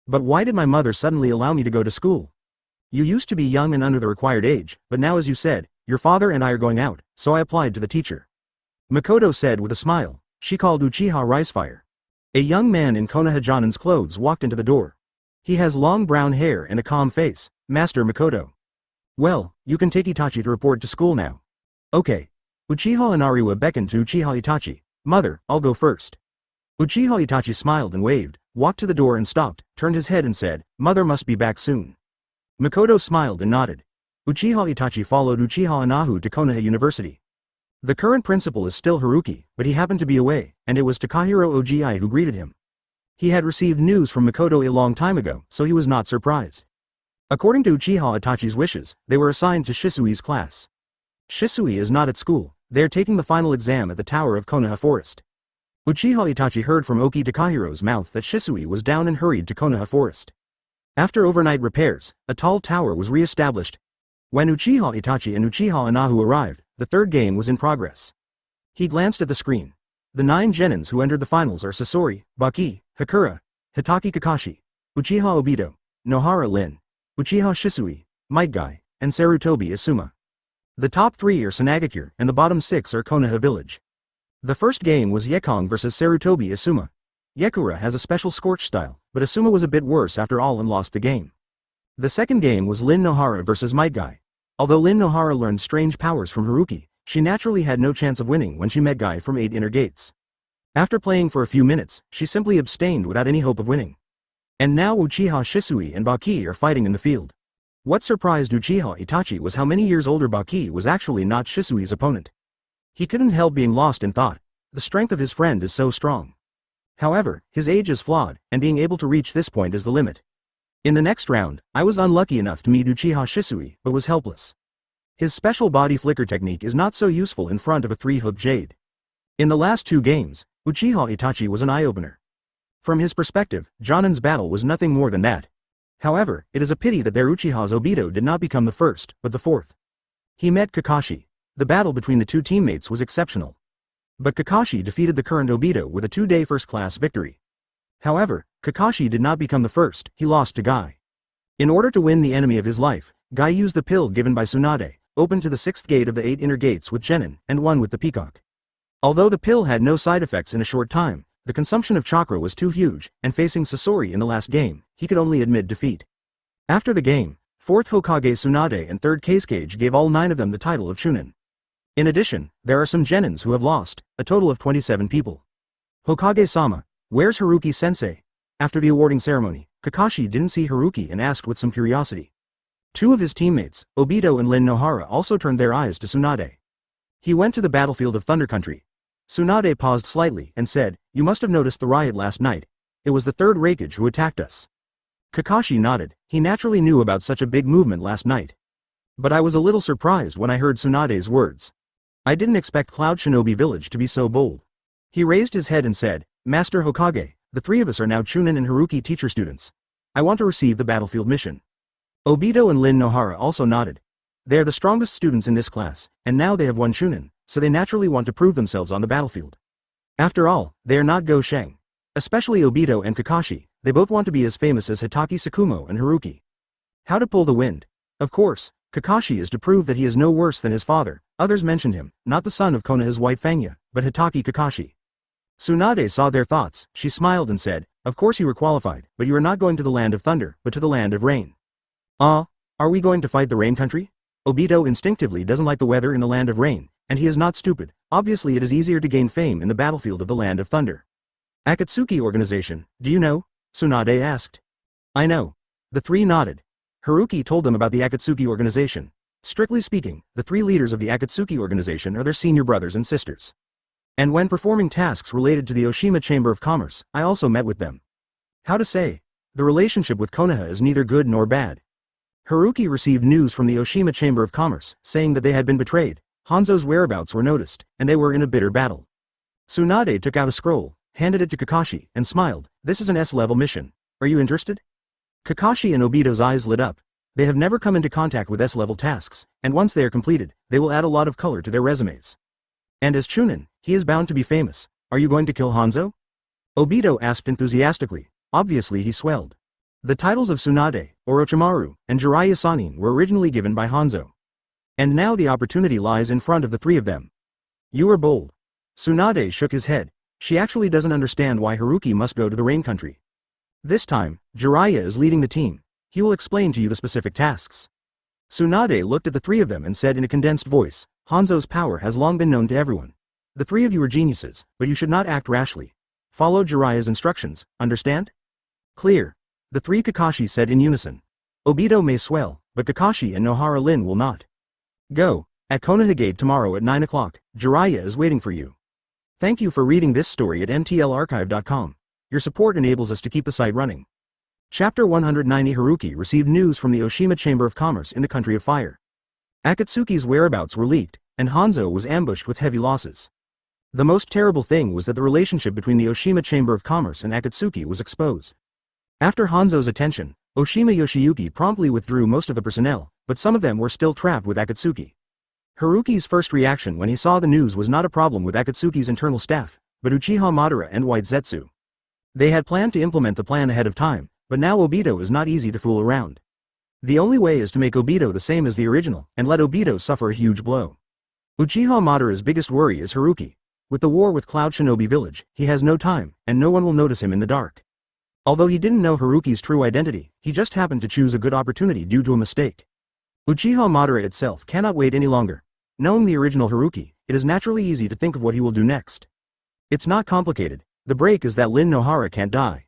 But why did my mother suddenly allow me to go to school? You used to be young and under the required age, but now as you said, your father and I are going out, so I applied to the teacher. Makoto said with a smile. She called Uchiha Ricefire. A young man in Konoha Jonin's clothes walked into the door. He has long brown hair and a calm face, Master Makoto. Well, you can take Itachi to report to school now. Okay. Uchiha Inariwa beckoned to Uchiha Itachi. Mother, I'll go first. Uchiha Itachi smiled and waved, walked to the door and stopped, turned his head and said, Mother must be back soon. Makoto smiled and nodded. Uchiha Itachi followed Uchiha Inahu to Konoha University. The current principal is still Haruki, but he happened to be away, and it was Takahiro Ogi who greeted him. He had received news from Makoto a long time ago, so he was not surprised. According to Uchiha Itachi's wishes, they were assigned to Shisui's class. Shisui is not at school, they are taking the final exam at the tower of Konoha Forest. Uchiha Itachi heard from Oki Takahiro's mouth that Shisui was down and hurried to Konoha Forest. After overnight repairs, a tall tower was re-established. When Uchiha Itachi and Uchiha Inahu arrived, the third game was in progress. He glanced at the screen. The 9 genins who entered the finals are Sasori, Baki, Hakura, Hitaki Kakashi, Uchiha Obito, Nohara Lin, Uchiha Shisui, Might Guy, and Sarutobi Asuma. The top 3 are Sanagakure, and the bottom 6 are Konoha Village. The first game was Yekong vs Sarutobi Asuma. Yekura has a special scorch style, but Asuma was a bit worse after all and lost the game. The second game was Lin Nohara vs Might Guy. Although Lin Nohara learned strange powers from Haruki, she naturally had no chance of winning when she met Guy from 8 inner gates. After playing for a few minutes, she simply abstained without any hope of winning. And now Uchiha Shisui and Baki are fighting in the field. What surprised Uchiha Itachi was how many years older Baki was actually not Shisui's opponent. He couldn't help being lost in thought. The strength of his friend is so strong. However, his age is flawed, and being able to reach this point is the limit. In the next round, I was unlucky enough to meet Uchiha Shisui, but was helpless. His special body flicker technique is not so useful in front of a 3-hook jade. In the last 2 games, Uchiha Itachi was an eye-opener. From his perspective, Jonin's battle was nothing more than that. However, it is a pity that their Uchiha's Obito did not become the first, but the 4th. He met Kakashi. The battle between the 2 teammates was exceptional. But Kakashi defeated the current Obito with a 2-day first-class victory. However, Kakashi did not become the first, he lost to Guy. In order to win the enemy of his life, Guy used the pill given by Tsunade, opened to the 6th gate of the 8 inner gates with Genin, and won with the peacock. Although the pill had no side effects in a short time, the consumption of chakra was too huge, and facing Sasori in the last game, he could only admit defeat. After the game, 4th Hokage Tsunade and 3rd Kazekage gave all 9 of them the title of Chunin. In addition, there are some genins who have lost, a total of 27 people. Hokage-sama, where's Haruki-sensei? After the awarding ceremony, Kakashi didn't see Haruki and asked with some curiosity. 2 of his teammates, Obito and Lin Nohara, also turned their eyes to Tsunade. He went to the battlefield of Thunder Country. Tsunade paused slightly and said, you must have noticed the riot last night. It was the 3rd Raikage who attacked us. Kakashi nodded. He naturally knew about such a big movement last night. But I was a little surprised when I heard Tsunade's words. I didn't expect Cloud Shinobi Village to be so bold. He raised his head and said, Master Hokage, the 3 of us are now Chunin and Haruki teacher students. I want to receive the battlefield mission. Obito and Lin Nohara also nodded. They are the strongest students in this class, and now they have won Chunin, so they naturally want to prove themselves on the battlefield. After all, they are not Go Sheng. Especially Obito and Kakashi, they both want to be as famous as Hitaki Tsukumo and Haruki. How to pull the wind? Of course, Kakashi is to prove that he is no worse than his father. Others mentioned him, not the son of Konoha's White Fangya, but Hitaki Kakashi. Tsunade saw their thoughts, she smiled and said, of course you were qualified, but you are not going to the land of thunder, but to the land of rain. Are we going to fight the rain country? Obito instinctively doesn't like the weather in the land of rain, and he is not stupid. Obviously it is easier to gain fame in the battlefield of the land of thunder. Akatsuki organization, do you know? Tsunade asked. I know. The 3 nodded. Haruki told them about the Akatsuki organization. Strictly speaking, the 3 leaders of the Akatsuki organization are their senior brothers and sisters. And when performing tasks related to the Oshima Chamber of Commerce, I also met with them. How to say? The relationship with Konoha is neither good nor bad. Haruki received news from the Oshima Chamber of Commerce, saying that they had been betrayed, Hanzo's whereabouts were noticed, and they were in a bitter battle. Tsunade took out a scroll, handed it to Kakashi, and smiled. This is an S-level mission. Are you interested? Kakashi and Obito's eyes lit up. They have never come into contact with S-level tasks, and once they are completed, they will add a lot of color to their resumes. And as Chunin, he is bound to be famous. Are you going to kill Hanzo? Obito asked enthusiastically. Obviously he swelled. The titles of Tsunade, Orochimaru, and Jiraiya Sannin were originally given by Hanzo. And now the opportunity lies in front of the three of them. You are bold. Tsunade shook his head. She actually doesn't understand why Haruki must go to the rain country. This time, Jiraiya is leading the team. He will explain to you the specific tasks. Tsunade looked at the three of them and said in a condensed voice, Hanzo's power has long been known to everyone. The three of you are geniuses, but you should not act rashly. Follow Jiraiya's instructions, understand? Clear. The three Kakashi said in unison. Obito may swell, but Kakashi and Nohara Lin will not. Go. At Konoha Gate tomorrow at 9 o'clock, Jiraiya is waiting for you. Thank you for reading this story at mtlarchive.com. Your support enables us to keep the site running. Chapter 190 Haruki received news from the Oshima Chamber of Commerce in the Country of Fire. Akatsuki's whereabouts were leaked, and Hanzo was ambushed with heavy losses. The most terrible thing was that the relationship between the Oshima Chamber of Commerce and Akatsuki was exposed. After Hanzo's attention, Oshima Yoshiyuki promptly withdrew most of the personnel, but some of them were still trapped with Akatsuki. Haruki's first reaction when he saw the news was not a problem with Akatsuki's internal staff, but Uchiha Madara and White Zetsu. They had planned to implement the plan ahead of time, but now Obito is not easy to fool around. The only way is to make Obito the same as the original, and let Obito suffer a huge blow. Uchiha Madara's biggest worry is Haruki. With the war with Cloud Shinobi Village, he has no time, and no one will notice him in the dark. Although he didn't know Haruki's true identity, he just happened to choose a good opportunity due to a mistake. Uchiha Madara itself cannot wait any longer. Knowing the original Haruki, it is naturally easy to think of what he will do next. It's not complicated. The break is that Lin Nohara can't die.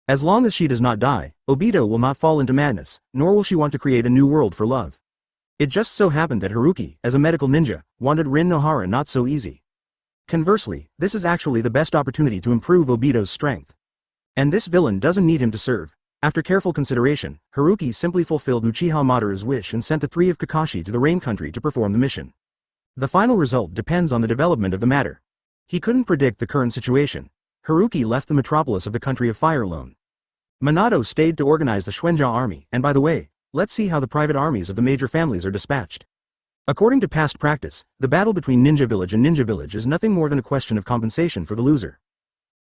As long as she does not die, Obito will not fall into madness, nor will she want to create a new world for love. It just so happened that Haruki, as a medical ninja, wanted Rin Nohara not so easy. Conversely, this is actually the best opportunity to improve Obito's strength. And this villain doesn't need him to serve. After careful consideration, Haruki simply fulfilled Uchiha Madara's wish and sent the three of Kakashi to the Rain Country to perform the mission. The final result depends on the development of the matter. He couldn't predict the current situation. Haruki left the metropolis of the Country of Fire alone. Minato stayed to organize the Shuenja army, and by the way, let's see how the private armies of the major families are dispatched. According to past practice, the battle between Ninja Village and Ninja Village is nothing more than a question of compensation for the loser.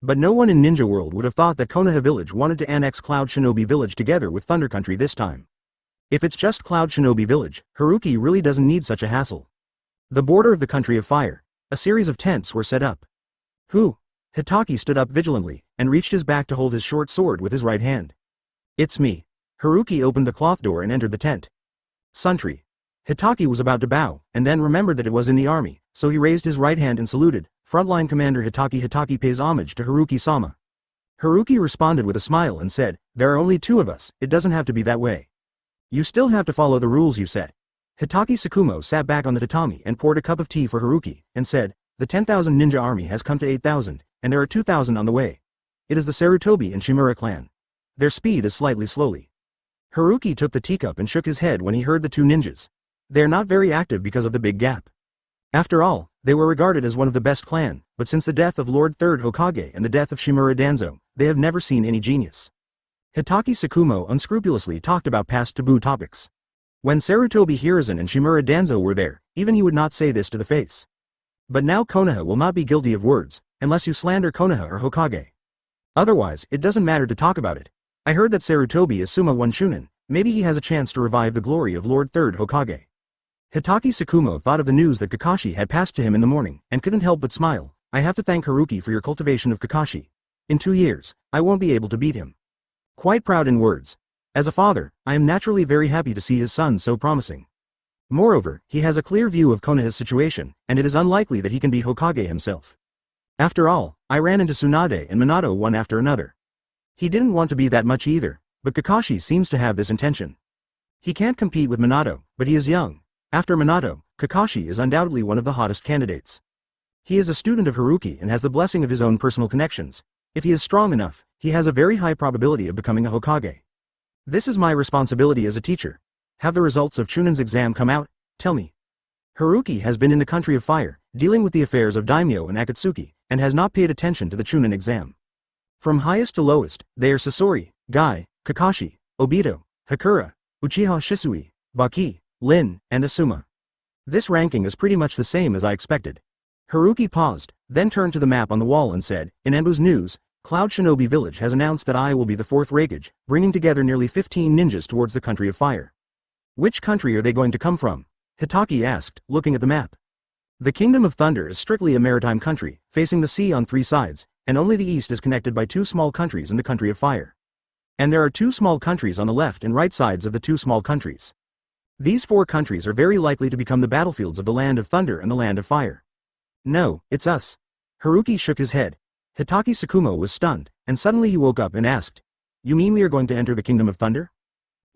But no one in Ninja World would have thought that Konoha Village wanted to annex Cloud Shinobi Village together with Thunder Country this time. If it's just Cloud Shinobi Village, Haruki really doesn't need such a hassle. The border of the Country of Fire. A series of tents were set up. Who? Hitaki stood up vigilantly, and reached his back to hold his short sword with his right hand. It's me. Haruki opened the cloth door and entered the tent. Suntry. Hitaki was about to bow, and then remembered that it was in the army, so he raised his right hand and saluted. Frontline Commander Hitaki. Hitaki pays homage to Haruki-sama. Haruki responded with a smile and said, there are only two of us, it doesn't have to be that way. You still have to follow the rules you set. Hitaki Tsukumo sat back on the tatami and poured a cup of tea for Haruki, and said, the 10,000 ninja army has come to 8,000, and there are 2,000 on the way. It is the Sarutobi and Shimura clan. Their speed is slightly slowly. Haruki took the teacup and shook his head when he heard the two ninjas. They are not very active because of the big gap. After all, they were regarded as one of the best clan, but since the death of Lord 3rd Hokage and the death of Shimura Danzo, they have never seen any genius. Hitaki Tsukumo unscrupulously talked about past taboo topics. When Sarutobi Hiruzen and Shimura Danzo were there, even he would not say this to the face. But now Konoha will not be guilty of words, unless you slander Konoha or Hokage. Otherwise, it doesn't matter to talk about it. I heard that Sarutobi is Suma 1 Chunin, maybe he has a chance to revive the glory of Lord 3rd Hokage. Hitaki Tsukumo thought of the news that Kakashi had passed to him in the morning, and couldn't help but smile. I have to thank Haruki for your cultivation of Kakashi. In 2 years, I won't be able to beat him. Quite proud in words. As a father, I am naturally very happy to see his son so promising. Moreover, he has a clear view of Konoha's situation, and it is unlikely that he can be Hokage himself. After all, I ran into Tsunade and Minato one after another. He didn't want to be that much either, but Kakashi seems to have this intention. He can't compete with Minato, but he is young. After Minato, Kakashi is undoubtedly one of the hottest candidates. He is a student of Haruki and has the blessing of his own personal connections. If he is strong enough, He has a very high probability of becoming a Hokage. This is my responsibility as a teacher. Have the results of Chunan's exam come out? Tell me. Haruki has been in the country of fire, dealing with the affairs of Daimyo and Akatsuki, and has not paid attention to the Chunin exam. From highest to lowest, they are Sasori, Gai, Kakashi, Obito, Hakura, Uchiha Shisui, Baki, Lin, and Asuma. This ranking is pretty much the same as I expected. Haruki paused, then turned to the map on the wall and said, in Enbu's news, Cloud Shinobi Village has announced that I will be the 4th Raikage, bringing together nearly 15 ninjas towards the country of fire. Which country are they going to come from? Hitaki asked, looking at the map. The Kingdom of Thunder is strictly a maritime country, facing the sea on 3 sides, and only the east is connected by 2 small countries in the country of fire. And there are 2 small countries on the left and right sides of the 2 small countries. These 4 countries are very likely to become the battlefields of the Land of Thunder and the Land of Fire. No, it's us. Haruki shook his head. Hitaki Tsukumo was stunned, and suddenly he woke up and asked, You mean we are going to enter the Kingdom of Thunder?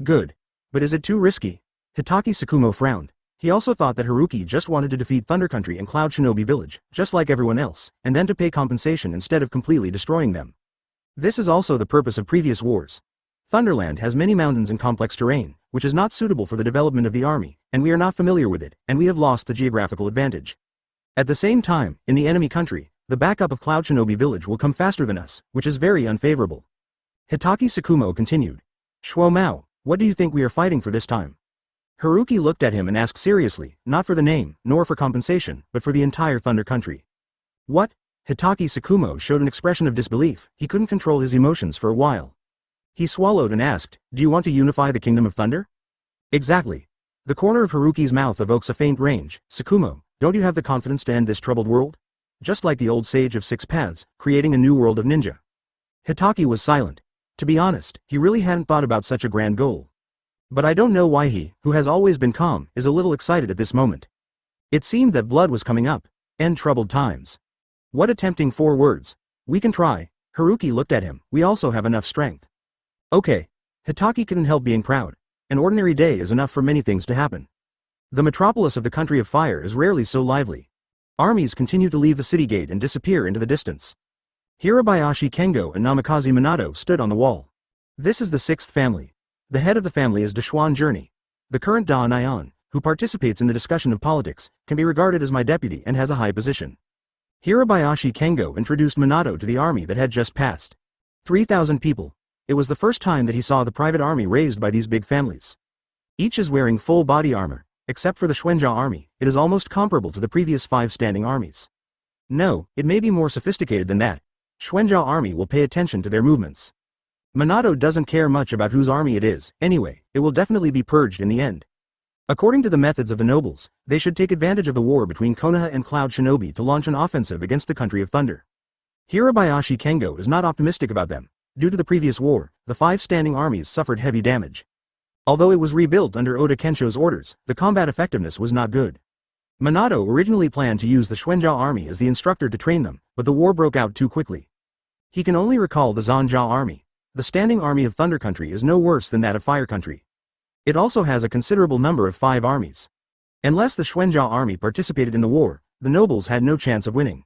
Good. But is it too risky? Hitaki Tsukumo frowned. He also thought that Haruki just wanted to defeat Thunder Country and Cloud Shinobi Village, just like everyone else, and then to pay compensation instead of completely destroying them. This is also the purpose of previous wars. Thunderland has many mountains and complex terrain, which is not suitable for the development of the army, and we are not familiar with it, and we have lost the geographical advantage. At the same time, in the enemy country, the backup of Cloud Shinobi Village will come faster than us, which is very unfavorable. Hitaki Tsukumo continued. Shuo Mao, what do you think we are fighting for this time? Haruki looked at him and asked seriously, not for the name, nor for compensation, but for the entire Thunder Country. What? Hitaki Tsukumo showed an expression of disbelief. He couldn't control his emotions for a while. He swallowed and asked, Do you want to unify the Kingdom of Thunder? Exactly. The corner of Haruki's mouth evokes a faint range. Tsukumo, don't you have the confidence to end this troubled world? Just like the old sage of 6 paths, creating a new world of ninja. Hitaki was silent. To be honest, he really hadn't thought about such a grand goal. But I don't know why he, who has always been calm, is a little excited at this moment. It seemed that blood was coming up. End troubled times. What a tempting 4 words. We can try. Haruki looked at him. We also have enough strength. Okay. Hitaki couldn't help being proud. An ordinary day is enough for many things to happen. The metropolis of the country of fire is rarely so lively. Armies continue to leave the city gate and disappear into the distance. Hirabayashi Kengo and Namikaze Minato stood on the wall. This is the 6th family. The head of the family is Deshuan Journey. The current Da Nyan, who participates in the discussion of politics, can be regarded as my deputy and has a high position. Hirabayashi Kengo introduced Minato to the army that had just passed. 3,000 people. It was the first time that he saw the private army raised by these big families. Each is wearing full body armor. Except for the Shuenja army, it is almost comparable to the previous 5 standing armies. No, it may be more sophisticated than that. Shuenja army will pay attention to their movements. Minato doesn't care much about whose army it is, anyway, it will definitely be purged in the end. According to the methods of the nobles, they should take advantage of the war between Konoha and Cloud Shinobi to launch an offensive against the country of Thunder. Hirabayashi Kengo is not optimistic about them. Due to the previous war, the 5 standing armies suffered heavy damage. Although it was rebuilt under Oda Kensho's orders, the combat effectiveness was not good. Minato originally planned to use the Shuenja army as the instructor to train them, but the war broke out too quickly. He can only recall the Zanja army. The standing army of Thunder Country is no worse than that of Fire Country. It also has a considerable number of 5 armies. Unless the Shuenja army participated in the war, the nobles had no chance of winning.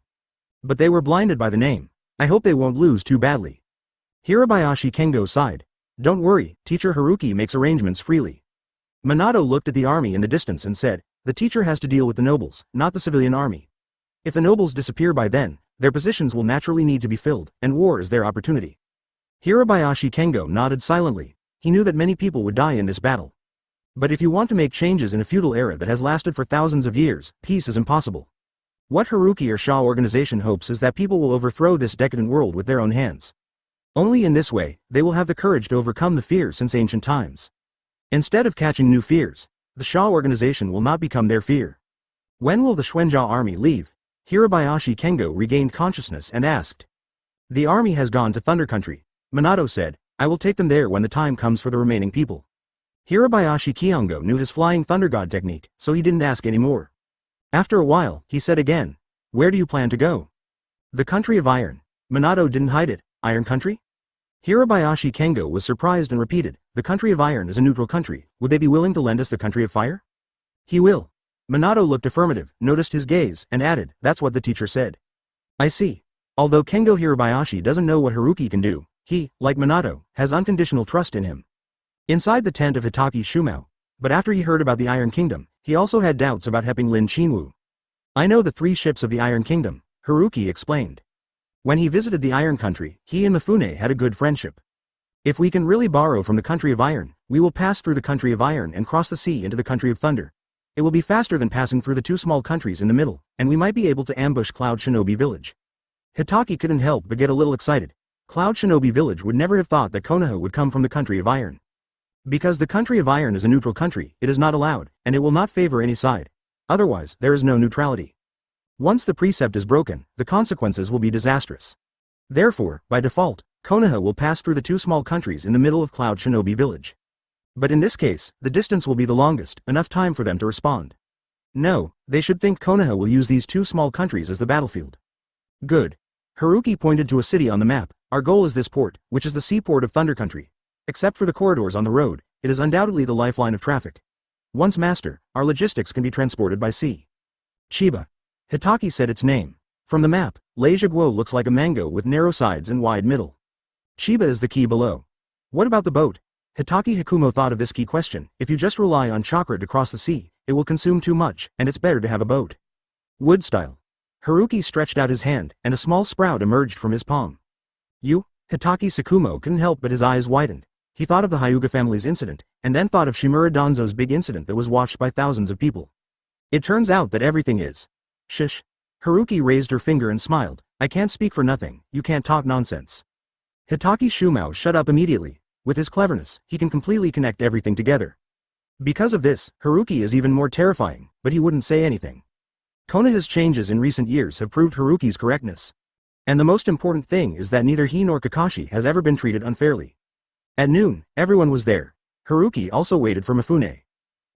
But they were blinded by the name. I hope they won't lose too badly. Hirabayashi Kengo sighed. Don't worry, Teacher Haruki makes arrangements freely. Minato looked at the army in the distance and said, The teacher has to deal with the nobles, not the civilian army. If the nobles disappear by then, their positions will naturally need to be filled, and war is their opportunity. Hirabayashi Kengo nodded silently. He knew that many people would die in this battle. But if you want to make changes in a feudal era that has lasted for thousands of years, peace is impossible. What Haruki or Shah organization hopes is that people will overthrow this decadent world with their own hands. Only in this way, they will have the courage to overcome the fear since ancient times. Instead of catching new fears, the Shah organization will not become their fear. When will the Shuenja army leave? Hirabayashi Kengo regained consciousness and asked. The army has gone to Thunder Country. Minato said, I will take them there when the time comes for the remaining people. Hirabayashi Kiongo knew his flying thunder god technique, so he didn't ask any more. After a while, he said again, Where do you plan to go? The country of iron. Minato didn't hide it. Iron Country? Hirabayashi Kengo was surprised and repeated, The country of iron is a neutral country, would they be willing to lend us the country of fire? He will. Minato looked affirmative, noticed his gaze, and added, That's what the teacher said. I see. Although Kengo Hirabayashi doesn't know what Haruki can do, He, like Minato, has unconditional trust in him. Inside the tent of Hitaki Shumao, but after he heard about the Iron Kingdom, he also had doubts about helping Lin Chinwu. I know the 3 ships of the Iron Kingdom, Haruki explained. When he visited the Iron Country, he and Mifune had a good friendship. If we can really borrow from the Country of Iron, we will pass through the Country of Iron and cross the sea into the Country of Thunder. It will be faster than passing through the 2 small countries in the middle, and we might be able to ambush Cloud Shinobi Village. Hitaki couldn't help but get a little excited. Cloud Shinobi Village would never have thought that Konoha would come from the Country of Iron. Because the Country of Iron is a neutral country, it is not allowed, and it will not favor any side. Otherwise, there is no neutrality. Once the precept is broken, the consequences will be disastrous. Therefore, by default, Konoha will pass through the 2 small countries in the middle of Cloud Shinobi Village. But in this case, the distance will be the longest, enough time for them to respond. No, they should think Konoha will use these 2 small countries as the battlefield. Good. Haruki pointed to a city on the map. Our goal is this port, which is the seaport of Thunder Country. Except for the corridors on the road, it is undoubtedly the lifeline of traffic. Once master, our logistics can be transported by sea. Chiba. Hitaki said its name. From the map, Leijiguo looks like a mango with narrow sides and wide middle. Chiba is the key below. What about the boat? Hitaki Hikumo thought of this key question. If you just rely on chakra to cross the sea, it will consume too much, and it's better to have a boat. Wood style. Haruki stretched out his hand, and a small sprout emerged from his palm. You? Hitaki Sakumo couldn't help but his eyes widened. He thought of the Hyuga family's incident, and then thought of Shimura Danzo's big incident that was watched by thousands of people. It turns out that everything is. Shush. Haruki raised her finger and smiled. I can't speak for nothing, you can't talk nonsense. Hitaki Shumao shut up immediately. With his cleverness, he can completely connect everything together. Because of this, Haruki is even more terrifying, but he wouldn't say anything. Konoha's changes in recent years have proved Haruki's correctness. And the most important thing is that neither he nor Kakashi has ever been treated unfairly. At noon, everyone was there. Haruki also waited for Mifune.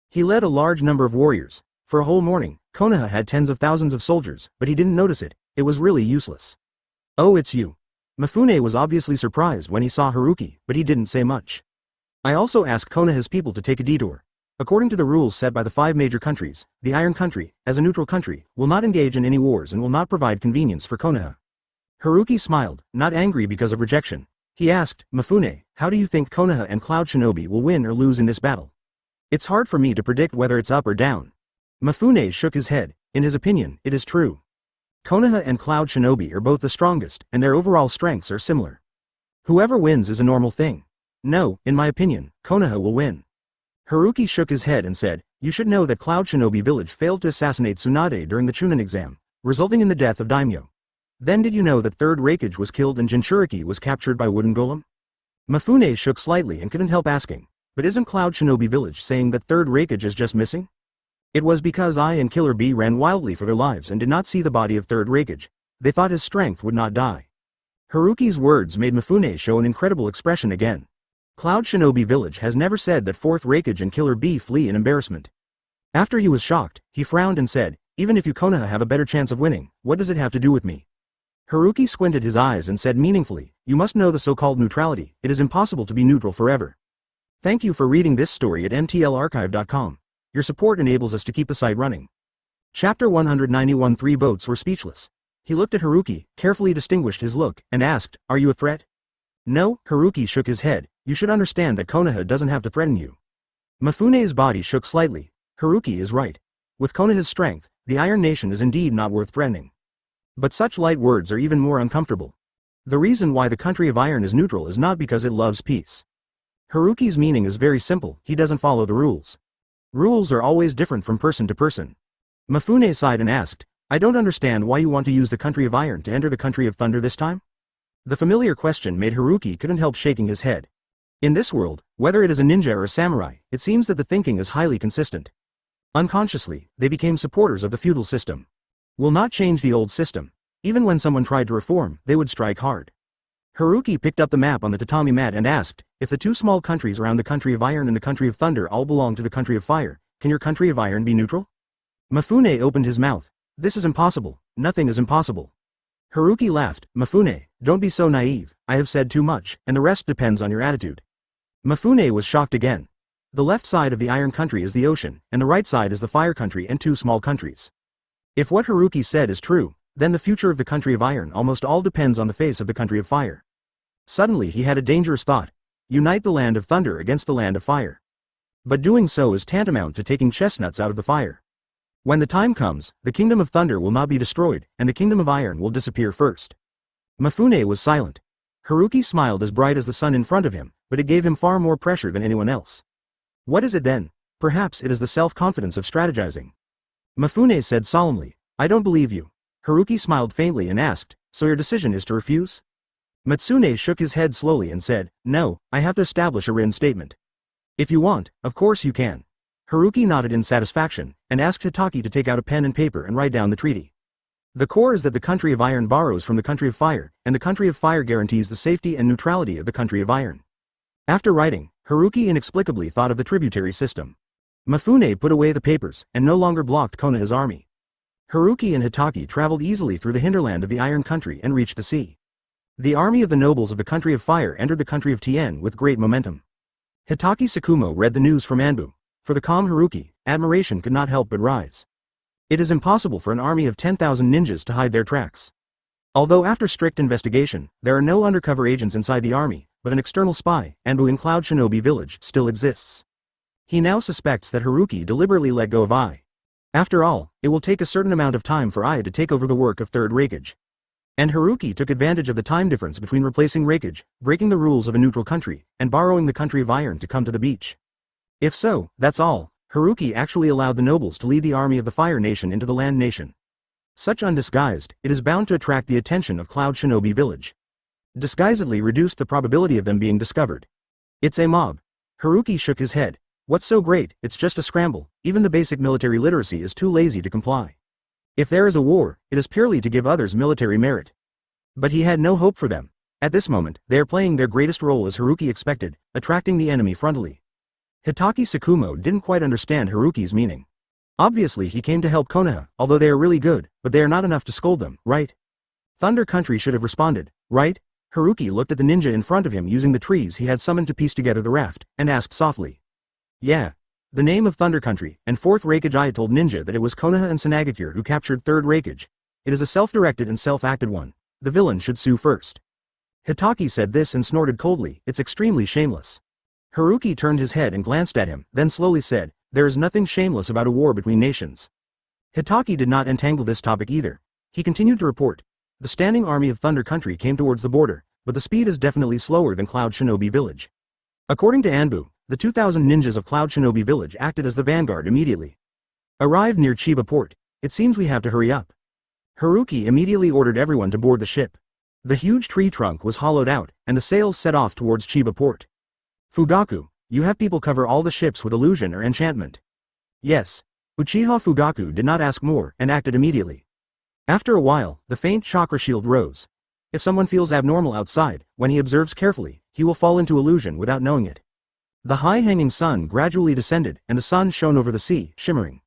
He led a large number of warriors. For a whole morning, Konoha had tens of thousands of soldiers, but he didn't notice it. It was really useless. Oh, it's you. Mifune was obviously surprised when he saw Haruki, but he didn't say much. I also asked Konoha's people to take a detour. According to the rules set by the 5 major countries, the Iron Country, as a neutral country, will not engage in any wars and will not provide convenience for Konoha. Haruki smiled, not angry because of rejection. He asked, Mifune, how do you think Konoha and Cloud Shinobi will win or lose in this battle? It's hard for me to predict whether it's up or down. Mifune shook his head. In his opinion, it is true. Konoha and Cloud Shinobi are both the strongest, and their overall strengths are similar. Whoever wins is a normal thing. No, in my opinion, Konoha will win. Haruki shook his head and said, you should know that Cloud Shinobi Village failed to assassinate Tsunade during the Chunin exam, resulting in the death of Daimyo. Then did you know that 3rd Raikage was killed and Jinchuriki was captured by Wooden Golem? Mifune shook slightly and couldn't help asking, but isn't Cloud Shinobi Village saying that 3rd Raikage is just missing? It was because I and Killer Bee ran wildly for their lives and did not see the body of 3rd Raikage. They thought his strength would not die. Haruki's words made Mifune show an incredible expression again. Cloud Shinobi Village has never said that 4th Raikage and Killer Bee flee in embarrassment. After he was shocked, he frowned and said, even if you Konoha have a better chance of winning, what does it have to do with me? Haruki squinted his eyes and said meaningfully, you must know the so-called neutrality. It is impossible to be neutral forever. Thank you for reading this story at mtlarchive.com. Your support enables us to keep the site running. Chapter 191. 3 boats were speechless. He looked at Haruki, carefully distinguished his look, and asked, are you a threat? No, Haruki shook his head. You should understand that Konoha doesn't have to threaten you. Mifune's body shook slightly. Haruki is right. With Konoha's strength, the Iron Nation is indeed not worth threatening. But such light words are even more uncomfortable. The reason why the Country of Iron is neutral is not because it loves peace. Haruki's meaning is very simple, he doesn't follow the rules. Rules are always different from person to person. Mifune sighed and asked, I don't understand why you want to use the Country of Iron to enter the Country of Thunder this time? The familiar question made Haruki couldn't help shaking his head. In this world, whether it is a ninja or a samurai, it seems that the thinking is highly consistent. Unconsciously, they became supporters of the feudal system. Will not change the old system. Even when someone tried to reform, they would strike hard. Haruki picked up the map on the tatami mat and asked, if the 2 small countries around the Country of Iron and the Country of Thunder all belong to the Country of Fire, can your Country of Iron be neutral? Mifune opened his mouth. This is impossible. Nothing is impossible. Haruki laughed. Mifune, don't be so naive. I have said too much, and the rest depends on your attitude. Mifune was shocked again. The left side of the Iron Country is the ocean, and the right side is the Fire Country and 2 small countries. If what Haruki said is true, then the future of the Country of Iron almost all depends on the face of the Country of Fire. Suddenly he had a dangerous thought. Unite the land of thunder against the land of fire. But doing so is tantamount to taking chestnuts out of the fire. When the time comes, the kingdom of thunder will not be destroyed, and the kingdom of iron will disappear first. Mifune was silent. Haruki smiled as bright as the sun in front of him, but it gave him far more pressure than anyone else. What is it then? Perhaps it is the self-confidence of strategizing. Mifune said solemnly, I don't believe you. Haruki smiled faintly and asked, so your decision is to refuse? Mitsune shook his head slowly and said, no, I have to establish a written statement. If you want, of course you can. Haruki nodded in satisfaction, and asked Hitaki to take out a pen and paper and write down the treaty. The core is that the country of iron borrows from the country of fire, and the country of fire guarantees the safety and neutrality of the country of iron. After writing, Haruki inexplicably thought of the tributary system. Mifune put away the papers, and no longer blocked Konoha's army. Haruki and Hitaki traveled easily through the hinterland of the Iron Country and reached the sea. The army of the nobles of the country of fire entered the country of Tien with great momentum. Hitaki Tsukumo read the news from Anbu. For the calm Haruki, admiration could not help but rise. It is impossible for an army of 10,000 ninjas to hide their tracks. Although after strict investigation, there are no undercover agents inside the army, but an external spy, Anbu in Cloud Shinobi village, still exists. He now suspects that Haruki deliberately let go of Ai. After all, it will take a certain amount of time for Ai to take over the work of Third Raikage. And Haruki took advantage of the time difference between replacing Raikage, breaking the rules of a neutral country, and borrowing the country of iron to come to the beach. If so, that's all. Haruki actually allowed the nobles to lead the army of the Fire Nation into the Land Nation. Such undisguised, it is bound to attract the attention of Cloud Shinobi village. Disguisedly reduced the probability of them being discovered. It's a mob. Haruki shook his head. What's so great? It's just a scramble. Even the basic military literacy is too lazy to comply. If there is a war, it is purely to give others military merit. But he had no hope for them. At this moment, they are playing their greatest role as Haruki expected, attracting the enemy frontally. Hitaki Tsukumo didn't quite understand Haruki's meaning. Obviously he came to help Konoha, although they are really good, but they are not enough to scold them, right? Thunder Country should have responded, right? Haruki looked at the ninja in front of him using the trees he had summoned to piece together the raft, and asked softly. Yeah. The name of Thunder Country, and 4th Raikage. I told ninja that it was Konoha and Tsunade who captured 3rd Raikage. It is a self-directed and self-acted one. The villain should sue first. Hitaki said this and snorted coldly, it's extremely shameless. Haruki turned his head and glanced at him, then slowly said, there is nothing shameless about a war between nations. Hitaki did not entangle this topic either. He continued to report. The standing army of Thunder Country came towards the border, but the speed is definitely slower than Cloud Shinobi village. According to Anbu, the 2,000 ninjas of Cloud Shinobi village acted as the vanguard immediately. Arrived near Chiba port. It seems we have to hurry up. Haruki immediately ordered everyone to board the ship. The huge tree trunk was hollowed out, and the sails set off towards Chiba port. Fugaku, you have people cover all the ships with illusion or enchantment. Yes. Uchiha Fugaku did not ask more and acted immediately. After a while, the faint chakra shield rose. If someone feels abnormal outside, when he observes carefully, he will fall into illusion without knowing it. The high-hanging sun gradually descended and the sun shone over the sea, shimmering.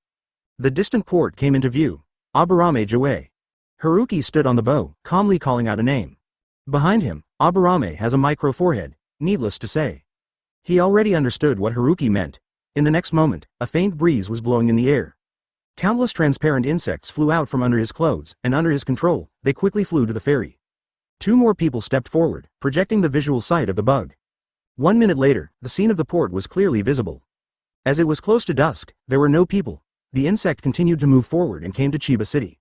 The distant port came into view. Aburame Jue. Haruki stood on the bow, calmly calling out a name. Behind him, Aburame has a micro forehead, needless to say. He already understood what Haruki meant. In the next moment, a faint breeze was blowing in the air. Countless transparent insects flew out from under his clothes, and under his control, they quickly flew to the ferry. 2 more people stepped forward, projecting the visual sight of the bug. 1 minute later, the scene of the port was clearly visible. As it was close to dusk, there were no people. The insect continued to move forward and came to Chiba City.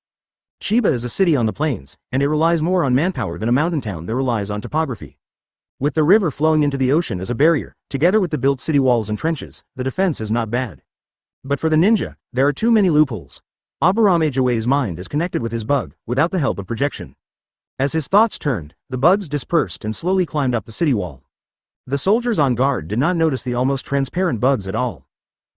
Chiba is a city on the plains, and it relies more on manpower than a mountain town that relies on topography. With the river flowing into the ocean as a barrier, together with the built city walls and trenches, the defense is not bad. But for the ninja, there are too many loopholes. Aburame Jue's mind is connected with his bug, without the help of projection. As his thoughts turned, the bugs dispersed and slowly climbed up the city wall. The soldiers on guard did not notice the almost transparent bugs at all.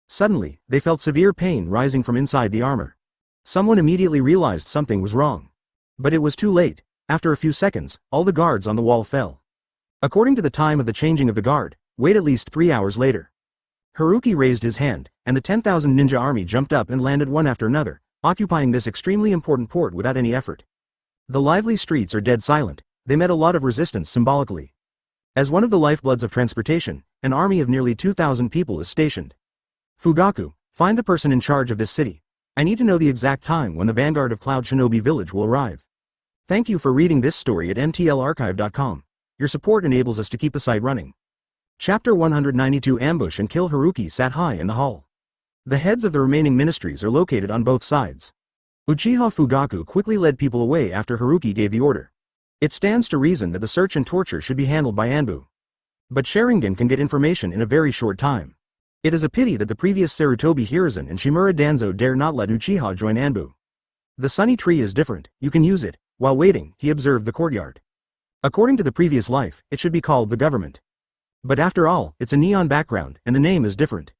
Suddenly, they felt severe pain rising from inside the armor. Someone immediately realized something was wrong. But it was too late. After a few seconds, all the guards on the wall fell. According to the time of the changing of the guard, wait at least 3 hours later. Haruki raised his hand, and the 10,000 ninja army jumped up and landed one after another, occupying this extremely important port without any effort. The lively streets are dead silent. They met a lot of resistance symbolically. As one of the lifebloods of transportation, an army of nearly 2,000 people is stationed. Fugaku, find the person in charge of this city. I need to know the exact time when the vanguard of Cloud Shinobi village will arrive. Thank you for reading this story at mtlarchive.com. Your support enables us to keep the site running. Chapter 192 Ambush and Kill Haruki sat high in the hall. The heads of the remaining ministries are located on both sides. Uchiha Fugaku quickly led people away after Haruki gave the order. It stands to reason that the search and torture should be handled by Anbu. But Sharingan can get information in a very short time. It is a pity that the previous Sarutobi Hiruzen and Shimura Danzo dare not let Uchiha join Anbu. The sunny tree is different, you can use it. While waiting, he observed the courtyard. According to the previous life, it should be called the government. But after all, it's a neon background, and the name is different.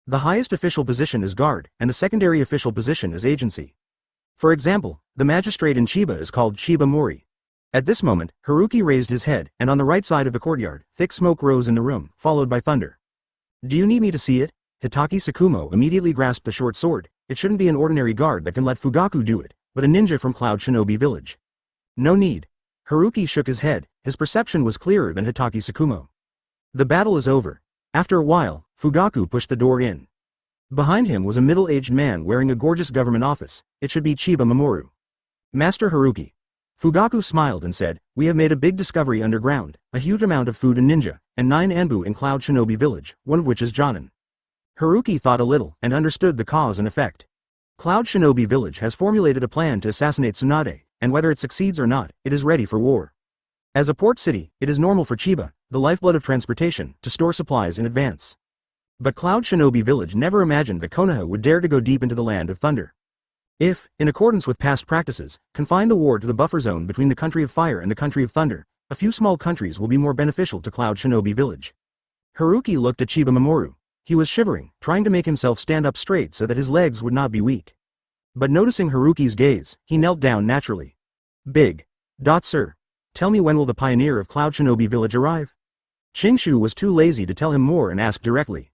The highest official position is guard, and the secondary official position is agency. For example, the magistrate in Chiba is called Chiba Mori. At this moment, Haruki raised his head, and on the right side of the courtyard, thick smoke rose in the room, followed by thunder. Do you need me to see it? Hitaki Sakumo immediately grasped the short sword. It shouldn't be an ordinary guard that can let Fugaku do it, but a ninja from Cloud Shinobi Village. No need. Haruki shook his head, his perception was clearer than Hitaki Sakumo. The battle is over. After a while, Fugaku pushed the door in. Behind him was a middle-aged man wearing a gorgeous government office. It should be Chiba Mamoru. Master Haruki. Fugaku smiled and said, we have made a big discovery underground, a huge amount of food and ninja, and 9 Anbu in Cloud Shinobi Village, one of which is Jonin. Haruki thought a little, and understood the cause and effect. Cloud Shinobi Village has formulated a plan to assassinate Tsunade, and whether it succeeds or not, it is ready for war. As a port city, it is normal for Chiba, the lifeblood of transportation, to store supplies in advance. But Cloud Shinobi Village never imagined that Konoha would dare to go deep into the Land of Thunder. If, in accordance with past practices, confine the war to the buffer zone between the Country of Fire and the Country of Thunder, a few small countries will be more beneficial to Cloud Shinobi Village. Haruki looked at Chiba Mamoru. He was shivering, trying to make himself stand up straight so that his legs would not be weak. But noticing Haruki's gaze, he knelt down naturally. Big. Sir. Tell me when will the pioneer of Cloud Shinobi Village arrive? Chingshu was too lazy to tell him more and asked directly.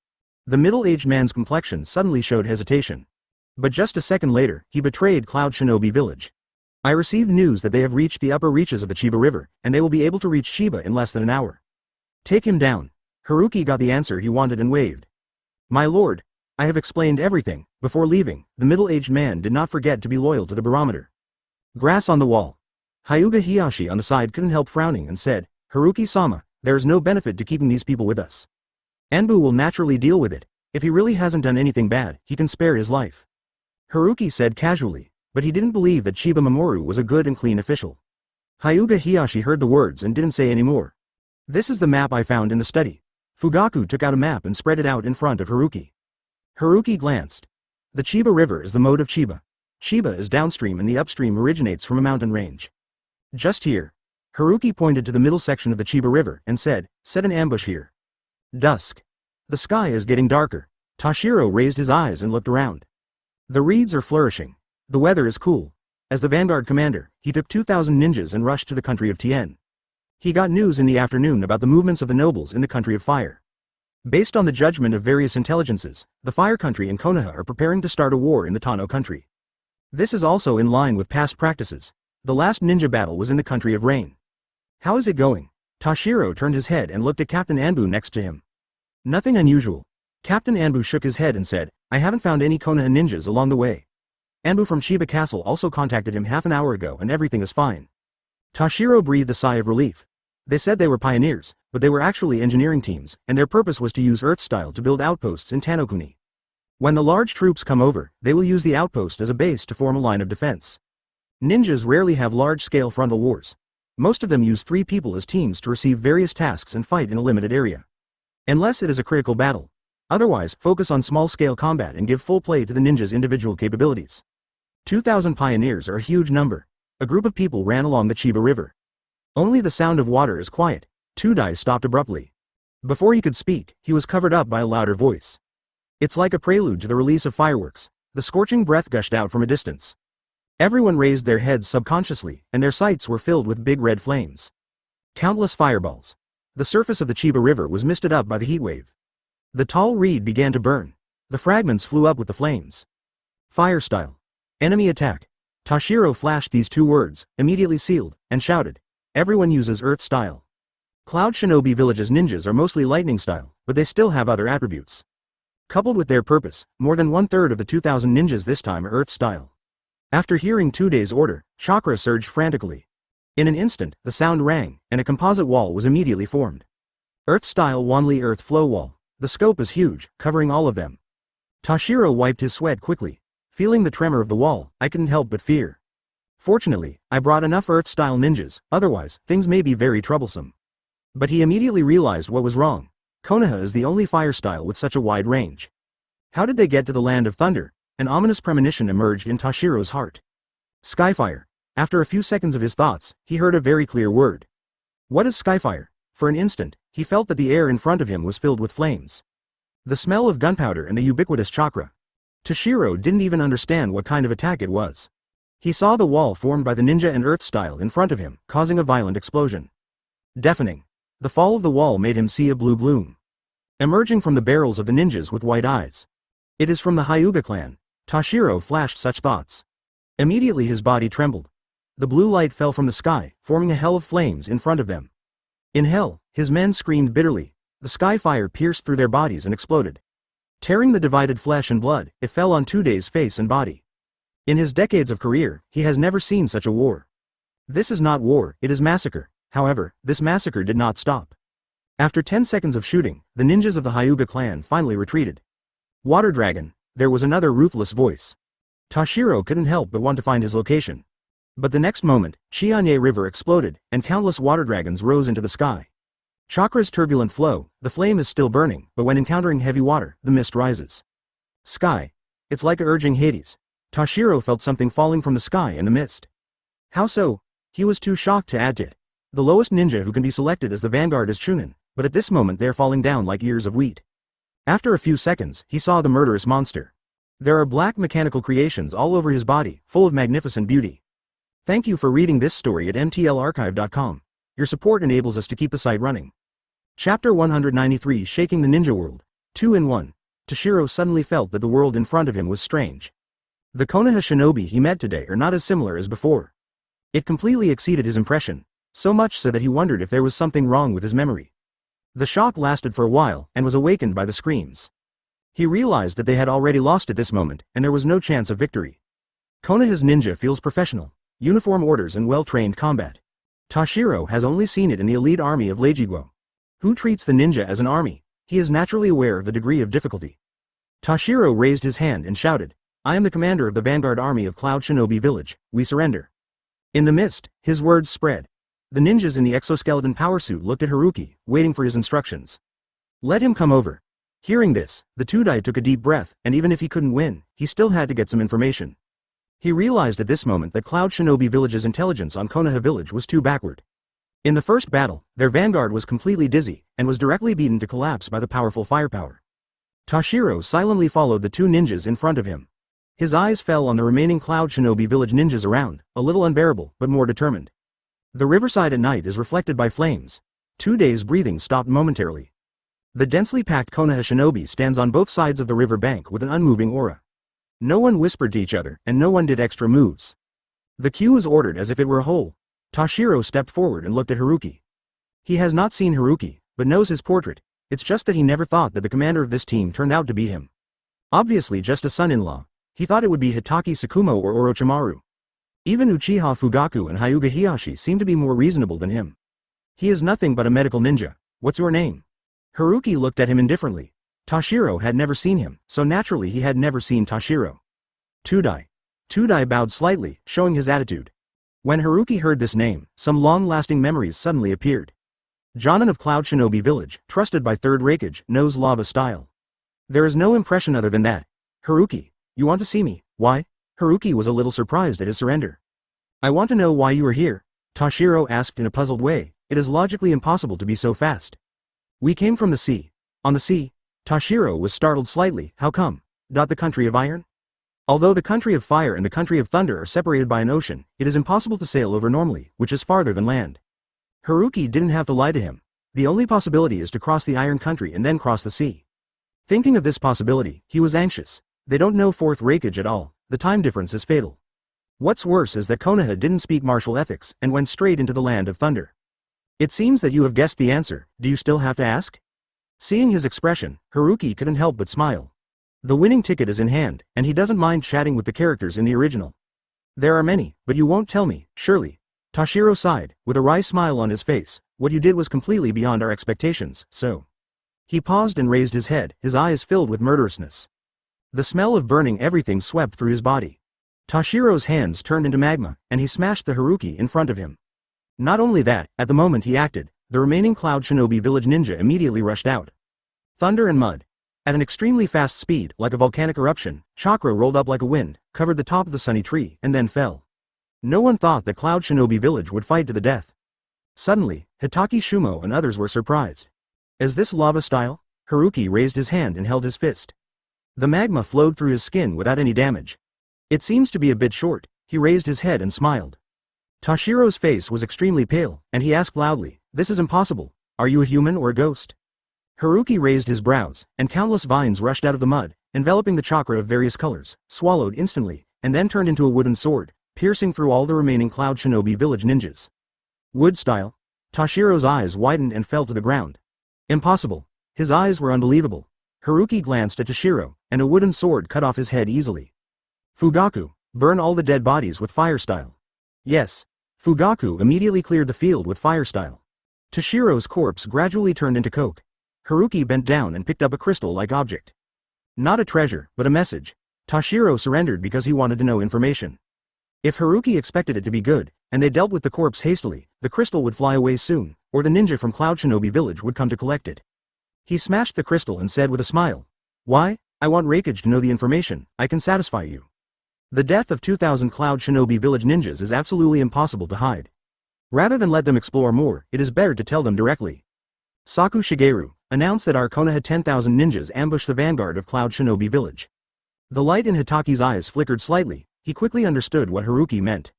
The middle-aged man's complexion suddenly showed hesitation. But just a second later, he betrayed Cloud Shinobi Village. I received news that they have reached the upper reaches of the Chiba River, and they will be able to reach Chiba in less than an hour. Take him down. Haruki got the answer he wanted and waved. My lord, I have explained everything. Before leaving, the middle-aged man did not forget to be loyal to the barometer. Grass on the wall. Hyuga Hiyashi on the side couldn't help frowning and said, Haruki-sama, there is no benefit to keeping these people with us. Anbu will naturally deal with it. If he really hasn't done anything bad, he can spare his life. Haruki said casually, but he didn't believe that Chiba Mamoru was a good and clean official. Hyuga Hiyashi heard the words and didn't say any more. This is the map I found in the study. Fugaku took out a map and spread it out in front of Haruki. Haruki glanced. The Chiba River is the mode of Chiba. Chiba is downstream and the upstream originates from a mountain range. Just here. Haruki pointed to the middle section of the Chiba River and said, set an ambush here. Dusk. The sky is getting darker. Tashiro raised his eyes and looked around. The reeds are flourishing. The weather is cool. As the vanguard commander, he took 2,000 ninjas and rushed to the country of Tien. He got news in the afternoon about the movements of the nobles in the country of fire. Based on the judgment of various intelligences, the fire country and Konoha are preparing to start a war in the Tano country. This is also in line with past practices. The last ninja battle was in the country of rain. How is it going? Tashiro turned his head and looked at Captain Anbu next to him. Nothing unusual. Captain Anbu shook his head and said, I haven't found any Konoha ninjas along the way. Anbu from Chiba Castle also contacted him half an hour ago and everything is fine. Tashiro breathed a sigh of relief. They said they were pioneers, but they were actually engineering teams, and their purpose was to use Earth-style to build outposts in Tanokuni. When the large troops come over, they will use the outpost as a base to form a line of defense. Ninjas rarely have large-scale frontal wars. Most of them use 3 people as teams to receive various tasks and fight in a limited area. Unless it is a critical battle. Otherwise, focus on small-scale combat and give full play to the ninjas' individual capabilities. 2,000 pioneers are a huge number. A group of people ran along the Chiba River. Only the sound of water is quiet. Tudai stopped abruptly. Before he could speak, he was covered up by a louder voice. It's like a prelude to the release of fireworks. The scorching breath gushed out from a distance. Everyone raised their heads subconsciously, and their sights were filled with big red flames. Countless fireballs. The surface of the Chiba River was misted up by the heat wave. The tall reed began to burn. The fragments flew up with the flames. Fire style. Enemy attack. Tashiro flashed these 2 words, immediately sealed, and shouted. Everyone uses Earth style. Cloud Shinobi Village's ninjas are mostly lightning style, but they still have other attributes. Coupled with their purpose, more than 1/3 of the 2,000 ninjas this time are Earth style. After hearing Tudai's order, chakra surged frantically. In an instant, the sound rang, and a composite wall was immediately formed. Earth-style Wanli Earth Flow Wall. The scope is huge, covering all of them. Toshiro wiped his sweat quickly. Feeling the tremor of the wall, I couldn't help but fear. Fortunately, I brought enough Earth-style ninjas, otherwise, things may be very troublesome. But he immediately realized what was wrong. Konoha is the only fire style with such a wide range. How did they get to the land of thunder? An ominous premonition emerged in Toshiro's heart. Skyfire. After a few seconds of his thoughts, he heard a very clear word. What is Skyfire? For an instant, he felt that the air in front of him was filled with flames. The smell of gunpowder and the ubiquitous chakra. Toshiro didn't even understand what kind of attack it was. He saw the wall formed by the ninja and earth style in front of him, causing a violent explosion. Deafening. The fall of the wall made him see a blue bloom emerging from the barrels of the ninjas with white eyes. It is from the Hyuga clan. Toshiro flashed such thoughts. Immediately his body trembled. The blue light fell from the sky, forming a hell of flames in front of them. In hell, his men screamed bitterly. The sky fire pierced through their bodies and exploded. Tearing the divided flesh and blood, it fell on Tsunade's face and body. In his decades of career, he has never seen such a war. This is not war, it is massacre. However, this massacre did not stop. After 10 seconds of shooting, the ninjas of the Hyuga clan finally retreated. Water Dragon, there was another ruthless voice. Toshiro couldn't help but want to find his location. But the next moment, Chianye River exploded, and countless water dragons rose into the sky. Chakra's turbulent flow, the flame is still burning, but when encountering heavy water, the mist rises. Sky. It's like urging Hades. Toshiro felt something falling from the sky in the mist. How so? He was too shocked to add to it. The lowest ninja who can be selected as the vanguard is Chunin, but at this moment they're falling down like ears of wheat. After a few seconds, he saw the murderous monster. There are black mechanical creations all over his body, full of magnificent beauty. Thank you for reading this story at mtlarchive.com. Your support enables us to keep the site running. Chapter 193 Shaking the Ninja World. 2 in 1. Toshiro suddenly felt that the world in front of him was strange. The Konoha shinobi he met today are not as similar as before. It completely exceeded his impression, so much so that he wondered if there was something wrong with his memory. The shock lasted for a while and was awakened by the screams. He realized that they had already lost at this moment, and there was no chance of victory. Konoha's ninja feels professional, uniform orders and well-trained combat. Toshiro has only seen it in the elite army of Leijiguo. Who treats the ninja as an army? He is naturally aware of the degree of difficulty. Toshiro raised his hand and shouted, I am the commander of the vanguard army of Cloud Shinobi Village, we surrender. In the mist, his words spread. The ninjas in the exoskeleton power suit looked at Haruki, waiting for his instructions. Let him come over. Hearing this, the Tsunade took a deep breath, and even if he couldn't win, he still had to get some information. He realized at this moment that Cloud Shinobi Village's intelligence on Konoha Village was too backward. In the first battle, their vanguard was completely dizzy, and was directly beaten to collapse by the powerful firepower. Toshiro silently followed the two ninjas in front of him. His eyes fell on the remaining Cloud Shinobi Village ninjas around, a little unbearable, but more determined. The riverside at night is reflected by flames. Tsunade's breathing stopped momentarily. The densely packed Konoha shinobi stands on both sides of the river bank with an unmoving aura. No one whispered to each other, and no one did extra moves. The queue was ordered as if it were a whole. Toshiro stepped forward and looked at Haruki. He has not seen Haruki, but knows his portrait. It's just that he never thought that the commander of this team turned out to be him. Obviously just a son-in-law. He thought it would be Hitaki Tsukumo or Orochimaru. Even Uchiha Fugaku and Hyuga Hiyashi seem to be more reasonable than him. He is nothing but a medical ninja. What's your name? Haruki looked at him indifferently. Toshiro had never seen him, so naturally he had never seen Toshiro. Tsunade. Tsunade bowed slightly, showing his attitude. When Haruki heard this name, some long-lasting memories suddenly appeared. Jonin of Cloud Shinobi Village, trusted by Third Raikage, knows lava style. There is no impression other than that. Haruki, you want to see me? Why? Haruki was a little surprised at his surrender. I want to know why you are here, Toshiro asked in a puzzled way. It is logically impossible to be so fast. We came from the sea. On the sea? Toshiro was startled slightly. How come? The country of iron? Although the country of fire and the country of thunder are separated by an ocean, it is impossible to sail over normally, which is farther than land. Haruki didn't have to lie to him. The only possibility is to cross the iron country and then cross the sea. Thinking of this possibility, he was anxious. They don't know Fourth Raikage at all. The time difference is fatal. What's worse is that Konoha didn't speak martial ethics and went straight into the land of thunder. It seems that you have guessed the answer. Do you still have to ask? Seeing his expression, Haruki couldn't help but smile. The winning ticket is in hand, and he doesn't mind chatting with the characters in the original. There are many, but you won't tell me, surely. Toshiro sighed, with a wry smile on his face. What you did was completely beyond our expectations, so. He paused and raised his head, his eyes filled with murderousness. The smell of burning everything swept through his body. Toshiro's hands turned into magma, and he smashed the Haruki in front of him. Not only that, at the moment he acted, the remaining Cloud Shinobi village ninja immediately rushed out. Thunder and mud. At an extremely fast speed, like a volcanic eruption, chakra rolled up like a wind, covered the top of the sunny tree, and then fell. No one thought that Cloud Shinobi village would fight to the death. Suddenly, Hitaki Shumo and others were surprised. Is this lava style? Haruki raised his hand and held his fist. The magma flowed through his skin without any damage. It seems to be a bit short. He raised his head and smiled. Toshiro's face was extremely pale, and he asked loudly, "This is impossible. Are you a human or a ghost?" Haruki raised his brows, and countless vines rushed out of the mud, enveloping the chakra of various colors, swallowed instantly, and then turned into a wooden sword, piercing through all the remaining Cloud Shinobi village ninjas. Wood style? Toshiro's eyes widened and fell to the ground. Impossible. His eyes were unbelievable. Haruki glanced at Toshiro, and a wooden sword cut off his head easily. Fugaku, burn all the dead bodies with fire style. Yes. Fugaku immediately cleared the field with fire style. Toshiro's corpse gradually turned into coke. Haruki bent down and picked up a crystal-like object. Not a treasure, but a message. Toshiro surrendered because he wanted to know information. If Haruki expected it to be good, and they dealt with the corpse hastily, the crystal would fly away soon, or the ninja from Cloud Shinobi village would come to collect it. He smashed the crystal and said with a smile, "Why? I want Hokage to know the information. I can satisfy you. The death of 2,000 Cloud Shinobi village ninjas is absolutely impossible to hide. Rather than let them explore more, it is better to tell them directly." Saku Shigeru announced that our Konoha 10,000 ninjas ambushed the vanguard of Cloud Shinobi village. The light in Hitaki's eyes flickered slightly. He quickly understood what Haruki meant.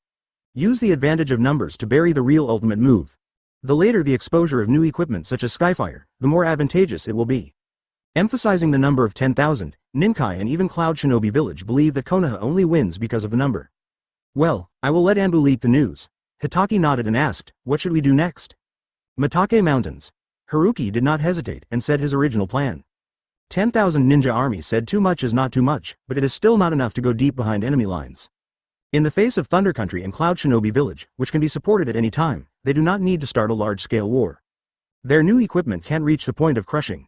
Use the advantage of numbers to bury the real ultimate move. The later the exposure of new equipment such as Skyfire, the more advantageous it will be. Emphasizing the number of 10,000, Ninkai and even Cloud Shinobi village believe that Konoha only wins because of the number. Well, I will let Anbu leak the news. Hitaki nodded and asked, what should we do next? Mitake Mountains. Haruki did not hesitate and said his original plan. 10,000 ninja army said too much is not too much, but it is still not enough to go deep behind enemy lines. In the face of Thunder Country and Cloud Shinobi village, which can be supported at any time, they do not need to start a large-scale war. Their new equipment can't reach the point of crushing.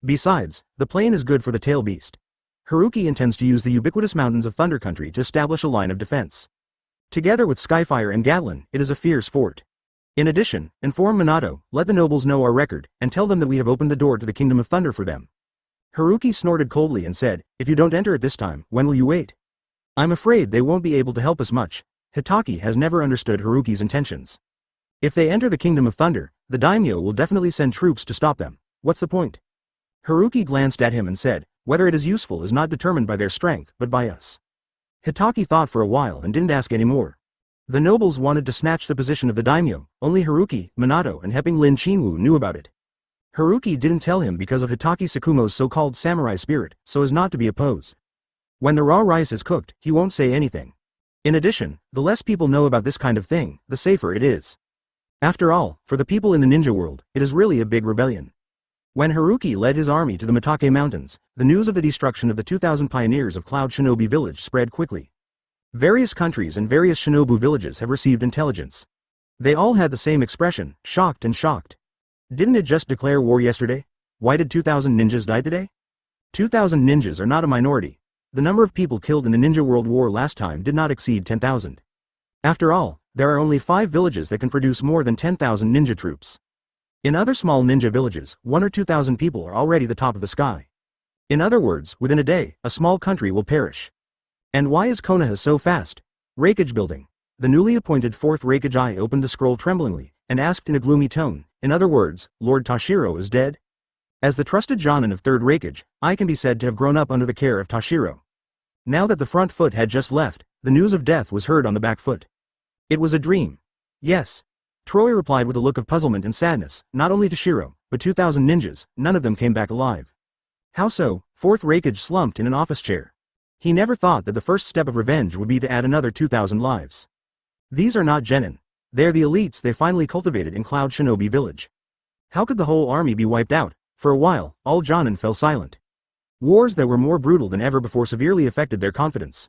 Besides, the plain is good for the tail beast. Haruki intends to use the ubiquitous mountains of Thunder Country to establish a line of defense. Together with Skyfire and Gatlin, it is a fierce fort. In addition, inform Minato, let the nobles know our record, and tell them that we have opened the door to the Kingdom of Thunder for them. Haruki snorted coldly and said, if you don't enter it this time, when will you wait? I'm afraid they won't be able to help us much. Hitaki has never understood Haruki's intentions. If they enter the Kingdom of Thunder, the daimyo will definitely send troops to stop them. What's the point? Haruki glanced at him and said, whether it is useful is not determined by their strength, but by us. Hitaki thought for a while and didn't ask any more. The nobles wanted to snatch the position of the daimyo, only Haruki, Minato and Hepping Lin Chinwu knew about it. Haruki didn't tell him because of Hitaki Sakumo's so-called samurai spirit, so as not to be opposed. When the raw rice is cooked, he won't say anything. In addition, the less people know about this kind of thing, the safer it is. After all, for the people in the ninja world, it is really a big rebellion. When Haruki led his army to the Mitake Mountains, the news of the destruction of the 2,000 pioneers of Cloud Shinobi village spread quickly. Various countries and various Shinobu villages have received intelligence. They all had the same expression, shocked and shocked. Didn't it just declare war yesterday? Why did 2,000 ninjas die today? 2,000 ninjas are not a minority. The number of people killed in the Ninja World War last time did not exceed 10,000. After all, there are only 5 villages that can produce more than 10,000 ninja troops. In other small ninja villages, 1 or 2,000 people are already the top of the sky. In other words, within a day, a small country will perish. And why is Konoha so fast? Hokage building. The newly appointed 4th Hokage opened the scroll tremblingly, and asked in a gloomy tone, in other words, Lord Toshiro is dead? As the trusted Jonin of 3rd Hokage, I can be said to have grown up under the care of Toshiro. Now that the front foot had just left, the news of death was heard on the back foot. It was a dream. Yes. Troy replied with a look of puzzlement and sadness, not only Toshiro, but 2,000 ninjas, none of them came back alive. How so? 4th Hokage slumped in an office chair. He never thought that the first step of revenge would be to add another 2,000 lives. These are not genin. They are the elites they finally cultivated in Cloud Shinobi village. How could the whole army be wiped out? For a while, all Jonin fell silent. Wars that were more brutal than ever before severely affected their confidence.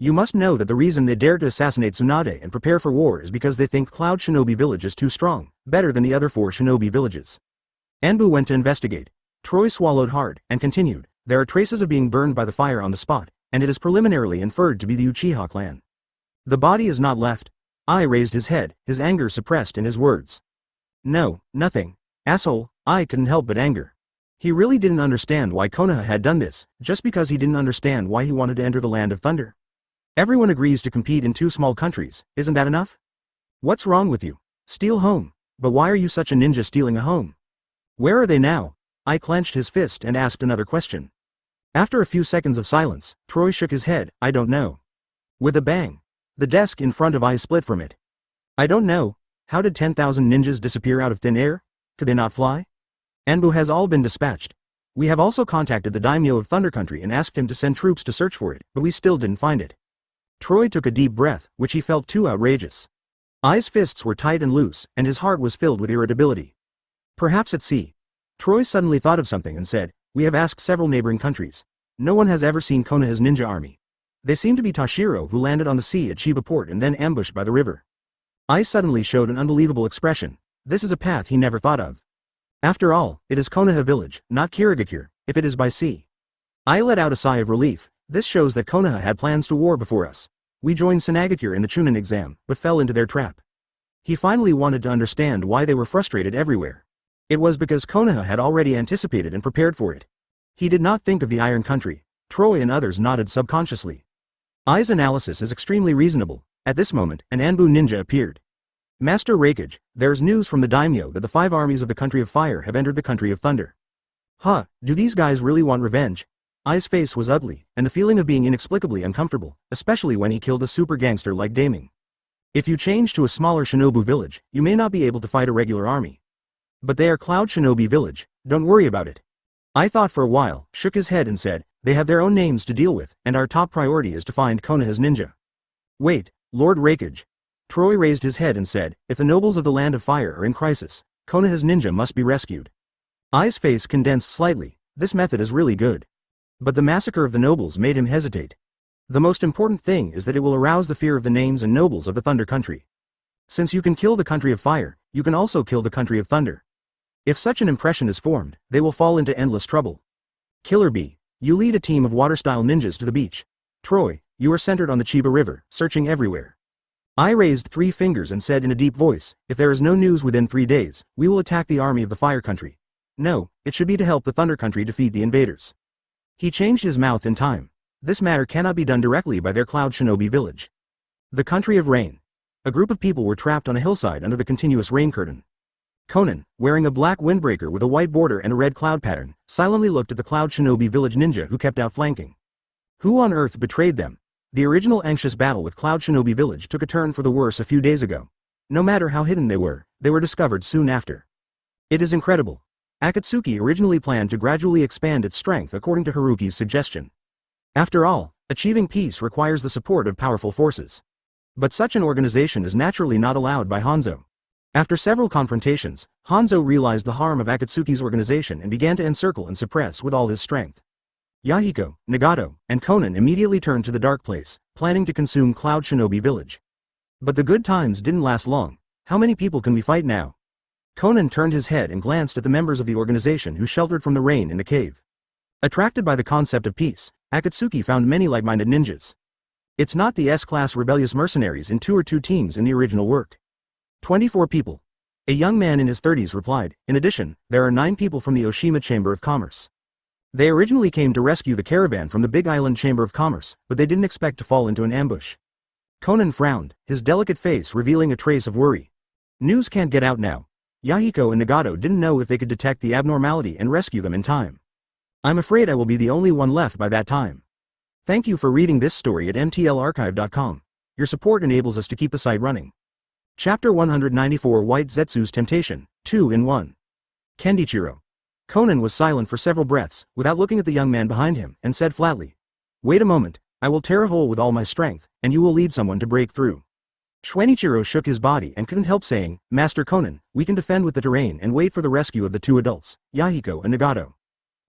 You must know that the reason they dared to assassinate Tsunade and prepare for war is because they think Cloud Shinobi Village is too strong, better than the other 4 shinobi villages. Anbu went to investigate. Troy swallowed hard, and continued, there are traces of being burned by the fire on the spot, and it is preliminarily inferred to be the Uchiha clan. The body is not left. I raised his head, his anger suppressed in his words. No, nothing. Asshole, I couldn't help but anger. He really didn't understand why Konoha had done this, just because he didn't understand why he wanted to enter the Land of Thunder. Everyone agrees to compete in 2 small countries, isn't that enough? What's wrong with you? Steal home. But why are you such a ninja stealing a home? Where are they now? I clenched his fist and asked another question. After a few seconds of silence, Troy shook his head, I don't know. With a bang. The desk in front of I split from it. I don't know. How did 10,000 ninjas disappear out of thin air? Could they not fly? Anbu has all been dispatched. We have also contacted the daimyo of Thunder Country and asked him to send troops to search for it, but we still didn't find it. Troy took a deep breath, which he felt too outrageous. I's fists were tight and loose, and his heart was filled with irritability. Perhaps at sea. Troy suddenly thought of something and said, we have asked several neighboring countries. No one has ever seen Konoha's ninja army. They seem to be Tashiro who landed on the sea at Chiba port and then ambushed by the river. I suddenly showed an unbelievable expression. This is a path he never thought of. After all, it is Konoha village, not Kirigakure, if it is by sea. I let out a sigh of relief. This shows that Konoha had plans to war before us. We joined Tsunade in the Chunin exam, but fell into their trap. He finally wanted to understand why they were frustrated everywhere. It was because Konoha had already anticipated and prepared for it. He did not think of the Iron Country. Troy and others nodded subconsciously. I's analysis is extremely reasonable. At this moment, an Anbu ninja appeared. Master Raikage, there's news from the daimyo that the 5 armies of the Country of Fire have entered the Country of Thunder. Huh, do these guys really want revenge? I's face was ugly, and the feeling of being inexplicably uncomfortable, especially when he killed a super gangster like Daming. If you change to a smaller shinobu village, you may not be able to fight a regular army. But they are Cloud Shinobi Village, don't worry about it. I thought for a while, shook his head and said, they have their own names to deal with, and our top priority is to find Konoha's ninja. Wait, Lord Raikage. Troy raised his head and said, if the nobles of the Land of Fire are in crisis, Konoha's ninja must be rescued. I's face condensed slightly, this method is really good. But the massacre of the nobles made him hesitate. The most important thing is that it will arouse the fear of the names and nobles of the Thunder Country. Since you can kill the Country of Fire, you can also kill the Country of Thunder. If such an impression is formed, they will fall into endless trouble. Killer Bee, you lead a team of water-style ninjas to the beach. Troy, you are centered on the Chiba River, searching everywhere. I raised 3 fingers and said in a deep voice, if there is no news within 3 days, we will attack the army of the Fire Country. No, it should be to help the Thunder Country defeat the invaders. He changed his mouth in time. This matter cannot be done directly by their Cloud Shinobi village. The Country of Rain. A group of people were trapped on a hillside under the continuous rain curtain. Conan, wearing a black windbreaker with a white border and a red cloud pattern, silently looked at the Cloud Shinobi village ninja who kept outflanking. Who on earth betrayed them? The original anxious battle with Cloud Shinobi village took a turn for the worse a few days ago. No matter how hidden they were discovered soon after. It is incredible. Akatsuki originally planned to gradually expand its strength according to Haruki's suggestion. After all, achieving peace requires the support of powerful forces. But such an organization is naturally not allowed by Hanzo. After several confrontations, Hanzo realized the harm of Akatsuki's organization and began to encircle and suppress with all his strength. Yahiko, Nagato, and Conan immediately turned to the dark place, planning to consume Cloud Shinobi village. But the good times didn't last long. How many people can we fight now? Conan turned his head and glanced at the members of the organization who sheltered from the rain in the cave. Attracted by the concept of peace, Akatsuki found many like-minded ninjas. It's not the S-class rebellious mercenaries in 2 or 2 teams in the original work. 24 people. A young man in his 30s replied, in addition, there are 9 people from the Oshima Chamber of Commerce. They originally came to rescue the caravan from the Big Island Chamber of Commerce, but they didn't expect to fall into an ambush. Conan frowned, his delicate face revealing a trace of worry. News can't get out now. Yahiko and Nagato didn't know if they could detect the abnormality and rescue them in time. I'm afraid I will be the only one left by that time. Thank you for reading this story at mtlarchive.com. Your support enables us to keep the site running. Chapter 194 White Zetsu's Temptation, 2 in 1. Kendichiro. Conan was silent for several breaths, without looking at the young man behind him, and said flatly, wait a moment, I will tear a hole with all my strength, and you will lead someone to break through. Shwenichiro shook his body and couldn't help saying, Master Conan, we can defend with the terrain and wait for the rescue of the 2 adults, Yahiko and Nagato.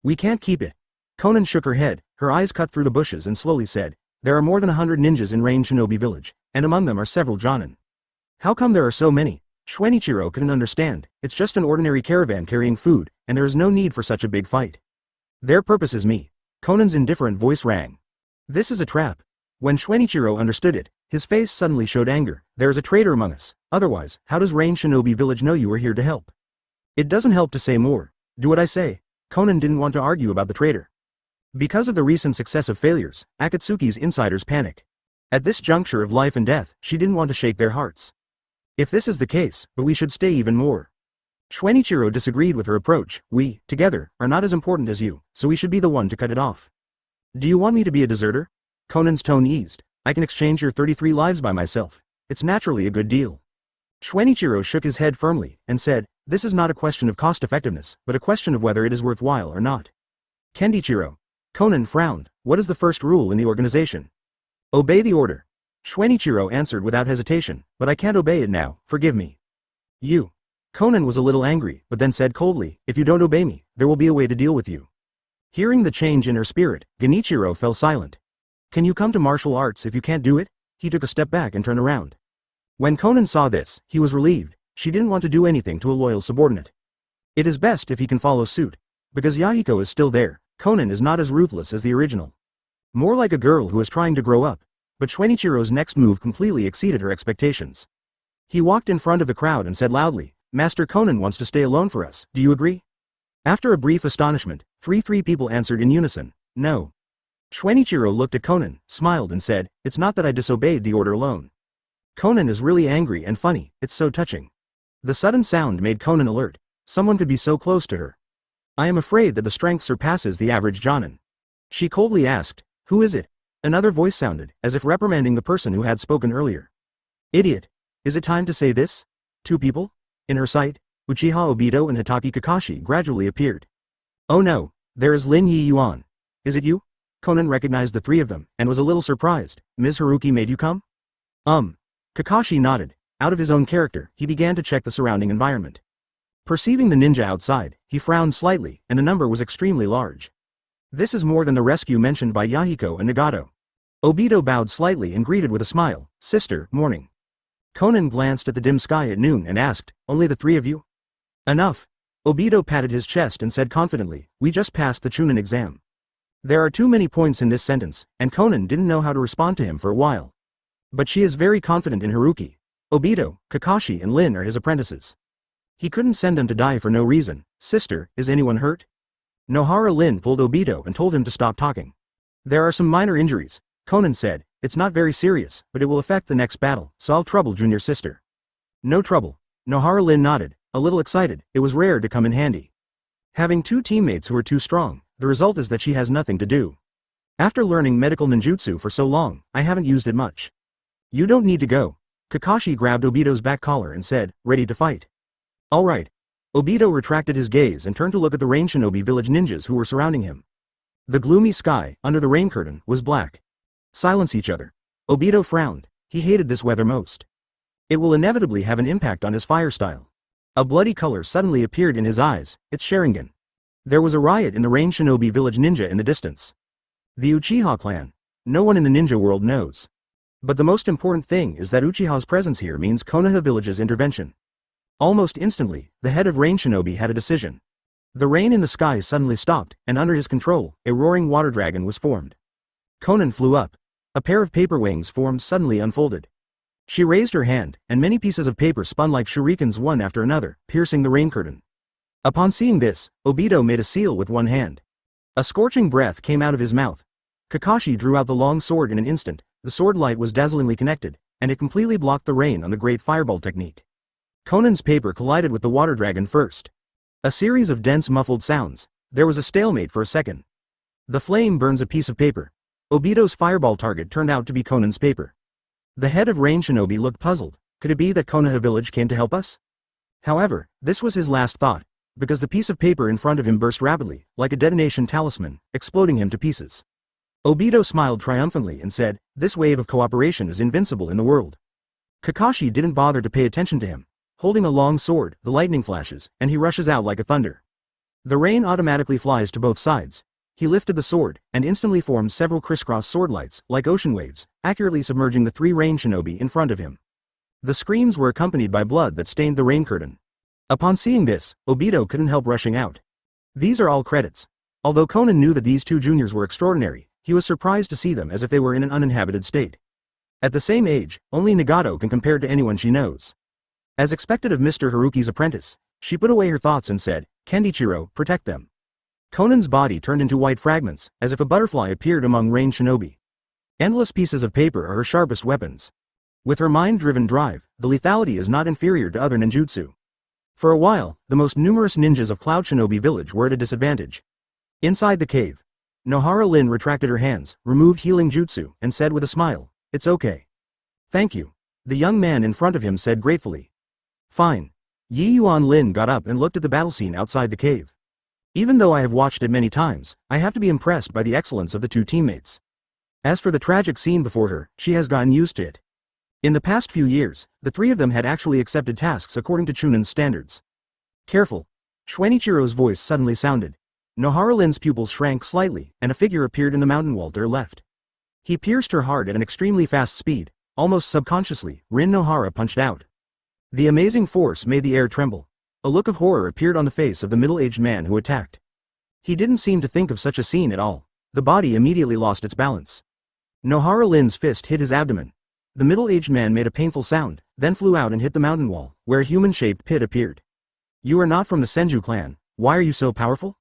We can't keep it. Conan shook her head, her eyes cut through the bushes and slowly said, There are more than 100 ninjas in Rain Shinobi Village, and among them are several Jonin. How come there are so many? Shinichiro couldn't understand. It's just an ordinary caravan carrying food, and there is no need for such a big fight. Their purpose is me. Conan's indifferent voice rang. This is a trap. When Shinichiro understood it, his face suddenly showed anger. There is a traitor among us. Otherwise, how does Rain Shinobi Village know you are here to help? It doesn't help to say more. Do what I say. Conan didn't want to argue about the traitor. Because of the recent successive failures, Akatsuki's insiders panic. At this juncture of life and death, she didn't want to shake their hearts. If this is the case, but we should stay even more. Shinichiro disagreed with her approach. We, together, are not as important as you, so we should be the one to cut it off. Do you want me to be a deserter? Conan's tone eased. I can exchange your 33 lives by myself. It's naturally a good deal. Shinichiro shook his head firmly, and said, this is not a question of cost-effectiveness, but a question of whether it is worthwhile or not. Kendichiro. Conan frowned. What is the first rule in the organization? Obey the order. Shinichiro answered without hesitation, but I can't obey it now, forgive me. You. Conan was a little angry, but then said coldly, if you don't obey me, there will be a way to deal with you. Hearing the change in her spirit, Genichiro fell silent. Can you come to martial arts if you can't do it? He took a step back and turned around. When Conan saw this, he was relieved. She didn't want to do anything to a loyal subordinate. It is best if he can follow suit. Because Yahiko is still there, Conan is not as ruthless as the original. More like a girl who is trying to grow up. But Shinichiro's next move completely exceeded her expectations. He walked in front of the crowd and said loudly, Master Conan wants to stay alone for us, do you agree? After a brief astonishment, three people answered in unison, no. Shinichiro looked at Conan, smiled and said, it's not that I disobeyed the order alone. Conan is really angry and funny, it's so touching. The sudden sound made Conan alert. Someone could be so close to her. I am afraid that the strength surpasses the average Jonin. She coldly asked, who is it? Another voice sounded, as if reprimanding the person who had spoken earlier. Idiot. Is it time to say this? Two people? In her sight, Uchiha Obito and Hitaki Kakashi gradually appeared. Oh no, there is Lin Yi Yuan. Is it you? Conan recognized the three of them, and was a little surprised. Ms. Haruki made you come? Kakashi nodded. Out of his own character, he began to check the surrounding environment. Perceiving the ninja outside, he frowned slightly, and the number was extremely large. This is more than the rescue mentioned by Yahiko and Nagato. Obito bowed slightly and greeted with a smile, sister, morning. Conan glanced at the dim sky at noon and asked, only the three of you? Enough. Obito patted his chest and said confidently, we just passed the Chunin exam. There are too many points in this sentence, and Conan didn't know how to respond to him for a while. But she is very confident in Haruki. Obito, Kakashi and Lin are his apprentices. He couldn't send them to die for no reason. Sister, is anyone hurt? Nohara Lin pulled Obito and told him to stop talking. There are some minor injuries, Conan said. It's not very serious, but it will affect the next battle, so I'll trouble junior sister. No trouble. Nohara Lin nodded, a little excited. It was rare to come in handy. Having two teammates who are too strong, the result is that she has nothing to do. After learning medical ninjutsu for so long, I haven't used it much. You don't need to go. Kakashi grabbed Obito's back collar and said, ready to fight. All right. Obito retracted his gaze and turned to look at the Rain Shinobi village ninjas who were surrounding him. The gloomy sky, under the rain curtain, was black. Silence each other. Obito frowned. He hated this weather most. It will inevitably have an impact on his fire style. A bloody color suddenly appeared in his eyes. It's Sharingan. There was a riot in the Rain Shinobi village ninja in the distance. The Uchiha clan. No one in the ninja world knows. But the most important thing is that Uchiha's presence here means Konoha village's intervention. Almost instantly, the head of Rain Shinobi had a decision. The rain in the sky suddenly stopped, and under his control, a roaring water dragon was formed. Conan flew up. A pair of paper wings formed suddenly unfolded. She raised her hand, and many pieces of paper spun like shurikens one after another, piercing the rain curtain. Upon seeing this, Obito made a seal with one hand. A scorching breath came out of his mouth. Kakashi drew out the long sword in an instant. The sword light was dazzlingly connected, and it completely blocked the rain on the great fireball technique. Conan's paper collided with the water dragon first. A series of dense muffled sounds. There was a stalemate for a second. The flame burns a piece of paper. Obito's fireball target turned out to be Conan's paper. The head of Rain Shinobi looked puzzled. Could it be that Konoha village came to help us? However, this was his last thought, because the piece of paper in front of him burst rapidly, like a detonation talisman, exploding him to pieces. Obito smiled triumphantly and said, this wave of cooperation is invincible in the world. Kakashi didn't bother to pay attention to him. Holding a long sword, the lightning flashes, and he rushes out like a thunder. The rain automatically flies to both sides. He lifted the sword, and instantly formed several crisscross sword lights, like ocean waves, accurately submerging the 3 rain shinobi in front of him. The screams were accompanied by blood that stained the rain curtain. Upon seeing this, Obito couldn't help rushing out. These are all credits. Although Conan knew that these 2 juniors were extraordinary, he was surprised to see them as if they were in an uninhabited state. At the same age, only Nagato can compare to anyone she knows. As expected of Mr. Haruki's apprentice, she put away her thoughts and said, "Kendichiro, protect them." Conan's body turned into white fragments, as if a butterfly appeared among rain shinobi. Endless pieces of paper are her sharpest weapons. With her mind-driven drive, the lethality is not inferior to other ninjutsu. For a while, the most numerous ninjas of Cloud Shinobi Village were at a disadvantage. Inside the cave, Nohara Lin retracted her hands, removed healing jutsu, and said with a smile, "It's okay." "Thank you." The young man in front of him said gratefully. "Fine." Yi Yuan Lin got up and looked at the battle scene outside the cave. "Even though I have watched it many times, I have to be impressed by the excellence of the 2 teammates. As for the tragic scene before her, she has gotten used to it." In the past few years, the 3 of them had actually accepted tasks according to Chunan's standards. "Careful." Shwenichiro's voice suddenly sounded. Nohara Lin's pupils shrank slightly, and a figure appeared in the mountain wall to her left. He pierced her heart at an extremely fast speed. Almost subconsciously, Rin Nohara punched out. The amazing force made the air tremble. A look of horror appeared on the face of the middle-aged man who attacked. He didn't seem to think of such a scene at all. The body immediately lost its balance. Nohara Lin's fist hit his abdomen. The middle-aged man made a painful sound, then flew out and hit the mountain wall, where a human-shaped pit appeared. "You are not from the Senju clan. Why are you so powerful?"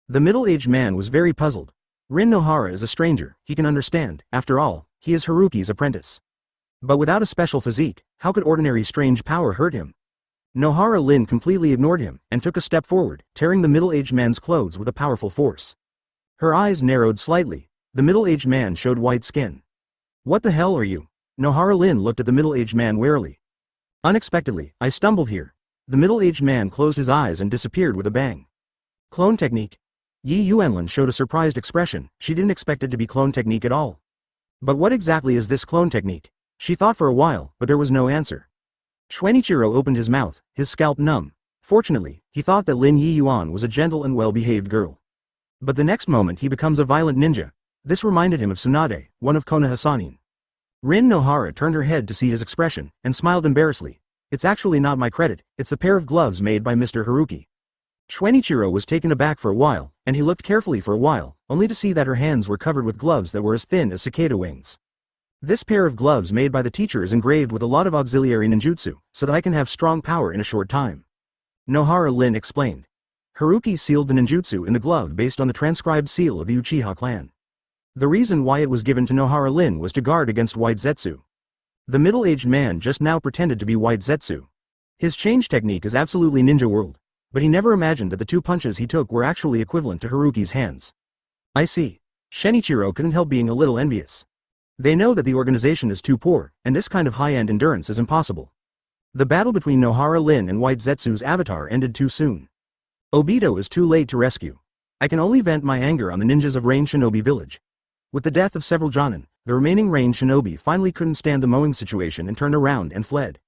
The middle-aged man was very puzzled. Rin Nohara is a stranger, he can understand. After all, he is Haruki's apprentice. But without a special physique, how could ordinary strange power hurt him? Nohara Lin completely ignored him, and took a step forward, tearing the middle-aged man's clothes with a powerful force. Her eyes narrowed slightly. The middle-aged man showed white skin. "What the hell are you?" Nohara Lin looked at the middle-aged man warily. "Unexpectedly, I stumbled here." The middle-aged man closed his eyes and disappeared with a bang. "Clone technique?" Yi Yuanlin showed a surprised expression. She didn't expect it to be clone technique at all. But what exactly is this clone technique? She thought for a while, but there was no answer. Shwenichiro opened his mouth, his scalp numb. Fortunately, he thought that Lin Yi Yuan was a gentle and well-behaved girl. But the next moment he becomes a violent ninja. This reminded him of Tsunade, one of Konoha Sanin. Rin Nohara turned her head to see his expression, and smiled embarrassedly. "It's actually not my credit, it's the pair of gloves made by Mr. Haruki." Shwenichiro was taken aback for a while, and he looked carefully for a while, only to see that her hands were covered with gloves that were as thin as cicada wings. "This pair of gloves made by the teacher is engraved with a lot of auxiliary ninjutsu, so that I can have strong power in a short time." Nohara Lin explained. Haruki sealed the ninjutsu in the glove based on the transcribed seal of the Uchiha clan. The reason why it was given to Nohara Lin was to guard against White Zetsu. The middle-aged man just now pretended to be White Zetsu. His change technique is absolutely ninja world, but he never imagined that the 2 punches he took were actually equivalent to Haruki's hands. "I see." Shinichiro couldn't help being a little envious. They know that the organization is too poor, and this kind of high-end endurance is impossible. The battle between Nohara Lin and White Zetsu's avatar ended too soon. Obito is too late to rescue. I can only vent my anger on the ninjas of Rain Shinobi Village. With the death of several Jonin, the remaining Rain Shinobi finally couldn't stand the mowing situation and turned around and fled.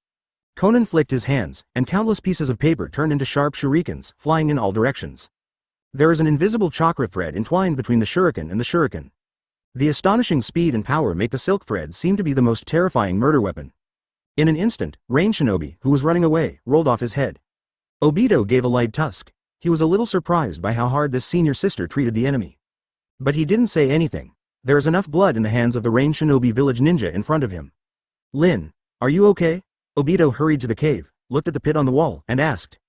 Conan flicked his hands, and countless pieces of paper turned into sharp shurikens, flying in all directions. There is an invisible chakra thread entwined between the shuriken and the shuriken. The astonishing speed and power make the silk thread seem to be the most terrifying murder weapon. In an instant, Rain Shinobi, who was running away, rolled off his head. Obito gave a light tusk. He was a little surprised by how hard this senior sister treated the enemy. But he didn't say anything. There is enough blood in the hands of the Rain Shinobi village ninja in front of him. "Lin, are you okay?" Obito hurried to the cave, looked at the pit on the wall, and asked.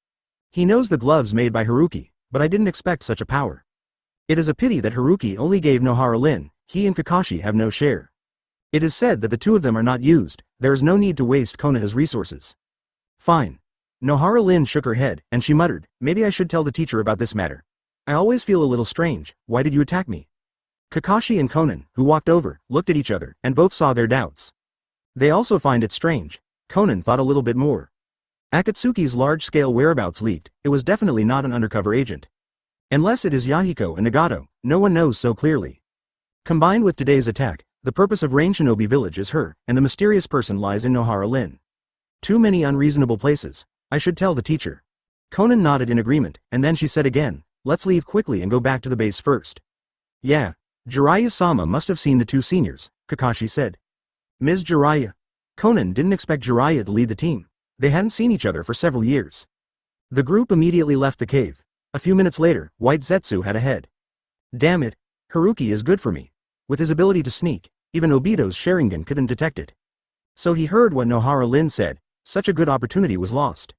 He knows the gloves made by Haruki, but I didn't expect such a power. It is a pity that Haruki only gave Nohara Lin. He and Kakashi have no share. It is said that the 2 of them are not used. There is no need to waste Konoha's resources. "Fine." Nohara Lin shook her head, and she muttered, "Maybe I should tell the teacher about this matter. I always feel a little strange. Why did you attack me?" Kakashi and Conan, who walked over, looked at each other, and both saw their doubts. They also find it strange. Conan thought a little bit more. Akatsuki's large-scale whereabouts leaked. It was definitely not an undercover agent. Unless it is Yahiko and Nagato, no one knows so clearly. Combined with today's attack, the purpose of Rain Shinobi Village is her, and the mysterious person lies in Nohara Lin. Too many unreasonable places. I should tell the teacher. Conan nodded in agreement, and then she said again, "Let's leave quickly and go back to the base first." Yeah, Jiraiya-sama must have seen the two seniors, Kakashi said. Ms. Jiraiya. Conan didn't expect Jiraiya to lead the team. They hadn't seen each other for several years. The group immediately left the cave. A few minutes later, White Zetsu had ahead. Damn it, Haruki is good for me. With his ability to sneak, even Obito's Sharingan couldn't detect it. So he heard what Nohara Lin said, such a good opportunity was lost.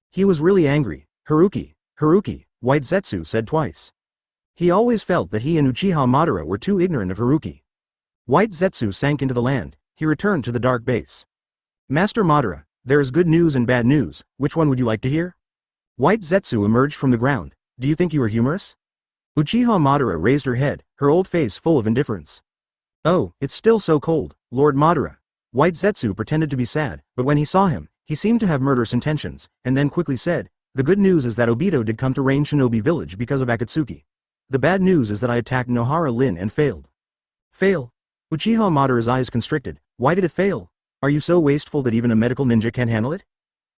He was really angry. Haruki, Haruki, White Zetsu said twice. He always felt that he and Uchiha Madara were too ignorant of Haruki. White Zetsu sank into the land. He returned to the dark base. Master Madara, there is good news and bad news, which one would you like to hear? White Zetsu emerged from the ground. Do you think you are humorous? Uchiha Madara raised her head, her old face full of indifference. Oh, it's still so cold, Lord Madara. White Zetsu pretended to be sad, but when he saw him, he seemed to have murderous intentions, and then quickly said, the good news is that Obito did come to Rain Shinobi village because of Akatsuki. The bad news is that I attacked Nohara Lin and failed. Fail? Uchiha Madara's eyes constricted. Why did it fail? Are you so wasteful that even a medical ninja can't handle it?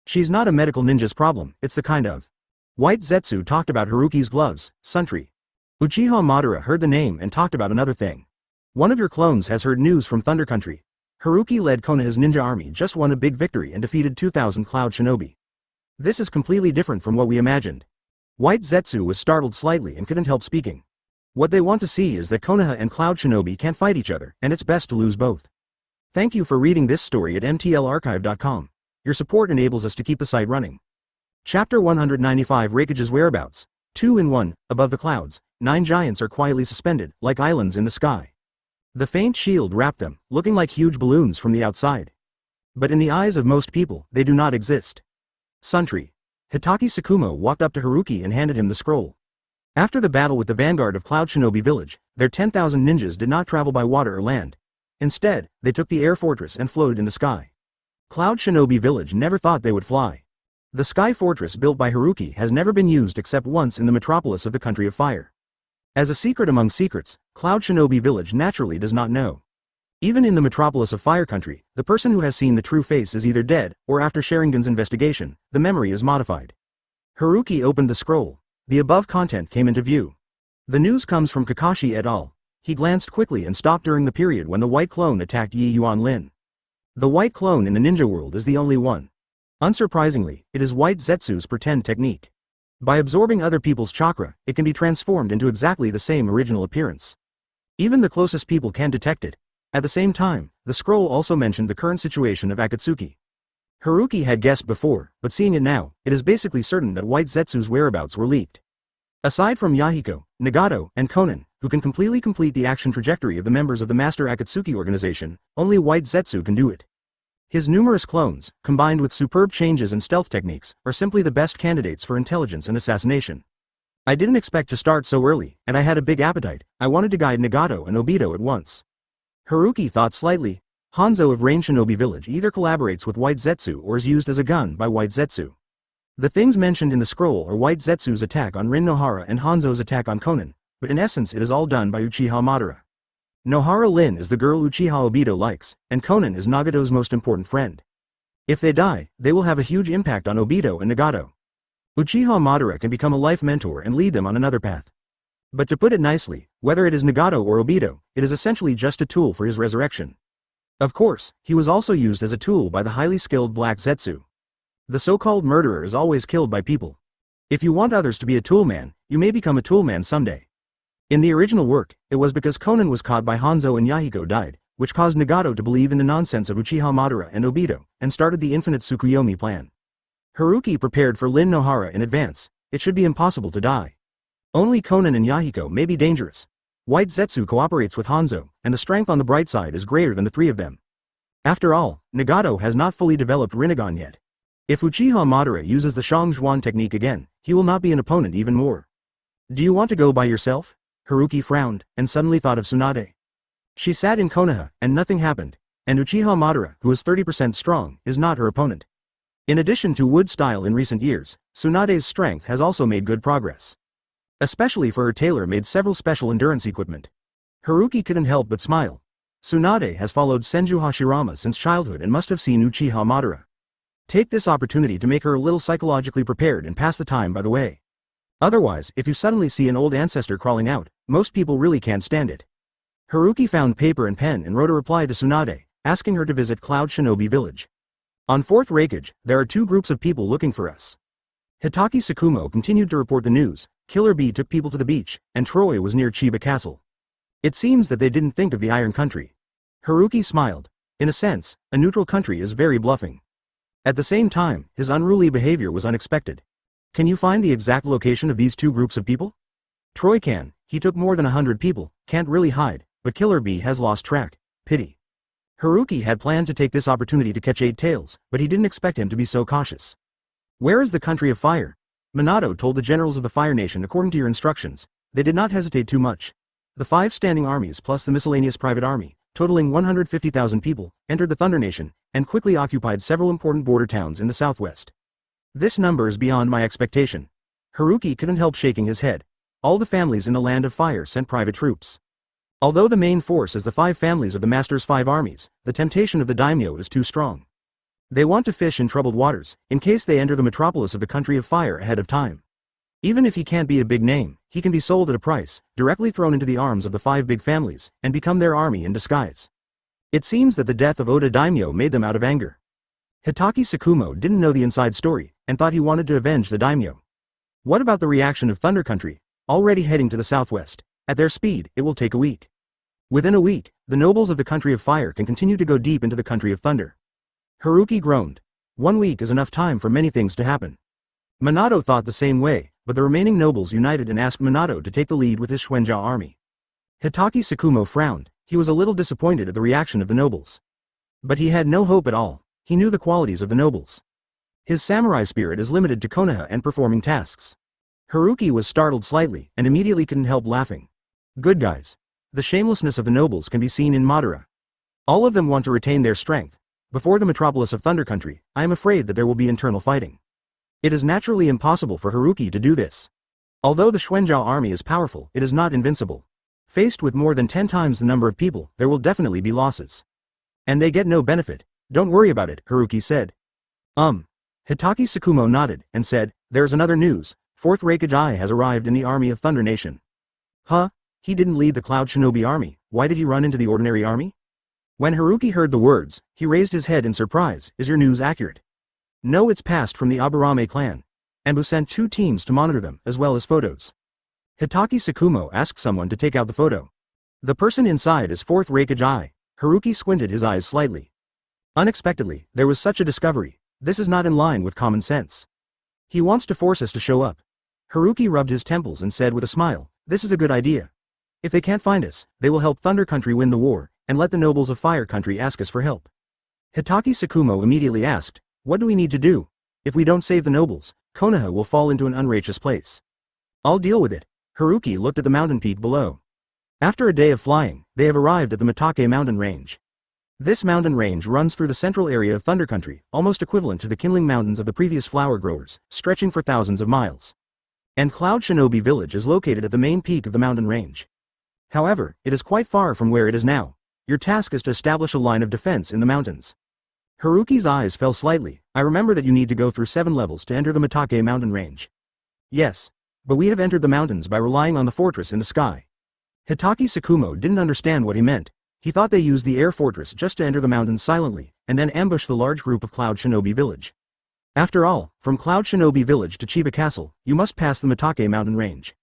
She's not a medical ninja's problem, it's the kind of. White Zetsu talked about Haruki's gloves, Suntri. Uchiha Madara heard the name and talked about another thing. One of your clones has heard news from Thunder Country. Haruki-led Konoha's ninja army just won a big victory and defeated 2,000 Cloud Shinobi. This is completely different from what we imagined. White Zetsu was startled slightly and couldn't help speaking. What they want to see is that Konoha and Cloud Shinobi can't fight each other, and it's best to lose both. Thank you for reading this story at mtlarchive.com. Your support enables us to keep the site running. Chapter 195 Raikage's whereabouts. 2 in 1, above the clouds, 9 giants are quietly suspended, like islands in the sky. The faint shield wrapped them, looking like huge balloons from the outside. But in the eyes of most people, they do not exist. Suntri. Hitaki Tsukumo walked up to Haruki and handed him the scroll. After the battle with the vanguard of Cloud Shinobi village, their 10,000 ninjas did not travel by water or land. Instead, they took the air fortress and floated in the sky. Cloud Shinobi village never thought they would fly. The sky fortress built by Haruki has never been used except once in the metropolis of the Country of Fire. As a secret among secrets, Cloud Shinobi village naturally does not know. Even in the metropolis of Fire Country, the person who has seen the true face is either dead, or after Sharingan's investigation, the memory is modified. Haruki opened the scroll. The above content came into view. The news comes from Kakashi et al. He glanced quickly and stopped during the period when the white clone attacked Yi Yuan Lin. The white clone in the ninja world is the only one. Unsurprisingly, it is White Zetsu's pretend technique. By absorbing other people's chakra, it can be transformed into exactly the same original appearance. Even the closest people can detect it. At the same time, the scroll also mentioned the current situation of Akatsuki. Haruki had guessed before, but seeing it now, it is basically certain that White Zetsu's whereabouts were leaked. Aside from Yahiko, Nagato, and Konan, who can completely complete the action trajectory of the members of the Master Akatsuki organization, only White Zetsu can do it. His numerous clones, combined with superb changes and stealth techniques, are simply the best candidates for intelligence and assassination. I didn't expect to start so early, and I had a big appetite. I wanted to guide Nagato and Obito at once. Haruki thought slightly. Hanzo of Rain Shinobi Village either collaborates with White Zetsu or is used as a gun by White Zetsu. The things mentioned in the scroll are White Zetsu's attack on Rin Nohara and Hanzo's attack on Konan, but in essence it is all done by Uchiha Madara. Nohara Lin is the girl Uchiha Obito likes, and Konan is Nagato's most important friend. If they die, they will have a huge impact on Obito and Nagato. Uchiha Madara can become a life mentor and lead them on another path. But to put it nicely, whether it is Nagato or Obito, it is essentially just a tool for his resurrection. Of course, he was also used as a tool by the highly skilled Black Zetsu. The so-called murderer is always killed by people. If you want others to be a toolman, you may become a toolman someday. In the original work, it was because Konan was caught by Hanzo and Yahiko died, which caused Nagato to believe in the nonsense of Uchiha Madara and Obito, and started the infinite Tsukuyomi plan. Haruki prepared for Lin Nohara in advance. It should be impossible to die. Only Konan and Yahiko may be dangerous. White Zetsu cooperates with Hanzo, and the strength on the bright side is greater than the three of them. After all, Nagato has not fully developed Rinnegan yet. If Uchiha Madara uses the Shangzhuan technique again, he will not be an opponent even more. Do you want to go by yourself? Haruki frowned, and suddenly thought of Tsunade. She sat in Konoha, and nothing happened, and Uchiha Madara, who is 30% strong, is not her opponent. In addition to wood style in recent years, Tsunade's strength has also made good progress. Especially for her tailor-made several special endurance equipment. Haruki couldn't help but smile. Tsunade has followed Senju Hashirama since childhood and must have seen Uchiha Madara. Take this opportunity to make her a little psychologically prepared and pass the time by the way. Otherwise, if you suddenly see an old ancestor crawling out, Most people really can't stand it. Haruki found paper and pen and wrote a reply to Tsunade, asking her to visit Cloud Shinobi Village. On 4th Raikage, there are 2 groups of people looking for us. Hitaki Tsukumo continued to report the news. Killer Bee took people to the beach, and Troy was near Chiba Castle. It seems that they didn't think of the Iron Country. Haruki smiled. In a sense, a neutral country is very bluffing. At the same time, his unruly behavior was unexpected. Can you find the exact location of these 2 groups of people? Troy can. He took more than 100 people, can't really hide, but Killer Bee has lost track. Pity. Haruki had planned to take this opportunity to catch 8 tails, but he didn't expect him to be so cautious. Where is the country of fire? Minato told the generals of the Fire Nation according to your instructions. They did not hesitate too much. The 5 standing armies plus the miscellaneous private army, totaling 150,000 people, entered the Thunder Nation, and quickly occupied several important border towns in the southwest. This number is beyond my expectation. Haruki couldn't help shaking his head. All the families in the Land of Fire sent private troops. Although the main force is the 5 families of the Master's 5 armies, the temptation of the daimyo is too strong. They want to fish in troubled waters, in case they enter the metropolis of the country of fire ahead of time. Even if he can't be a big name, he can be sold at a price, directly thrown into the arms of the 5 big families, and become their army in disguise. It seems that the death of Oda Daimyo made them out of anger. Hitaki Tsukumo didn't know the inside story, and thought he wanted to avenge the daimyo. What about the reaction of Thunder Country, already heading to the southwest? At their speed, it will take a week. Within a week, the nobles of the country of fire can continue to go deep into the country of thunder. Haruki groaned. 1 week is enough time for many things to happen. Minato thought the same way, but the remaining nobles united and asked Minato to take the lead with his Shuenja army. Hitaki Tsukumo frowned. He was a little disappointed at the reaction of the nobles. But he had no hope at all. He knew the qualities of the nobles. His samurai spirit is limited to Konoha and performing tasks. Haruki was startled slightly, and immediately couldn't help laughing. Good guys. The shamelessness of the nobles can be seen in Madara. All of them want to retain their strength. Before the metropolis of Thunder Country, I am afraid that there will be internal fighting. It is naturally impossible for Haruki to do this. Although the Shuenja army is powerful, it is not invincible. Faced with more than 10 times the number of people, there will definitely be losses. And they get no benefit. Don't worry about it, Haruki said. Hitaki Tsukumo nodded, and said, there's another news. 4th Raikage has arrived in the army of Thunder Nation. Huh? He didn't lead the Cloud Shinobi army, why did he run into the ordinary army? When Haruki heard the words, he raised his head in surprise. Is your news accurate? No, it's passed from the Aburame clan. Anbu sent 2 teams to monitor them, as well as photos. Hitaki Tsukumo asked someone to take out the photo. The person inside is 4th Raikage. Haruki squinted his eyes slightly. Unexpectedly, there was such a discovery. This is not in line with common sense. He wants to force us to show up. Haruki rubbed his temples and said with a smile, this is a good idea. If they can't find us, they will help Thunder Country win the war, and let the nobles of Fire Country ask us for help. Hitaki Tsukumo immediately asked, what do we need to do? If we don't save the nobles, Konoha will fall into an unrighteous place. I'll deal with it. Haruki looked at the mountain peak below. After a day of flying, they have arrived at the Mitake mountain range. This mountain range runs through the central area of Thunder Country, almost equivalent to the kindling mountains of the previous flower growers, stretching for thousands of miles. And Cloud Shinobi village is located at the main peak of the mountain range. However, it is quite far from where it is now. Your task is to establish a line of defense in the mountains. Haruki's eyes fell slightly. I remember that you need to go through 7 levels to enter the Mitake mountain range. Yes. But we have entered the mountains by relying on the fortress in the sky. Hitaki Tsukumo didn't understand what he meant. He thought they used the air fortress just to enter the mountains silently, and then ambush the large group of Cloud Shinobi village. After all, from Cloud Shinobi village to Chiba Castle, you must pass the Mitake mountain range.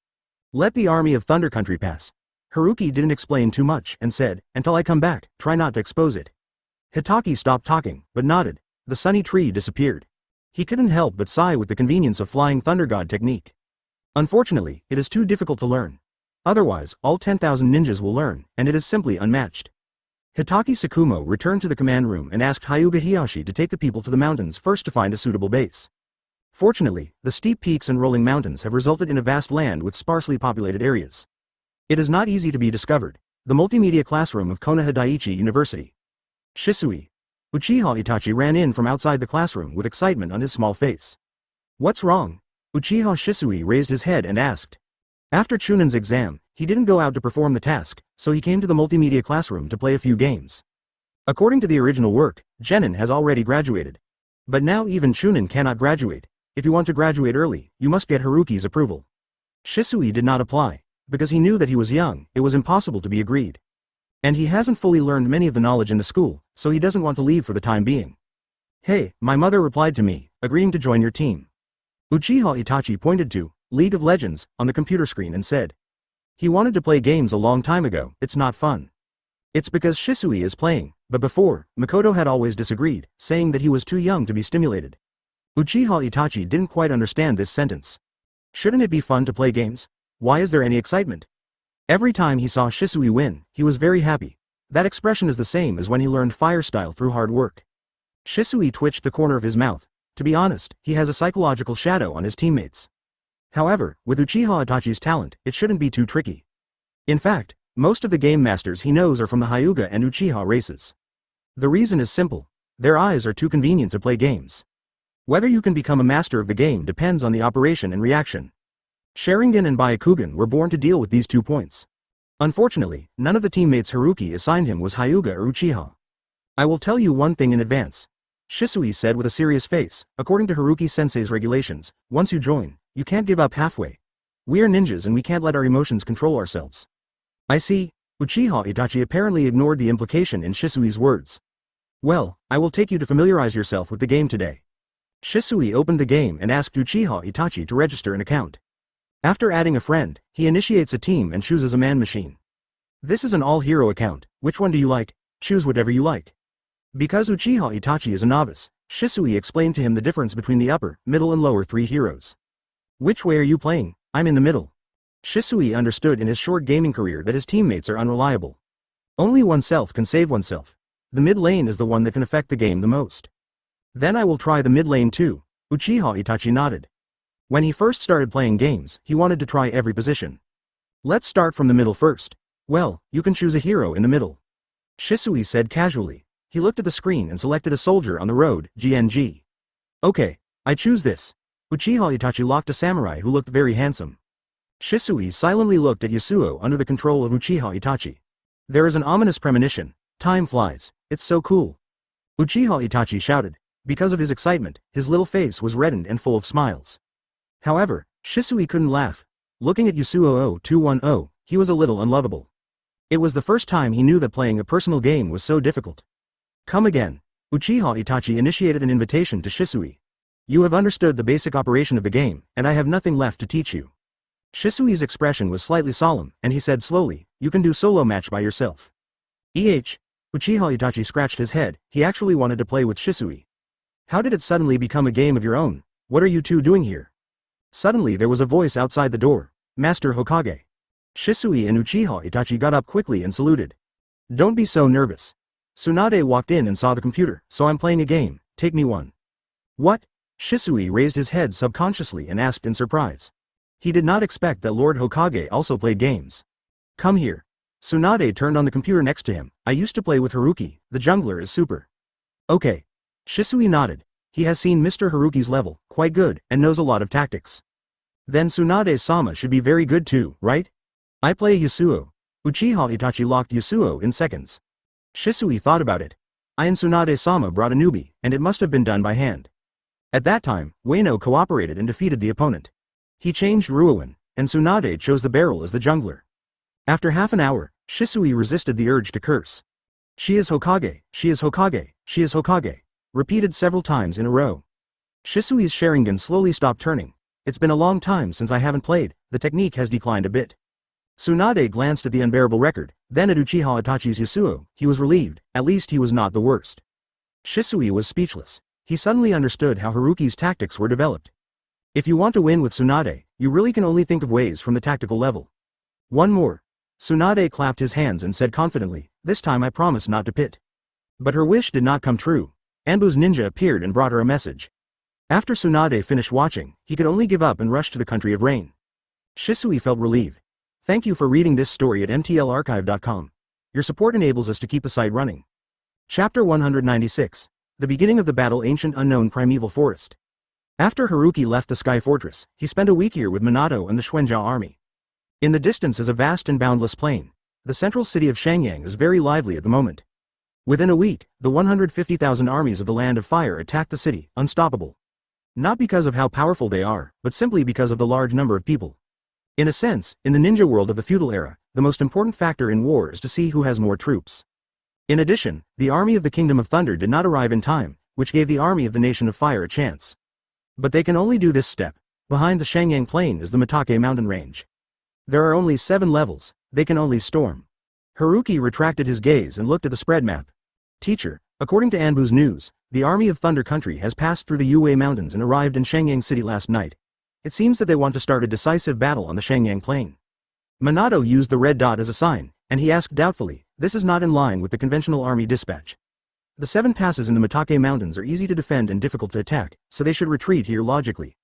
Let the army of Thunder Country pass. Haruki didn't explain too much, and said, until I come back, try not to expose it. Hitaki stopped talking, but nodded. The sunny tree disappeared. He couldn't help but sigh with the convenience of flying Thunder God technique. Unfortunately, it is too difficult to learn. Otherwise, all 10,000 ninjas will learn, and it is simply unmatched. Hitaki Tsukumo returned to the command room and asked Hyuga Hiyashi to take the people to the mountains first to find a suitable base. Fortunately, the steep peaks and rolling mountains have resulted in a vast land with sparsely populated areas. It is not easy to be discovered. The multimedia classroom of Konoha Daiichi University. Shisui. Uchiha Itachi ran in from outside the classroom with excitement on his small face. What's wrong? Uchiha Shisui raised his head and asked. After Chunan's exam, he didn't go out to perform the task, so he came to the multimedia classroom to play a few games. According to the original work, Genin has already graduated. But now even Chunin cannot graduate. If you want to graduate early, you must get Haruki's approval. Shisui did not apply. Because he knew that he was young, it was impossible to be agreed. And he hasn't fully learned many of the knowledge in the school, so he doesn't want to leave for the time being. Hey, my mother replied to me, agreeing to join your team. Uchiha Itachi pointed to League of Legends on the computer screen and said. He wanted to play games a long time ago, it's not fun. It's because Shisui is playing, but before, Makoto had always disagreed, saying that he was too young to be stimulated. Uchiha Itachi didn't quite understand this sentence. Shouldn't it be fun to play games? Why is there any excitement? Every time he saw Shisui win, he was very happy. That expression is the same as when he learned fire style through hard work. Shisui twitched the corner of his mouth. To be honest, he has a psychological shadow on his teammates. However, with Uchiha Itachi's talent, it shouldn't be too tricky. In fact, most of the game masters he knows are from the Hyuga and Uchiha races. The reason is simple. Their eyes are too convenient to play games. Whether you can become a master of the game depends on the operation and reaction. Sharingan and Byakugan were born to deal with these 2 points. Unfortunately, none of the teammates Haruki assigned him was Hyuga or Uchiha. I will tell you one thing in advance. Shisui said with a serious face, according to Haruki-sensei's regulations, once you join, you can't give up halfway. We are ninjas and we can't let our emotions control ourselves. I see. Uchiha Itachi apparently ignored the implication in Shisui's words. Well, I will take you to familiarize yourself with the game today. Shisui opened the game and asked Uchiha Itachi to register an account. After adding a friend, he initiates a team and chooses a man machine. This is an all-hero account. Which one do you like? Choose whatever you like. Because Uchiha Itachi is a novice, Shisui explained to him the difference between the upper, middle and lower 3 heroes. Which way are you playing? I'm in the middle. Shisui understood in his short gaming career that his teammates are unreliable. Only oneself can save oneself. The mid lane is the one that can affect the game the most. Then I will try the mid lane too. Uchiha Itachi nodded. When he first started playing games, he wanted to try every position. Let's start from the middle first. Well, you can choose a hero in the middle. Shisui said casually. He looked at the screen and selected a soldier on the road, GNG. Okay, I choose this. Uchiha Itachi locked a samurai who looked very handsome. Shisui silently looked at Yasuo under the control of Uchiha Itachi. There is an ominous premonition. Time flies. It's so cool. Uchiha Itachi shouted. Because of his excitement, his little face was reddened and full of smiles. However, Shisui couldn't laugh. Looking at Yasuo 0210, he was a little unlovable. It was the first time he knew that playing a personal game was so difficult. Come again. Uchiha Itachi initiated an invitation to Shisui. You have understood the basic operation of the game, and I have nothing left to teach you. Shisui's expression was slightly solemn, and he said slowly, you can do solo match by yourself. Uchiha Itachi scratched his head. He actually wanted to play with Shisui. How did it suddenly become a game of your own? What are you two doing here? Suddenly there was a voice outside the door. Master Hokage. Shisui and Uchiha Itachi got up quickly and saluted. Don't be so nervous. Tsunade walked in and saw the computer, so I'm playing a game, take me one. What? Shisui raised his head subconsciously and asked in surprise. He did not expect that Lord Hokage also played games. Come here. Tsunade turned on the computer next to him. I used to play with Haruki, the jungler is super. Okay. Shisui nodded. He has seen Mr. Haruki's level, quite good, and knows a lot of tactics. Then Tsunade-sama should be very good too, right? I play Yasuo. Uchiha Itachi locked Yasuo in seconds. Shisui thought about it. I and Tsunade-sama brought a newbie, and it must have been done by hand. At that time, Ueno cooperated and defeated the opponent. He changed Ruoan, and Tsunade chose the barrel as the jungler. After half an hour, Shisui resisted the urge to curse. She is Hokage, she is Hokage, she is Hokage, repeated several times in a row. Shisui's Sharingan slowly stopped turning. It's been a long time since I haven't played, the technique has declined a bit. Tsunade glanced at the unbearable record, then at Uchiha Itachi's Yasuo. He was relieved, at least he was not the worst. Shisui was speechless. He suddenly understood how Haruki's tactics were developed. If you want to win with Tsunade, you really can only think of ways from the tactical level. One more. Tsunade clapped his hands and said confidently, this time I promise not to pit. But her wish did not come true. Anbu's ninja appeared and brought her a message. After Tsunade finished watching, he could only give up and rush to the country of rain. Shisui felt relieved. Thank you for reading this story at mtlarchive.com. Your support enables us to keep the site running. Chapter 196. The beginning of the battle. Ancient unknown primeval forest. After Haruki left the Sky Fortress, he spent a week here with Minato and the Xuanjia army. In the distance is a vast and boundless plain. The central city of Shangyang is very lively at the moment. Within a week, the 150,000 armies of the Land of Fire attacked the city, unstoppable. Not because of how powerful they are, but simply because of the large number of people. In a sense, in the ninja world of the feudal era, the most important factor in war is to see who has more troops. In addition, the army of the Kingdom of Thunder did not arrive in time, which gave the army of the Nation of Fire a chance. But they can only do this step. Behind the Shangyang Plain is the Mitake mountain range. There are only 7 levels, they can only storm. Haruki retracted his gaze and looked at the spread map. Teacher, according to Anbu's news, the army of Thunder Country has passed through the Yue Mountains and arrived in Shangyang City last night. It seems that they want to start a decisive battle on the Shangyang Plain. Minato used the red dot as a sign, and he asked doubtfully, this is not in line with the conventional army dispatch. The 7 passes in the Mitake Mountains are easy to defend and difficult to attack, so they should retreat here logically.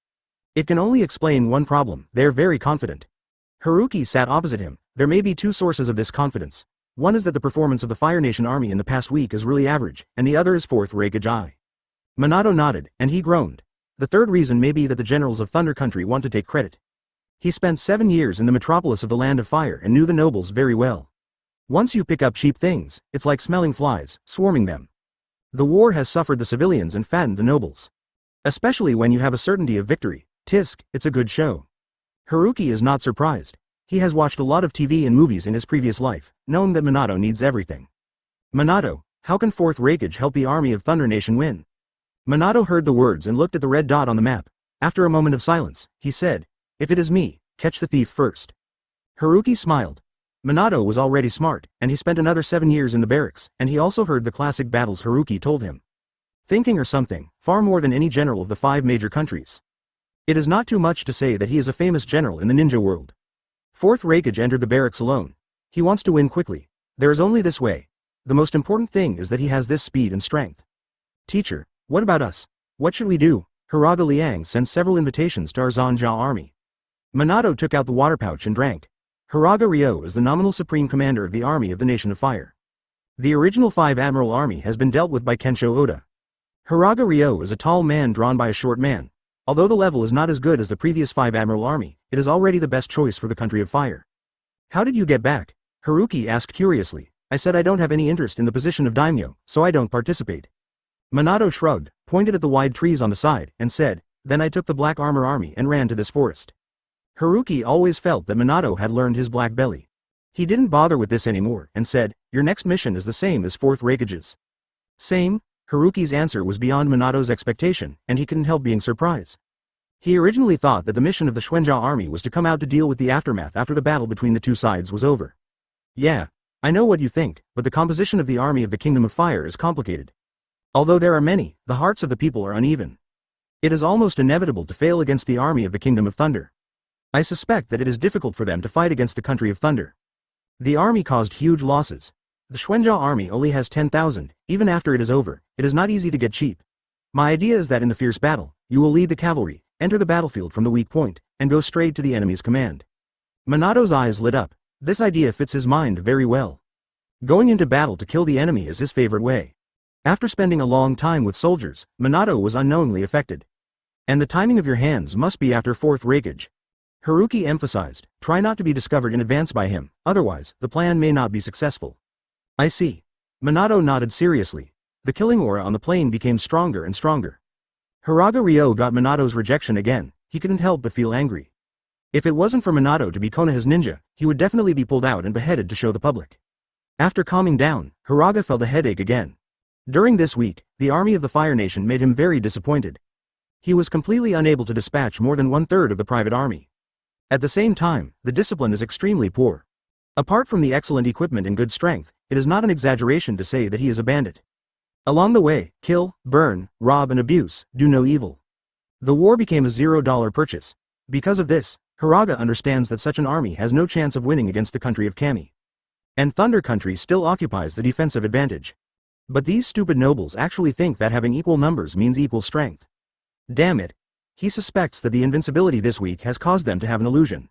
It can only explain one problem, they are very confident. Haruki sat opposite him. There may be 2 sources of this confidence. One is that the performance of the Fire Nation army in the past week is really average, and the other is 4th Raikage. Minato nodded, and he groaned. The third reason may be that the generals of Thunder Country want to take credit. He spent 7 years in the metropolis of the Land of Fire and knew the nobles very well. Once you pick up cheap things, it's like smelling flies, swarming them. The war has suffered the civilians and fattened the nobles. Especially when you have a certainty of victory. Tisk, it's a good show. Haruki is not surprised. He has watched a lot of TV and movies in his previous life, knowing that Minato needs everything. Minato, how can 4th Raikage help the army of Thunder Nation win? Minato heard the words and looked at the red dot on the map. After a moment of silence, he said, if it is me, catch the thief first. Haruki smiled. Minato was already smart, and he spent another 7 years in the barracks, and he also heard the classic battles Haruki told him. Thinking or something, far more than any general of the 5 major countries. It is not too much to say that he is a famous general in the ninja world. 4th Raikage entered the barracks alone. He wants to win quickly. There is only this way. The most important thing is that he has this speed and strength. Teacher, what about us? What should we do? Hiraga Liang sent several invitations to our Zanja army. Minato took out the water pouch and drank. Hiraga Ryo is the nominal supreme commander of the army of the Nation of Fire. The original 5 Admiral army has been dealt with by Kensho Oda. Hiraga Ryo is a tall man drawn by a short man. Although the level is not as good as the previous 5 Admiral army, it is already the best choice for the country of fire. How did you get back? Haruki asked curiously. I said I don't have any interest in the position of daimyo, so I don't participate. Minato shrugged, pointed at the wide trees on the side, and said, then I took the Black Armor army and ran to this forest. Haruki always felt that Minato had learned his black belly. He didn't bother with this anymore, and said, your next mission is the same as 4th Raikage's. Same? Haruki's answer was beyond Minato's expectation, and he couldn't help being surprised. He originally thought that the mission of the Xuanzhou army was to come out to deal with the aftermath after the battle between the 2 sides was over. Yeah, I know what you think, but the composition of the army of the Kingdom of Fire is complicated. Although there are many, the hearts of the people are uneven. It is almost inevitable to fail against the army of the Kingdom of Thunder. I suspect that it is difficult for them to fight against the country of Thunder. The army caused huge losses. The Xuanzhou army only has 10,000, even after it is over, it is not easy to get cheap. My idea is that in the fierce battle, you will lead the cavalry, enter the battlefield from the weak point, and go straight to the enemy's command. Minato's eyes lit up. This idea fits his mind very well. Going into battle to kill the enemy is his favorite way. After spending a long time with soldiers, Minato was unknowingly affected. And the timing of your hands must be after 4th Raikage. Haruki emphasized, try not to be discovered in advance by him, otherwise, the plan may not be successful. I see. Minato nodded seriously. The killing aura on the plane became stronger and stronger. Hiraga Ryo got Minato's rejection again, he couldn't help but feel angry. If it wasn't for Minato to be Konoha's ninja, he would definitely be pulled out and beheaded to show the public. After calming down, Hiraga felt a headache again. During this week, the army of the Fire Nation made him very disappointed. He was completely unable to dispatch more than 1/3 of the private army. At the same time, the discipline is extremely poor. Apart from the excellent equipment and good strength, it is not an exaggeration to say that he is a bandit. Along the way, kill, burn, rob and abuse, do no evil. The war became a $0 purchase. Because of this, Hiraga understands that such an army has no chance of winning against the country of Kami. And Thunder Country still occupies the defensive advantage. But these stupid nobles actually think that having equal numbers means equal strength. Damn it. He suspects that the invincibility this week has caused them to have an illusion.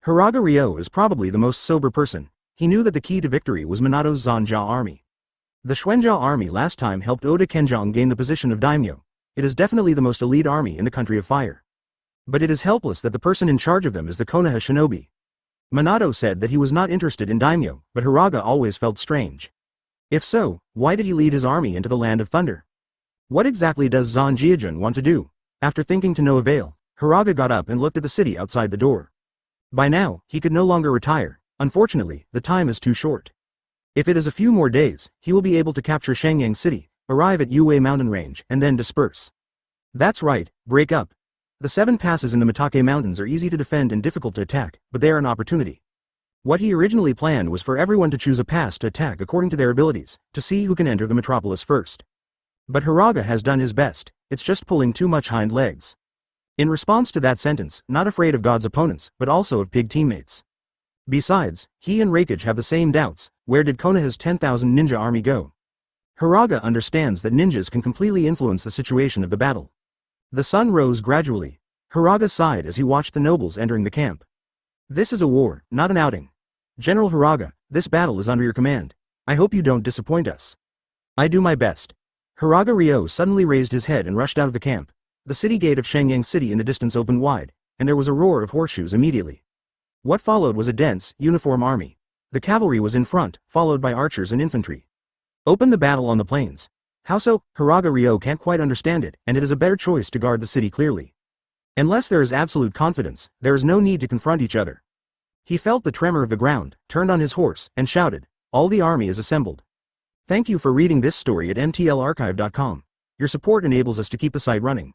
Hiraga Ryo is probably the most sober person. He knew that the key to victory was Minato's Zanja army. The Xuanzhou army last time helped Oda Kenjong gain the position of daimyo. It is definitely the most elite army in the country of fire. But it is helpless that the person in charge of them is the Konoha Shinobi. Minato said that he was not interested in daimyo, but Hiraga always felt strange. If so, why did he lead his army into the Land of Thunder? What exactly does Zanjiajun want to do? After thinking to no avail, Hiraga got up and looked at the city outside the door. By now, he could no longer retire. Unfortunately, the time is too short. If it is a few more days, he will be able to capture Shangyang City, arrive at Yue mountain range, and then disperse. That's right, break up. The 7 passes in the Mitake Mountains are easy to defend and difficult to attack, but they are an opportunity. What he originally planned was for everyone to choose a pass to attack according to their abilities, to see who can enter the metropolis first. But Hiraga has done his best, it's just pulling too much hind legs. In response to that sentence, not afraid of God's opponents, but also of pig teammates. Besides, he and Raikage have the same doubts, where did Konoha's 10,000 ninja army go? Hiraga understands that ninjas can completely influence the situation of the battle. The sun rose gradually. Hiraga sighed as he watched the nobles entering the camp. This is a war, not an outing. General Hiraga, this battle is under your command. I hope you don't disappoint us. I do my best. Hiraga Ryo suddenly raised his head and rushed out of the camp. The city gate of Shangyang City in the distance opened wide, and there was a roar of horseshoes immediately. What followed was a dense, uniform army. The cavalry was in front, followed by archers and infantry. Open the battle on the plains. How so? Hiraga Ryo can't quite understand it, and it is a better choice to guard the city clearly. Unless there is absolute confidence, there is no need to confront each other. He felt the tremor of the ground, turned on his horse, and shouted, "All the army is assembled." Thank you for reading this story at mtlarchive.com. Your support enables us to keep the site running.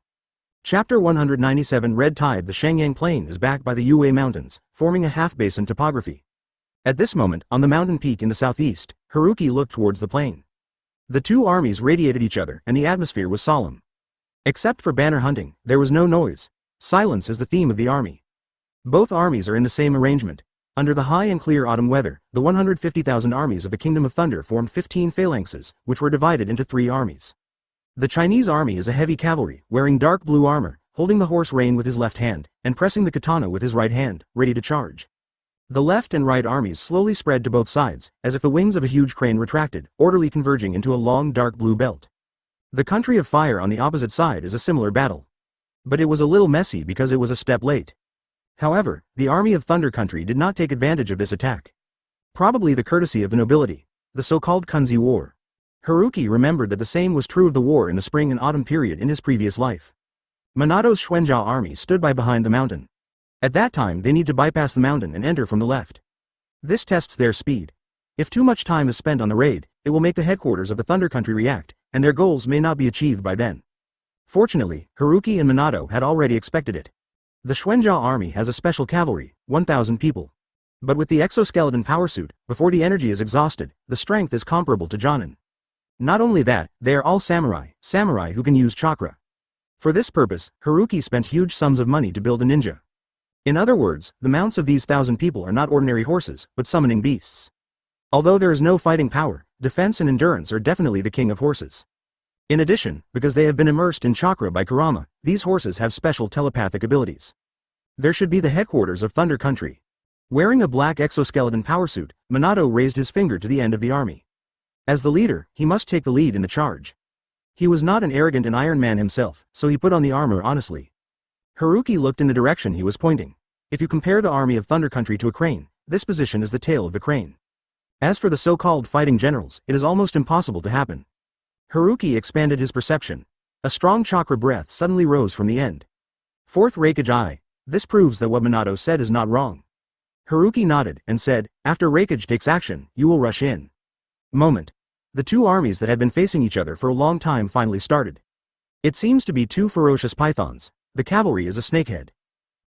Chapter 197 Red Tide. The Shangyang Plain is backed by the Yue Mountains, forming a half-basin topography. At this moment, on the mountain peak in the southeast, Haruki looked towards the plain. The two armies radiated each other, and the atmosphere was solemn. Except for banner hunting, there was no noise. Silence is the theme of the army. Both armies are in the same arrangement. Under the high and clear autumn weather, the 150,000 armies of the Kingdom of Thunder formed 15 phalanxes, which were divided into 3 armies. The Chinese army is a heavy cavalry, wearing dark blue armor, holding the horse rein with his left hand, and pressing the katana with his right hand, ready to charge. The left and right armies slowly spread to both sides, as if the wings of a huge crane retracted, orderly converging into a long dark blue belt. The country of fire on the opposite side is a similar battle. But it was a little messy because it was a step late. However, the army of Thunder Country did not take advantage of this attack. Probably the courtesy of the nobility, the so-called Kunzi War. Haruki remembered that the same was true of the war in the spring and autumn period in his previous life. Minato's Xuanzhao army stood behind the mountain. At that time they need to bypass the mountain and enter from the left. This tests their speed. If too much time is spent on the raid, it will make the headquarters of the Thunder Country react, and their goals may not be achieved by then. Fortunately, Haruki and Minato had already expected it. The Xuanzhao army has a special cavalry, 1,000 people. But with the exoskeleton power suit, before the energy is exhausted, the strength is comparable to Jonin. Not only that, they are all samurai who can use chakra. For this purpose, Haruki spent huge sums of money to build a ninja. In other words, the mounts of these 1,000 people are not ordinary horses, but summoning beasts. Although there is no fighting power, defense and endurance are definitely the king of horses. In addition, because they have been immersed in chakra by Kurama, these horses have special telepathic abilities. There should be the headquarters of Thunder Country. Wearing a black exoskeleton power suit, Minato raised his finger to the end of the army. As the leader, he must take the lead in the charge. He was not an arrogant and Iron Man himself, so he put on the armor honestly. Haruki looked in the direction he was pointing. If you compare the army of Thunder Country to a crane, this position is the tail of the crane. As for the so-called fighting generals, it is almost impossible to happen. Haruki expanded his perception. A strong chakra breath suddenly rose from the end. Fourth Raikage Eye. This proves that what Minato said is not wrong. Haruki nodded and said, after Raikage takes action, you will rush in. Moment. The two armies that had been facing each other for a long time finally started. It seems to be two ferocious pythons. The cavalry is a snakehead.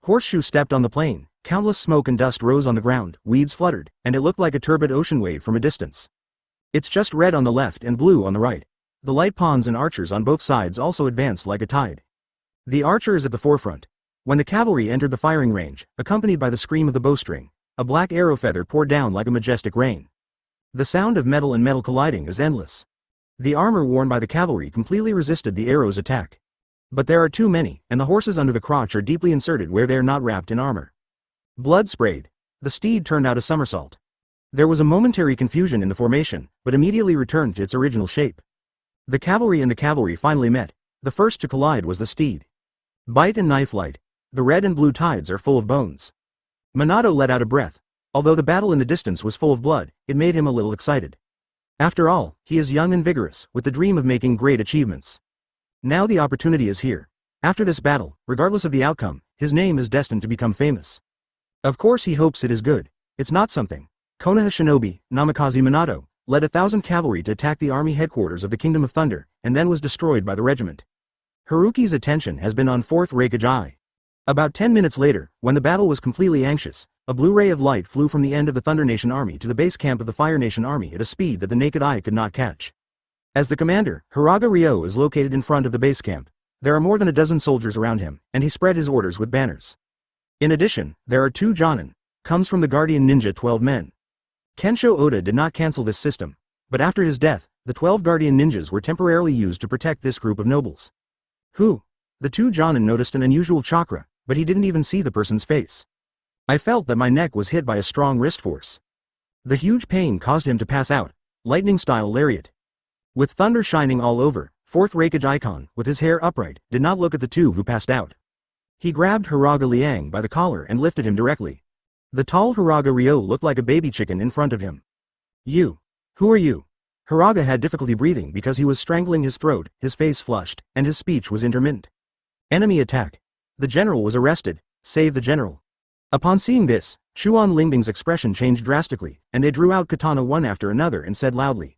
Horseshoe stepped on the plain, countless smoke and dust rose on the ground, weeds fluttered, and it looked like a turbid ocean wave from a distance. It's just red on the left and blue on the right. The light pawns and archers on both sides also advanced like a tide. The archer is at the forefront. When the cavalry entered the firing range, accompanied by the scream of the bowstring, a black arrow feather poured down like a majestic rain. The sound of metal and metal colliding is endless. The armor worn by the cavalry completely resisted the arrow's attack. But there are too many, and the horses under the crotch are deeply inserted where they are not wrapped in armor. Blood sprayed. The steed turned out a somersault. There was a momentary confusion in the formation, but immediately returned to its original shape. The cavalry finally met. The first to collide was the steed. Bite and knife light. The red and blue tides are full of bones. Minato let out a breath. Although the battle in the distance was full of blood, it made him a little excited. After all, he is young and vigorous, with the dream of making great achievements. Now the opportunity is here. After this battle, regardless of the outcome, his name is destined to become famous. Of course he hopes it is good. It's not something. Konoha Shinobi, Namikaze Minato, led 1,000 cavalry to attack the army headquarters of the Kingdom of Thunder, and then was destroyed by the regiment. Haruki's attention has been on 4th Raikage I. About 10 minutes later, when the battle was completely anxious, a blue ray of light flew from the end of the Thunder Nation army to the base camp of the Fire Nation army at a speed that the naked eye could not catch. As the commander, Haraga Ryo is located in front of the base camp. There are more than a dozen soldiers around him, and he spread his orders with banners. In addition, there are 2 Jonin, comes from the Guardian Ninja 12 men. Kensho Oda did not cancel this system, but after his death, the 12 Guardian Ninjas were temporarily used to protect this group of nobles. Who? The 2 Jonin noticed an unusual chakra, but he didn't even see the person's face. I felt that my neck was hit by a strong wrist force. The huge pain caused him to pass out, lightning-style lariat. With thunder shining all over, 4th Raikage icon, with his hair upright, did not look at the 2 who passed out. He grabbed Haraga Liang by the collar and lifted him directly. The tall Haraga Ryo looked like a baby chicken in front of him. You. Who are you? Haraga had difficulty breathing because he was strangling his throat, his face flushed, and his speech was intermittent. Enemy attack. The general was arrested. Save the general. Upon seeing this, Chuan Lingbing's expression changed drastically, and they drew out katana one after another and said loudly.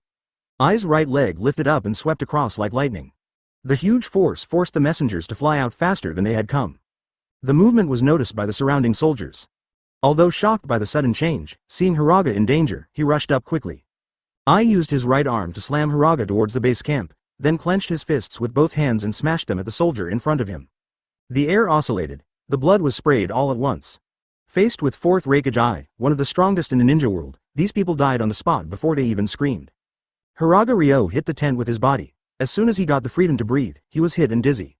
Ai's right leg lifted up and swept across like lightning. The huge force forced the messengers to fly out faster than they had come. The movement was noticed by the surrounding soldiers. Although shocked by the sudden change, seeing Haraga in danger, he rushed up quickly. Ai used his right arm to slam Haraga towards the base camp, then clenched his fists with both hands and smashed them at the soldier in front of him. The air oscillated. The blood was sprayed all at once. Faced with 4th Raikage I, one of the strongest in the ninja world, these people died on the spot before they even screamed. Haraga Ryo hit the tent with his body. As soon as he got the freedom to breathe, he was hit and dizzy.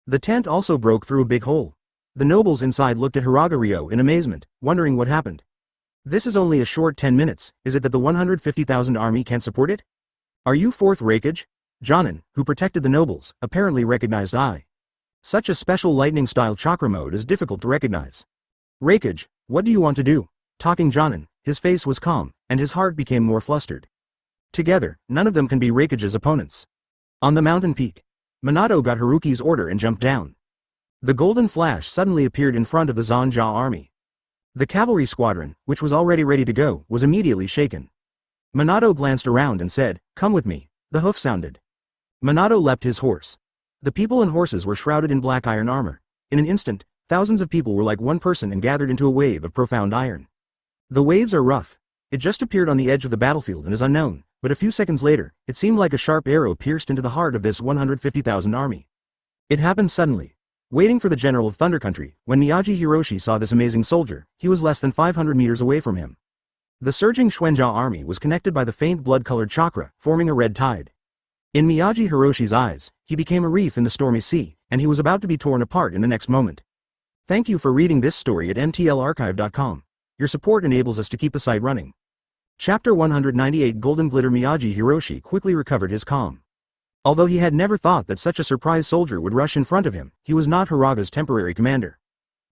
The tent also broke through a big hole. The nobles inside looked at Haraga Ryo in amazement, wondering what happened. This is only a short 10 minutes, is it that the 150,000 army can't support it? Are you 4th Raikage? Jonin, who protected the nobles, apparently recognized Ai. Such a special lightning-style chakra mode is difficult to recognize. Raikage, what do you want to do? Talking Jonin, his face was calm, and his heart became more flustered. Together, none of them can be Raikage's opponents. On the mountain peak, Minato got Haruki's order and jumped down. The golden flash suddenly appeared in front of the Zanja army. The cavalry squadron, which was already ready to go, was immediately shaken. Minato glanced around and said, "Come with me." The hoof sounded. Minato leapt his horse. The people and horses were shrouded in black iron armor. In an instant, thousands of people were like one person and gathered into a wave of profound iron. The waves are rough. It just appeared on the edge of the battlefield and is unknown, but a few seconds later, it seemed like a sharp arrow pierced into the heart of this 150,000 army. It happened suddenly. Waiting for the general of Thunder Country, when Miyagi Hiroshi saw this amazing soldier, he was less than 500 meters away from him. The surging Xuanjia army was connected by the faint blood-colored chakra, forming a red tide. In Miyagi Hiroshi's eyes, he became a reef in the stormy sea, and he was about to be torn apart in the next moment. Thank you for reading this story at mtlarchive.com. Your support enables us to keep the site running. Chapter 198 Golden Glitter. Miyagi Hiroshi quickly recovered his calm. Although he had never thought that such a surprise soldier would rush in front of him, he was not Haraga's temporary commander.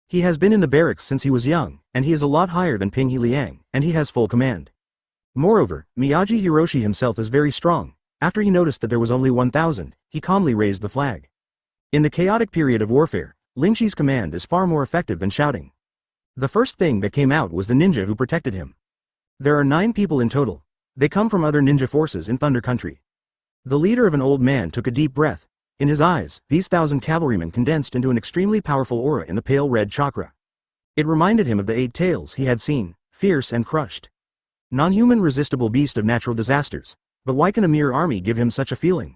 He has been in the barracks since he was young, and he is a lot higher than Ping He Liang, and he has full command. Moreover, Miyagi Hiroshi himself is very strong. After he noticed that there was only 1,000, he calmly raised the flag. In the chaotic period of warfare, Lingxi's command is far more effective than shouting. The first thing that came out was the ninja who protected him. There are 9 people in total. They come from other ninja forces in Thunder Country. The leader of an old man took a deep breath. In his eyes, these 1,000 cavalrymen condensed into an extremely powerful aura in the pale red chakra. It reminded him of the 8 tails he had seen, fierce and crushed. Non-human resistible beast of natural disasters. But why can a mere army give him such a feeling?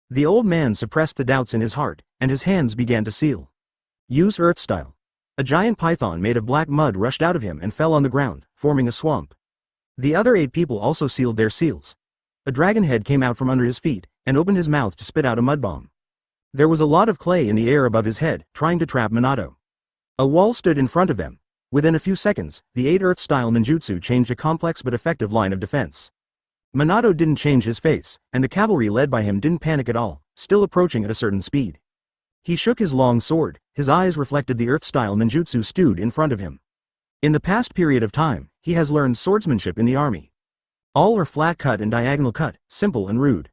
The old man suppressed the doubts in his heart, and his hands began to seal. Use earth style. A giant python made of black mud rushed out of him and fell on the ground, forming a swamp. The other 8 people also sealed their seals. A dragon head came out from under his feet, and opened his mouth to spit out a mud bomb. There was a lot of clay in the air above his head, trying to trap Minato. A wall stood in front of them. Within a few seconds, the 8 earth-style ninjutsu changed a complex but effective line of defense. Minato didn't change his face, and the cavalry led by him didn't panic at all, still approaching at a certain speed. He shook his long sword, his eyes reflected the earth-style ninjutsu stewed in front of him. In the past period of time, he has learned swordsmanship in the army. All are flat cut and diagonal cut, simple and rude.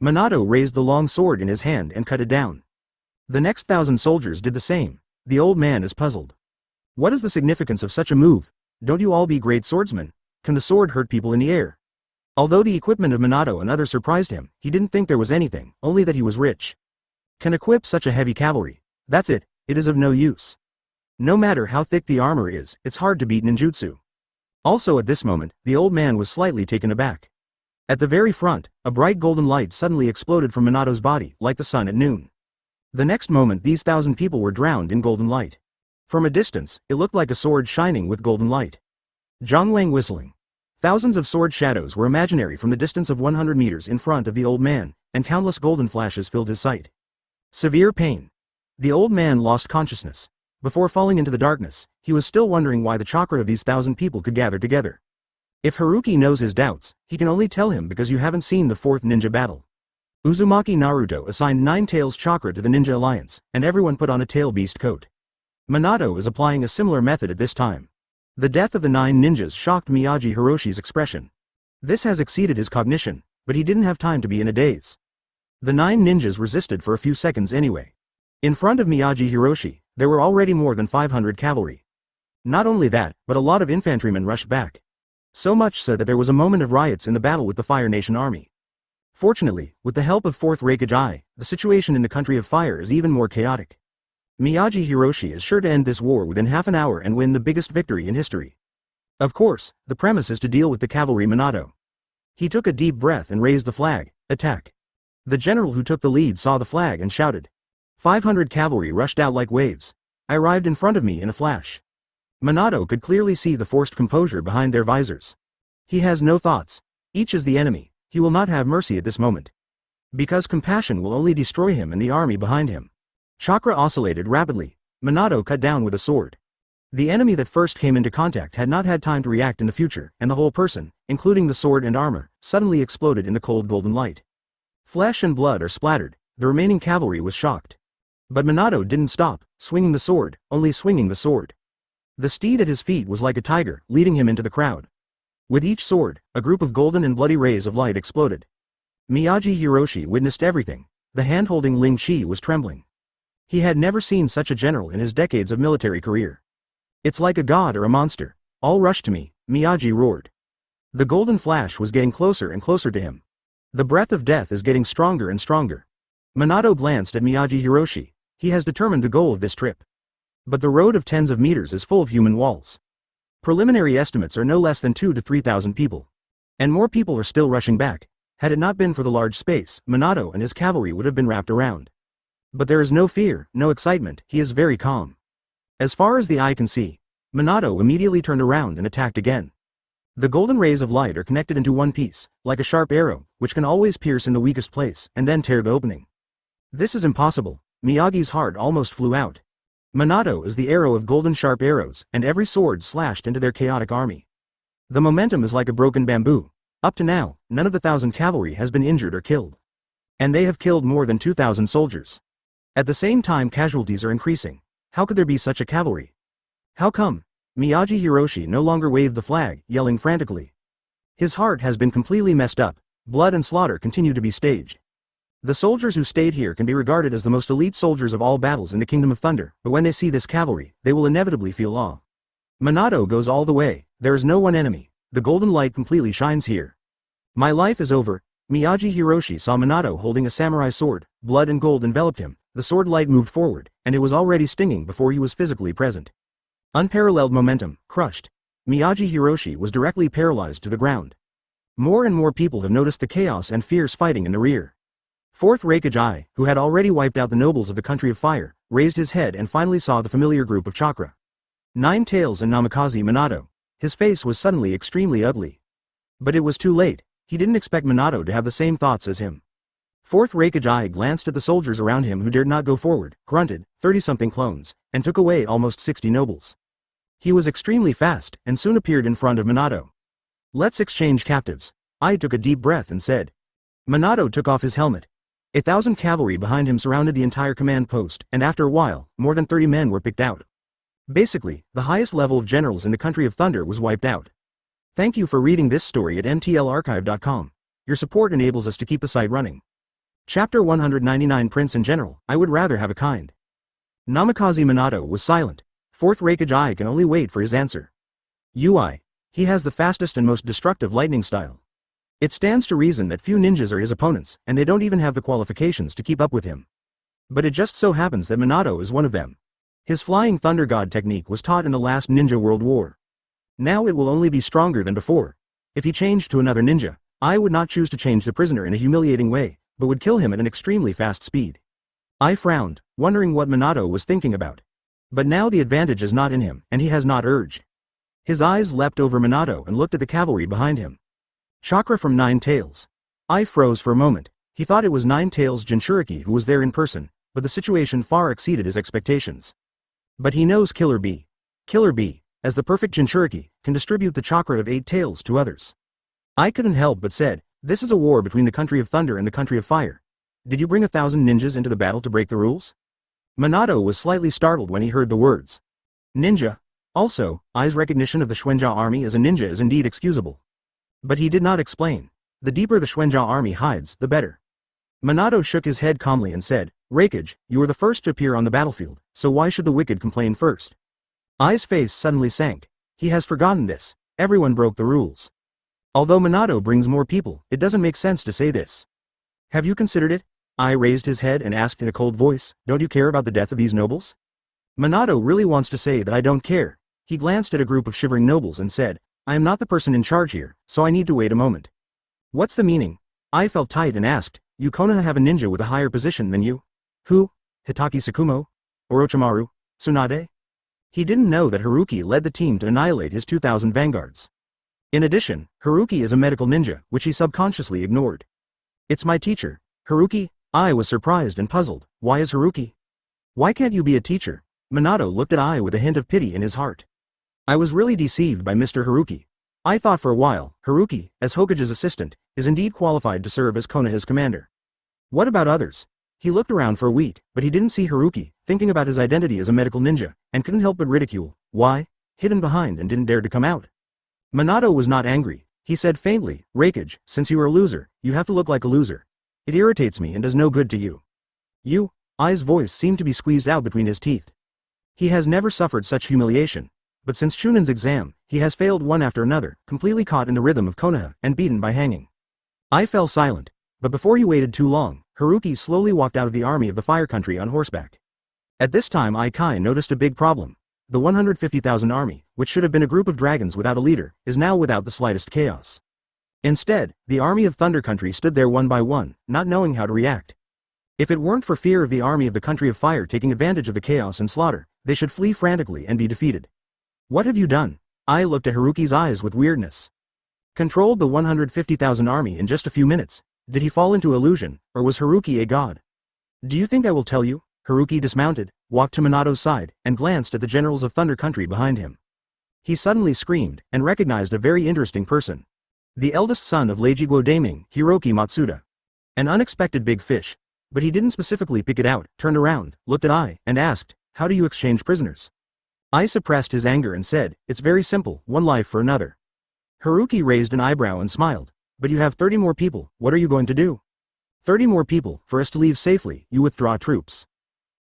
Minato raised the long sword in his hand and cut it down. The next 1,000 soldiers did the same. The old man is puzzled. What is the significance of such a move? Don't you all be great swordsmen? Can the sword hurt people in the air? Although the equipment of Minato and others surprised him, he didn't think there was anything, only that he was rich. Can equip such a heavy cavalry. That's it is of no use. No matter how thick the armor is, it's hard to beat ninjutsu. Also at this moment, the old man was slightly taken aback. At the very front, a bright golden light suddenly exploded from Minato's body, like the sun at noon. The next moment these 1,000 people were drowned in golden light. From a distance, it looked like a sword shining with golden light. Zhongwang whistling. Thousands of sword shadows were imaginary from the distance of 100 meters in front of the old man, and countless golden flashes filled his sight. Severe pain. The old man lost consciousness. Before falling into the darkness, he was still wondering why the chakra of these 1,000 people could gather together. If Haruki knows his doubts, he can only tell him because you haven't seen the fourth ninja battle. Uzumaki Naruto assigned 9 tails chakra to the ninja alliance, and everyone put on a tail beast coat. Minato is applying a similar method at this time. The death of the 9 ninjas shocked Miyagi Hiroshi's expression. This has exceeded his cognition, but he didn't have time to be in a daze. The 9 ninjas resisted for a few seconds anyway. In front of Miyagi Hiroshi, there were already more than 500 cavalry. Not only that, but a lot of infantrymen rushed back. So much so that there was a moment of riots in the battle with the Fire Nation army. Fortunately, with the help of 4th Hokage, the situation in the Country of Fire is even more chaotic. Miyagi Hiroshi is sure to end this war within half an hour and win the biggest victory in history. Of course, the premise is to deal with the cavalry Minato. He took a deep breath and raised the flag, attack. The general who took the lead saw the flag and shouted. 500 cavalry rushed out like waves. I arrived in front of me in a flash. Minato could clearly see the forced composure behind their visors. He has no thoughts. Each is the enemy. He will not have mercy at this moment. Because compassion will only destroy him and the army behind him. Chakra oscillated rapidly. Minato cut down with a sword. The enemy that first came into contact had not had time to react in the future, and the whole person, including the sword and armor, suddenly exploded in the cold golden light. Flesh and blood are splattered. The remaining cavalry was shocked. But Minato didn't stop, swinging the sword, only swinging the sword. The steed at his feet was like a tiger, leading him into the crowd. With each sword, a group of golden and bloody rays of light exploded. Miyagi Hiroshi witnessed everything. The hand-holding Ling Chi was trembling. He had never seen such a general in his decades of military career. It's like a god or a monster. All rush to me, Miyagi roared. The golden flash was getting closer and closer to him. The breath of death is getting stronger and stronger. Minato glanced at Miyagi Hiroshi. He has determined the goal of this trip. But the road of tens of meters is full of human walls. Preliminary estimates are no less than 2,000 to 3,000 people. And more people are still rushing back. Had it not been for the large space, Minato and his cavalry would have been wrapped around. But there is no fear, no excitement, he is very calm. As far as the eye can see, Minato immediately turned around and attacked again. The golden rays of light are connected into one piece, like a sharp arrow, which can always pierce in the weakest place, and then tear the opening. This is impossible. Miyagi's heart almost flew out. Minato is the arrow of golden sharp arrows, and every sword slashed into their chaotic army. The momentum is like a broken bamboo. Up to now, none of the 1,000 cavalry has been injured or killed. And they have killed more than 2,000 soldiers. At the same time casualties are increasing. How could there be such a cavalry? How come? Miyagi Hiroshi no longer waved the flag, yelling frantically. His heart has been completely messed up. Blood and slaughter continue to be staged. The soldiers who stayed here can be regarded as the most elite soldiers of all battles in the Kingdom of Thunder, but when they see this cavalry, they will inevitably feel awe. Minato goes all the way. There is no one enemy. The golden light completely shines here. My life is over. Miyagi Hiroshi saw Minato holding a samurai sword. Blood and gold enveloped him. The sword light moved forward, and it was already stinging before he was physically present. Unparalleled momentum, crushed. Miyagi Hiroshi was directly paralyzed to the ground. More and more people have noticed the chaos and fierce fighting in the rear. 4th Hokage, who had already wiped out the nobles of the Country of Fire, raised his head and finally saw the familiar group of chakra. 9 Tails and Namikaze Minato. His face was suddenly extremely ugly. But it was too late. He didn't expect Minato to have the same thoughts as him. 4th Hokage glanced at the soldiers around him who dared not go forward, grunted, 30-something clones, and took away almost 60 nobles. He was extremely fast, and soon appeared in front of Minato. Let's exchange captives. I took a deep breath and said. Minato took off his helmet. 1,000 cavalry behind him surrounded the entire command post, and after a while, more than 30 men were picked out. Basically, the highest level of generals in the Country of Thunder was wiped out. Thank you for reading this story at mtlarchive.com. Your support enables us to keep the site running. Chapter 199 Prince and General, I would rather have a kind. Namikaze Minato was silent. Fourth Raikage I can only wait for his answer. UI. He has the fastest and most destructive lightning style. It stands to reason that few ninjas are his opponents, and they don't even have the qualifications to keep up with him. But it just so happens that Minato is one of them. His Flying Thunder God technique was taught in the last Ninja World War. Now it will only be stronger than before. If he changed to another ninja, I would not choose to change the prisoner in a humiliating way, but would kill him at an extremely fast speed. I frowned, wondering what Minato was thinking about. But now the advantage is not in him, and he has not urged. His eyes leapt over Minato and looked at the cavalry behind him. Chakra from Nine Tails. I froze for a moment. He thought it was Nine Tails Jinchuriki who was there in person, but the situation far exceeded his expectations. But he knows Killer Bee. Killer Bee, as the perfect Jinchuriki, can distribute the chakra of 8 tails to others. I couldn't help but said, this is a war between the country of thunder and the country of fire. Did you bring 1,000 ninjas into the battle to break the rules? Minato was slightly startled when he heard the words. Ninja. Also, Ai's recognition of the Xuanzhou army as a ninja is indeed excusable. But he did not explain. The deeper the Xuanzhou army hides, the better. Minato shook his head calmly and said, Raikage, you were the first to appear on the battlefield, so why should the wicked complain first? Ai's face suddenly sank. He has forgotten this. Everyone broke the rules. Although Minato brings more people, it doesn't make sense to say this. Have you considered it? Ai raised his head and asked in a cold voice, don't you care about the death of these nobles? Minato really wants to say that I don't care. He glanced at a group of shivering nobles and said, I am not the person in charge here, so I need to wait a moment. What's the meaning? I felt tight and asked, you Konoha have a ninja with a higher position than you? Who? Hitaki Tsukumo? Orochimaru? Tsunade? He didn't know that Haruki led the team to annihilate his 2,000 vanguards. In addition, Haruki is a medical ninja, which he subconsciously ignored. It's my teacher. Haruki? I was surprised and puzzled. Why is Haruki? Why can't you be a teacher? Minato looked at Ai with a hint of pity in his heart. I was really deceived by Mr. Haruki. I thought for a while, Haruki, as Hokage's assistant, is indeed qualified to serve as Konoha's commander. What about others? He looked around for a week, but he didn't see Haruki, thinking about his identity as a medical ninja, and couldn't help but ridicule. Why? Hidden behind and didn't dare to come out. Minato was not angry. He said faintly, Raikage, since you are a loser, you have to look like a loser. It irritates me and does no good to you. You? Ai's voice seemed to be squeezed out between his teeth. He has never suffered such humiliation. But since Chunan's exam, he has failed one after another, completely caught in the rhythm of Konoha, and beaten by hanging. I fell silent. But before he waited too long, Haruki slowly walked out of the army of the Fire Country on horseback. At this time Kai noticed a big problem. The 150,000 army, which should have been a group of dragons without a leader, is now without the slightest chaos. Instead, the army of Thunder Country stood there one by one, not knowing how to react. If it weren't for fear of the army of the Country of Fire taking advantage of the chaos and slaughter, they should flee frantically and be defeated. What have you done? I looked at Haruki's eyes with weirdness. Controlled the 150,000 army in just a few minutes. Did he fall into illusion, or was Haruki a god? Do you think I will tell you? Haruki dismounted, walked to Minato's side, and glanced at the generals of Thunder Country behind him. He suddenly screamed, and recognized a very interesting person. The eldest son of Leijiguo Daiming, Hiroki Matsuda. An unexpected big fish. But he didn't specifically pick it out, turned around, looked at Ai, and asked, how do you exchange prisoners? Ai suppressed his anger and said, it's very simple, one life for another. Haruki raised an eyebrow and smiled. But you have 30 more people, what are you going to do? 30 more people, for us to leave safely, you withdraw troops.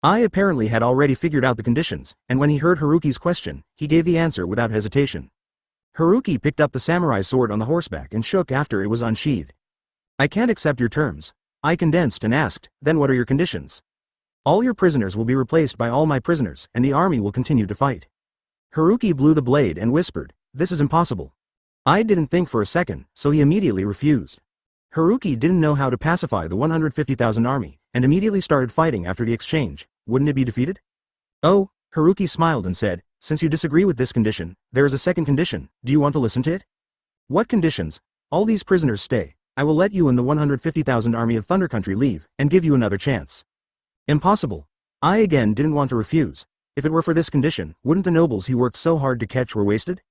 Ai apparently had already figured out the conditions, and when he heard Haruki's question, he gave the answer without hesitation. Haruki picked up the samurai sword on the horseback and shook after it was unsheathed. I can't accept your terms. I condensed and asked, then what are your conditions? All your prisoners will be replaced by all my prisoners, and the army will continue to fight. Haruki blew the blade and whispered, this is impossible. I didn't think for a second, so he immediately refused. Haruki didn't know how to pacify the 150,000 army, and immediately started fighting after the exchange. Wouldn't it be defeated? Oh, Haruki smiled and said, since you disagree with this condition, there is a second condition, do you want to listen to it? What conditions? All these prisoners stay. I will let you and the 150,000 army of Thunder Country leave, and give you another chance. Impossible. I again didn't want to refuse. If it were for this condition, wouldn't the nobles he worked so hard to catch were wasted?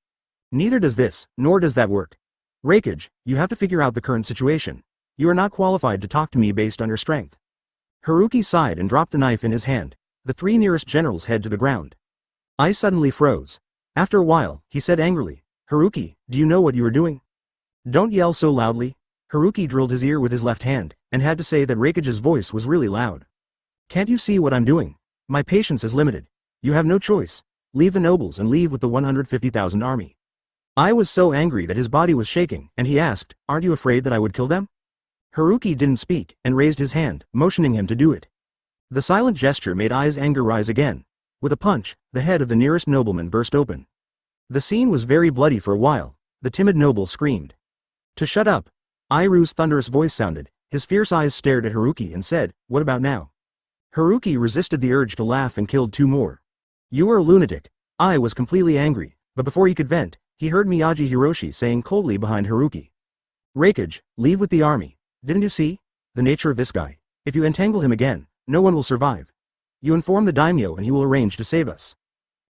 Neither does this, nor does that work. Raikage, you have to figure out the current situation. You are not qualified to talk to me based on your strength. Haruki sighed and dropped the knife in his hand. The 3 nearest generals head to the ground. I suddenly froze. After a while, he said angrily, Haruki, do you know what you are doing? Don't yell so loudly. Haruki drilled his ear with his left hand, and had to say that Raikage's voice was really loud. Can't you see what I'm doing? My patience is limited. You have no choice. leave the nobles and leave with the 150,000 army. I was so angry that his body was shaking, and he asked, "Aren't you afraid that I would kill them?" Haruki didn't speak, and raised his hand, motioning him to do it. The silent gesture made Ai's anger rise again. With a punch, the head of the nearest nobleman burst open. The scene was very bloody for a while. The timid noble screamed. "To shut up!" Airu's thunderous voice sounded. His fierce eyes stared at Haruki and said, "What about now?" Haruki resisted the urge to laugh and killed 2 more. "You are a lunatic." Ai was completely angry, but before he could vent, he heard Miyagi Hiroshi saying coldly behind Haruki. "Raikage, leave with the army. Didn't you see? The nature of this guy. If you entangle him again, no one will survive. You inform the daimyo and he will arrange to save us."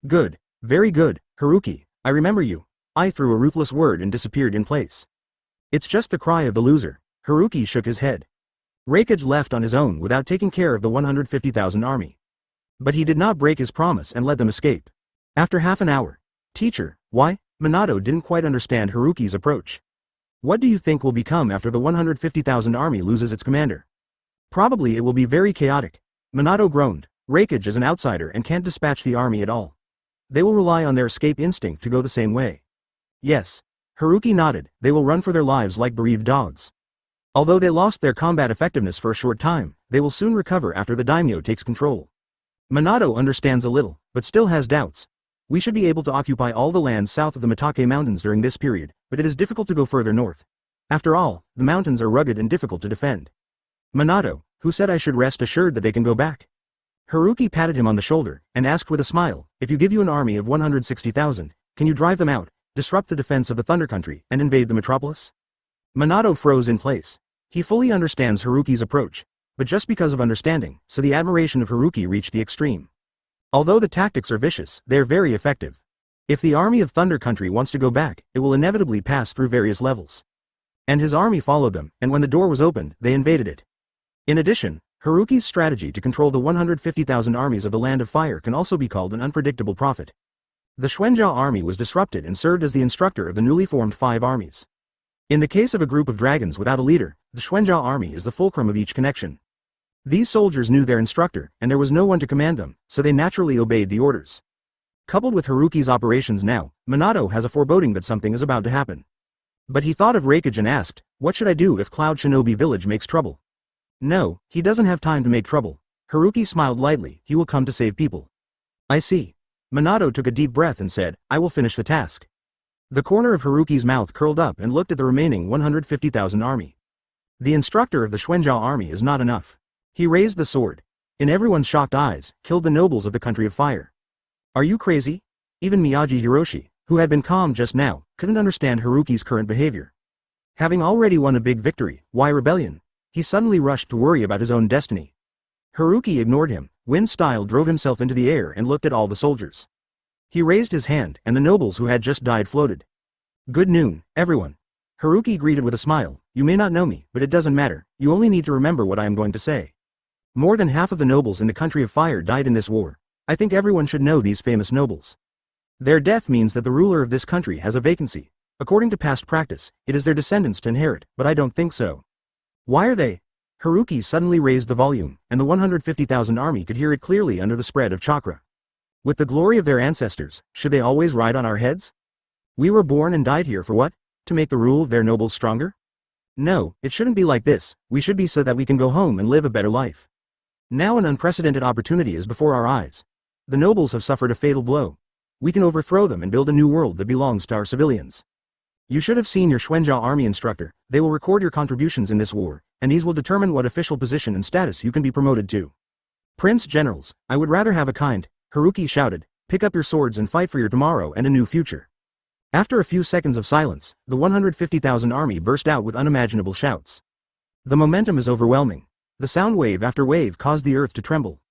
"Good. Very good, Haruki, I remember you." Ai threw a ruthless word and disappeared in place. "It's just the cry of the loser." Haruki shook his head. Raikage left on his own without taking care of the 150,000 army. But he did not break his promise and let them escape. After half an hour. "Teacher, why?" Minato didn't quite understand Haruki's approach. "What do you think will become after the 150,000 army loses its commander?" "Probably it will be very chaotic." Minato groaned. "Raikage is an outsider and can't dispatch the army at all. They will rely on their escape instinct to go the same way." "Yes." Haruki nodded. "They will run for their lives like bereaved dogs. Although they lost their combat effectiveness for a short time, they will soon recover after the daimyo takes control." Minato understands a little, but still has doubts. "We should be able to occupy all the land south of the Mitake Mountains during this period, but it is difficult to go further north. After all, the mountains are rugged and difficult to defend." "Minato, who said I should rest assured that they can go back?" Haruki patted him on the shoulder, and asked with a smile, "If you give you an army of 160,000, can you drive them out, disrupt the defense of the Thunder Country, and invade the metropolis?" Minato froze in place. He fully understands Haruki's approach, but just because of understanding, so the admiration of Haruki reached the extreme. Although the tactics are vicious, they are very effective. If the army of Thunder Country wants to go back, it will inevitably pass through various levels. And his army followed them, and when the door was opened, they invaded it. In addition, Haruki's strategy to control the 150,000 armies of the Land of Fire can also be called an unpredictable prophet. The Xuanzhao army was disrupted and served as the instructor of the newly formed 5 armies. In the case of a group of dragons without a leader, the Xuanzhao army is the fulcrum of each connection. These soldiers knew their instructor, and there was no one to command them, so they naturally obeyed the orders. Coupled with Haruki's operations now, Minato has a foreboding that something is about to happen. But he thought of Raikage and asked, "What should I do if Cloud Shinobi Village makes trouble?" "No, he doesn't have time to make trouble." Haruki smiled lightly. "He will come to save people." "I see." Minato took a deep breath and said, "I will finish the task." The corner of Haruki's mouth curled up and looked at the remaining 150,000 army. The instructor of the Xuanzhao army is not enough. He raised the sword. In everyone's shocked eyes, killed the nobles of the Country of Fire. "Are you crazy?" Even Miyagi Hiroshi, who had been calm just now, couldn't understand Haruki's current behavior. Having already won a big victory, why rebellion? He suddenly rushed to worry about his own destiny. Haruki ignored him. Wind style drove himself into the air and looked at all the soldiers. He raised his hand, and the nobles who had just died floated. "Good noon, everyone." Haruki greeted with a smile. "You may not know me, but it doesn't matter. You only need to remember what I am going to say. More than half of the nobles in the Country of Fire died in this war. I think everyone should know these famous nobles. Their death means that the ruler of this country has a vacancy. According to past practice, it is their descendants to inherit, but I don't think so." "Why are they?" Haruki suddenly raised the volume, and the 150,000 army could hear it clearly under the spread of chakra. "With the glory of their ancestors, should they always ride on our heads? We were born and died here for what? To make the rule of their nobles stronger? No, it shouldn't be like this. We should be so that we can go home and live a better life. Now an unprecedented opportunity is before our eyes. The nobles have suffered a fatal blow. We can overthrow them and build a new world that belongs to our civilians. You should have seen your Xuanzhao army instructor. They will record your contributions in this war, and these will determine what official position and status you can be promoted to." "Prince Generals, I would rather have a kind," Haruki shouted, "pick up your swords and fight for your tomorrow and a new future." After a few seconds of silence, the 150,000 army burst out with unimaginable shouts. The momentum is overwhelming. The sound wave after wave caused the earth to tremble.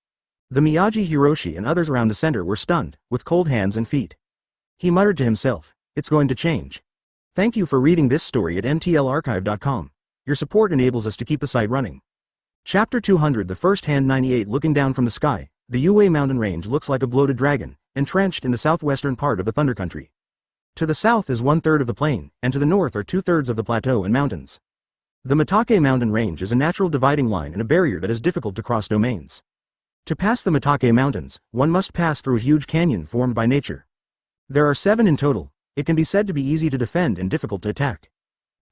The Miyagi Hiroshi and others around the center were stunned, with cold hands and feet. He muttered to himself, "It's going to change." Thank you for reading this story at mtlarchive.com. Your support enables us to keep the site running. Chapter 200. The First Hand 98. Looking down from the sky, the Yue mountain range looks like a bloated dragon, entrenched in the southwestern part of the Thunder Country. To the south is 1/3 of the plain, and to the north are 2/3 of the plateau and mountains. The Mitake mountain range is a natural dividing line and a barrier that is difficult to cross domains. To pass the Mitake Mountains, one must pass through a huge canyon formed by nature. There are 7 in total. It can be said to be easy to defend and difficult to attack.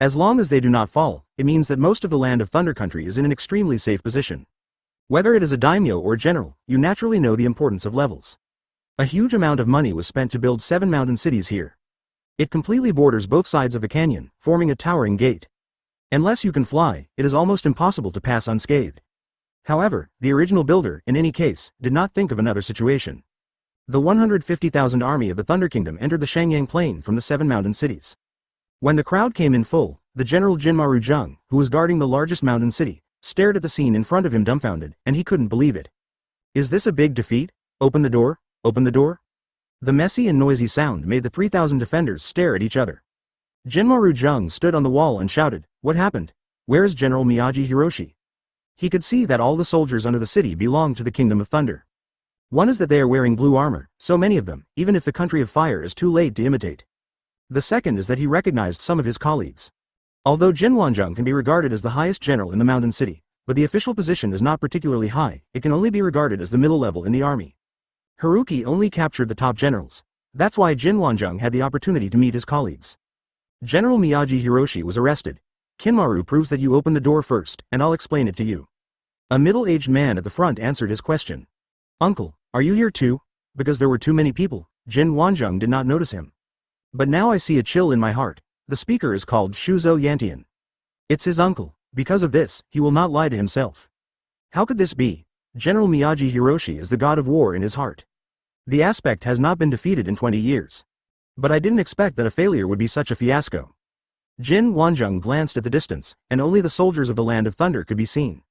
As long as they do not fall, it means that most of the land of Thunder Country is in an extremely safe position. Whether it is a daimyo or a general, you naturally know the importance of levels. A huge amount of money was spent to build 7 mountain cities here. It completely borders both sides of the canyon, forming a towering gate. Unless you can fly, it is almost impossible to pass unscathed. However, the original builder, in any case, did not think of another situation. The 150,000 army of the Thunder Kingdom entered the Shangyang Plain from the 7 mountain cities. When the crowd came in full, the general Jinmaru Zheng, who was guarding the largest mountain city, stared at the scene in front of him dumbfounded, and he couldn't believe it. Is this a big defeat? Open the door, open the door. The messy and noisy sound made the 3,000 defenders stare at each other. Jinmaru Zheng stood on the wall and shouted, "What happened? Where is General Miyagi Hiroshi?" He could see that all the soldiers under the city belonged to the Kingdom of Thunder. One is that they are wearing blue armor, so many of them, even if the country of fire is too late to imitate. The second is that he recognized some of his colleagues. Although Jin Wanzheng can be regarded as the highest general in the mountain city, but the official position is not particularly high, it can only be regarded as the middle level in the army. Haruki only captured the top generals. That's why Jin Wanzheng had the opportunity to meet his colleagues. General Miyagi Hiroshi was arrested. Kinmaru proves that you open the door first, and I'll explain it to you. A middle-aged man at the front answered his question. Uncle, are you here too? Because there were too many people, Jin Wanzheng did not notice him. But now I see a chill in my heart. The speaker is called Shuzo Yantian. It's his uncle. Because of this, he will not lie to himself. How could this be? General Miyagi Hiroshi is the god of war in his heart. The aspect has not been defeated in 20 years. But I didn't expect that a failure would be such a fiasco. Jin Wanzheng glanced at the distance, and only the soldiers of the Land of Thunder could be seen.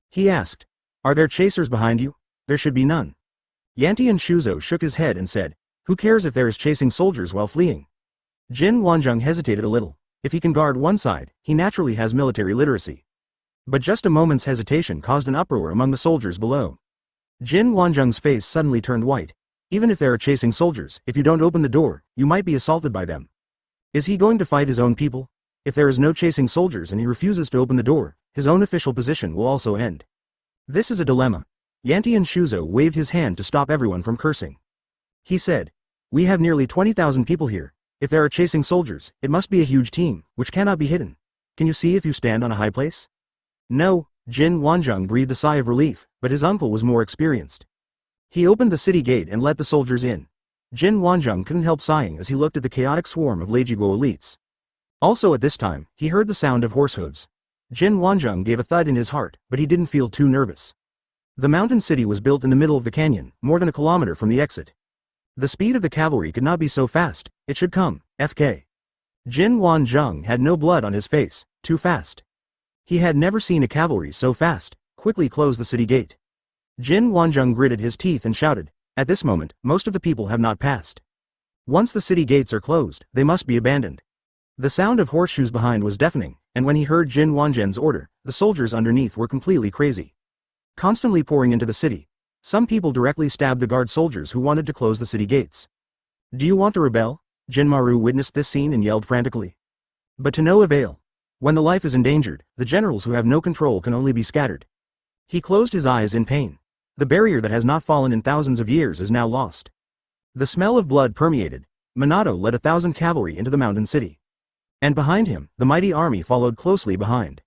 He asked, "Are there chasers behind you?" "There should be none." Yantian Shuzo shook his head and said, "Who cares if there is chasing soldiers while fleeing?" Jin Wanzheng hesitated a little. If he can guard one side, he naturally has military literacy. But just a moment's hesitation caused an uproar among the soldiers below. Jin Wanzheng's face suddenly turned white. Even if there are chasing soldiers, if you don't open the door, you might be assaulted by them. Is he going to fight his own people? If there is no chasing soldiers and he refuses to open the door, his own official position will also end. This is a dilemma. Yantian Shuzo waved his hand to stop everyone from cursing. He said, "We have nearly 20,000 people here. If there are chasing soldiers, it must be a huge team, which cannot be hidden. Can you see if you stand on a high place?" No, Jin Wanzheng breathed a sigh of relief, but his uncle was more experienced. He opened the city gate and let the soldiers in. Jin Wanzheng couldn't help sighing as he looked at the chaotic swarm of Leijiguo elites. Also at this time, he heard the sound of horse hooves. Jin Wanzheng gave a thud in his heart, but he didn't feel too nervous. The mountain city was built in the middle of the canyon, more than a kilometer from the exit. The speed of the cavalry could not be so fast, it should come, FK. Jin Wanzheng had no blood on his face, too fast. He had never seen a cavalry so fast. Quickly close the city gate. Jin Wanzheng gritted his teeth and shouted, "At this moment, most of the people have not passed. Once the city gates are closed, they must be abandoned." The sound of horseshoes behind was deafening, and when he heard Jin Wanzheng's order, the soldiers underneath were completely crazy. Constantly pouring into the city. Some people directly stabbed the guard soldiers who wanted to close the city gates. "Do you want to rebel?" Jinmaru witnessed this scene and yelled frantically. But to no avail. When the life is endangered, the generals who have no control can only be scattered. He closed his eyes in pain. The barrier that has not fallen in thousands of years is now lost. The smell of blood permeated. Minato led 1,000 cavalry into the mountain city. And behind him, the mighty army followed closely behind.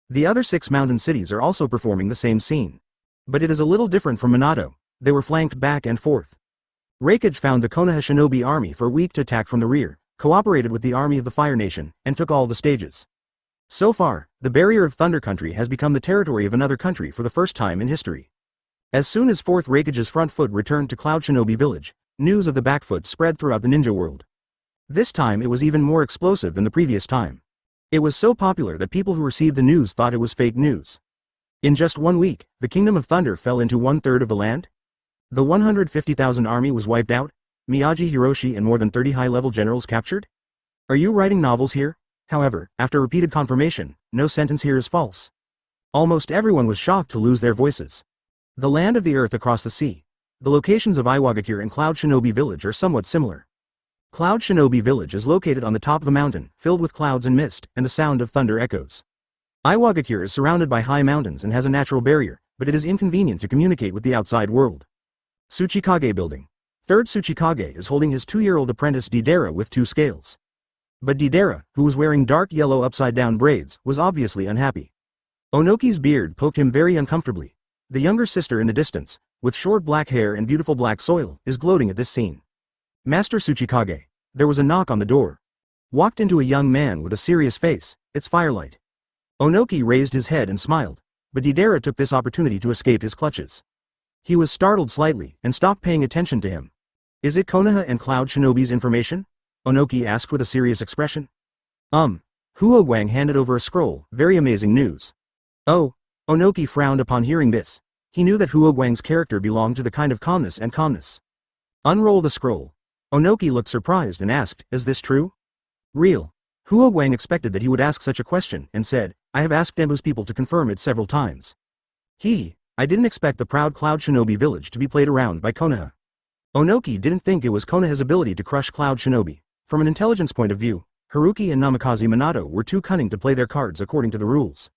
The other 6 mountain cities are also performing the same scene. But it is a little different from Minato. They were flanked back and forth. Hokage found the Konoha Shinobi army for weak to attack from the rear, cooperated with the army of the Fire Nation, and took all the stages. So far, the barrier of Thunder Country has become the territory of another country for the first time in history. As soon as 4th Hokage's front foot returned to Cloud Shinobi village, news of the back foot spread throughout the ninja world. This time it was even more explosive than the previous time. It was so popular that people who received the news thought it was fake news. In just 1 week, the Kingdom of Thunder fell into 1/3 of the land. The 150,000 army was wiped out, Miyagi Hiroshi and more than 30 high-level generals captured? Are you writing novels here? However, after repeated confirmation, no sentence here is false. Almost everyone was shocked to lose their voices. The land of the earth across the sea. The locations of Iwagakure and Cloud Shinobi village are somewhat similar. Cloud Shinobi village is located on the top of a mountain, filled with clouds and mist, and the sound of thunder echoes. Iwagakure is surrounded by high mountains and has a natural barrier, but it is inconvenient to communicate with the outside world. Tsuchikage Building. Third Tsuchikage is holding his 2-year-old apprentice Deidara with 2 scales. But Deidara, who was wearing dark yellow upside-down braids, was obviously unhappy. Onoki's beard poked him very uncomfortably. The younger sister in the distance, with short black hair and beautiful black soil, is gloating at this scene. Master Tsuchikage. There was a knock on the door. Walked into a young man with a serious face. It's Firelight. Onoki raised his head and smiled, but Deidara took this opportunity to escape his clutches. He was startled slightly and stopped paying attention to him. Is it Konoha and Cloud Shinobi's information? Onoki asked with a serious expression. Huogwang handed over a scroll. Very amazing news. Oh. Onoki frowned upon hearing this. He knew that Huogwang's character belonged to the kind of calmness and calmness. Unroll the scroll. Onoki looked surprised and asked, is this true? Real. Huogwang expected that he would ask such a question and said, I have asked Embu's people to confirm it several times. I didn't expect the proud Cloud Shinobi village to be played around by Konoha. Onoki didn't think it was Konoha's ability to crush Cloud Shinobi. From an intelligence point of view, Haruki and Namikaze Minato were too cunning to play their cards according to the rules.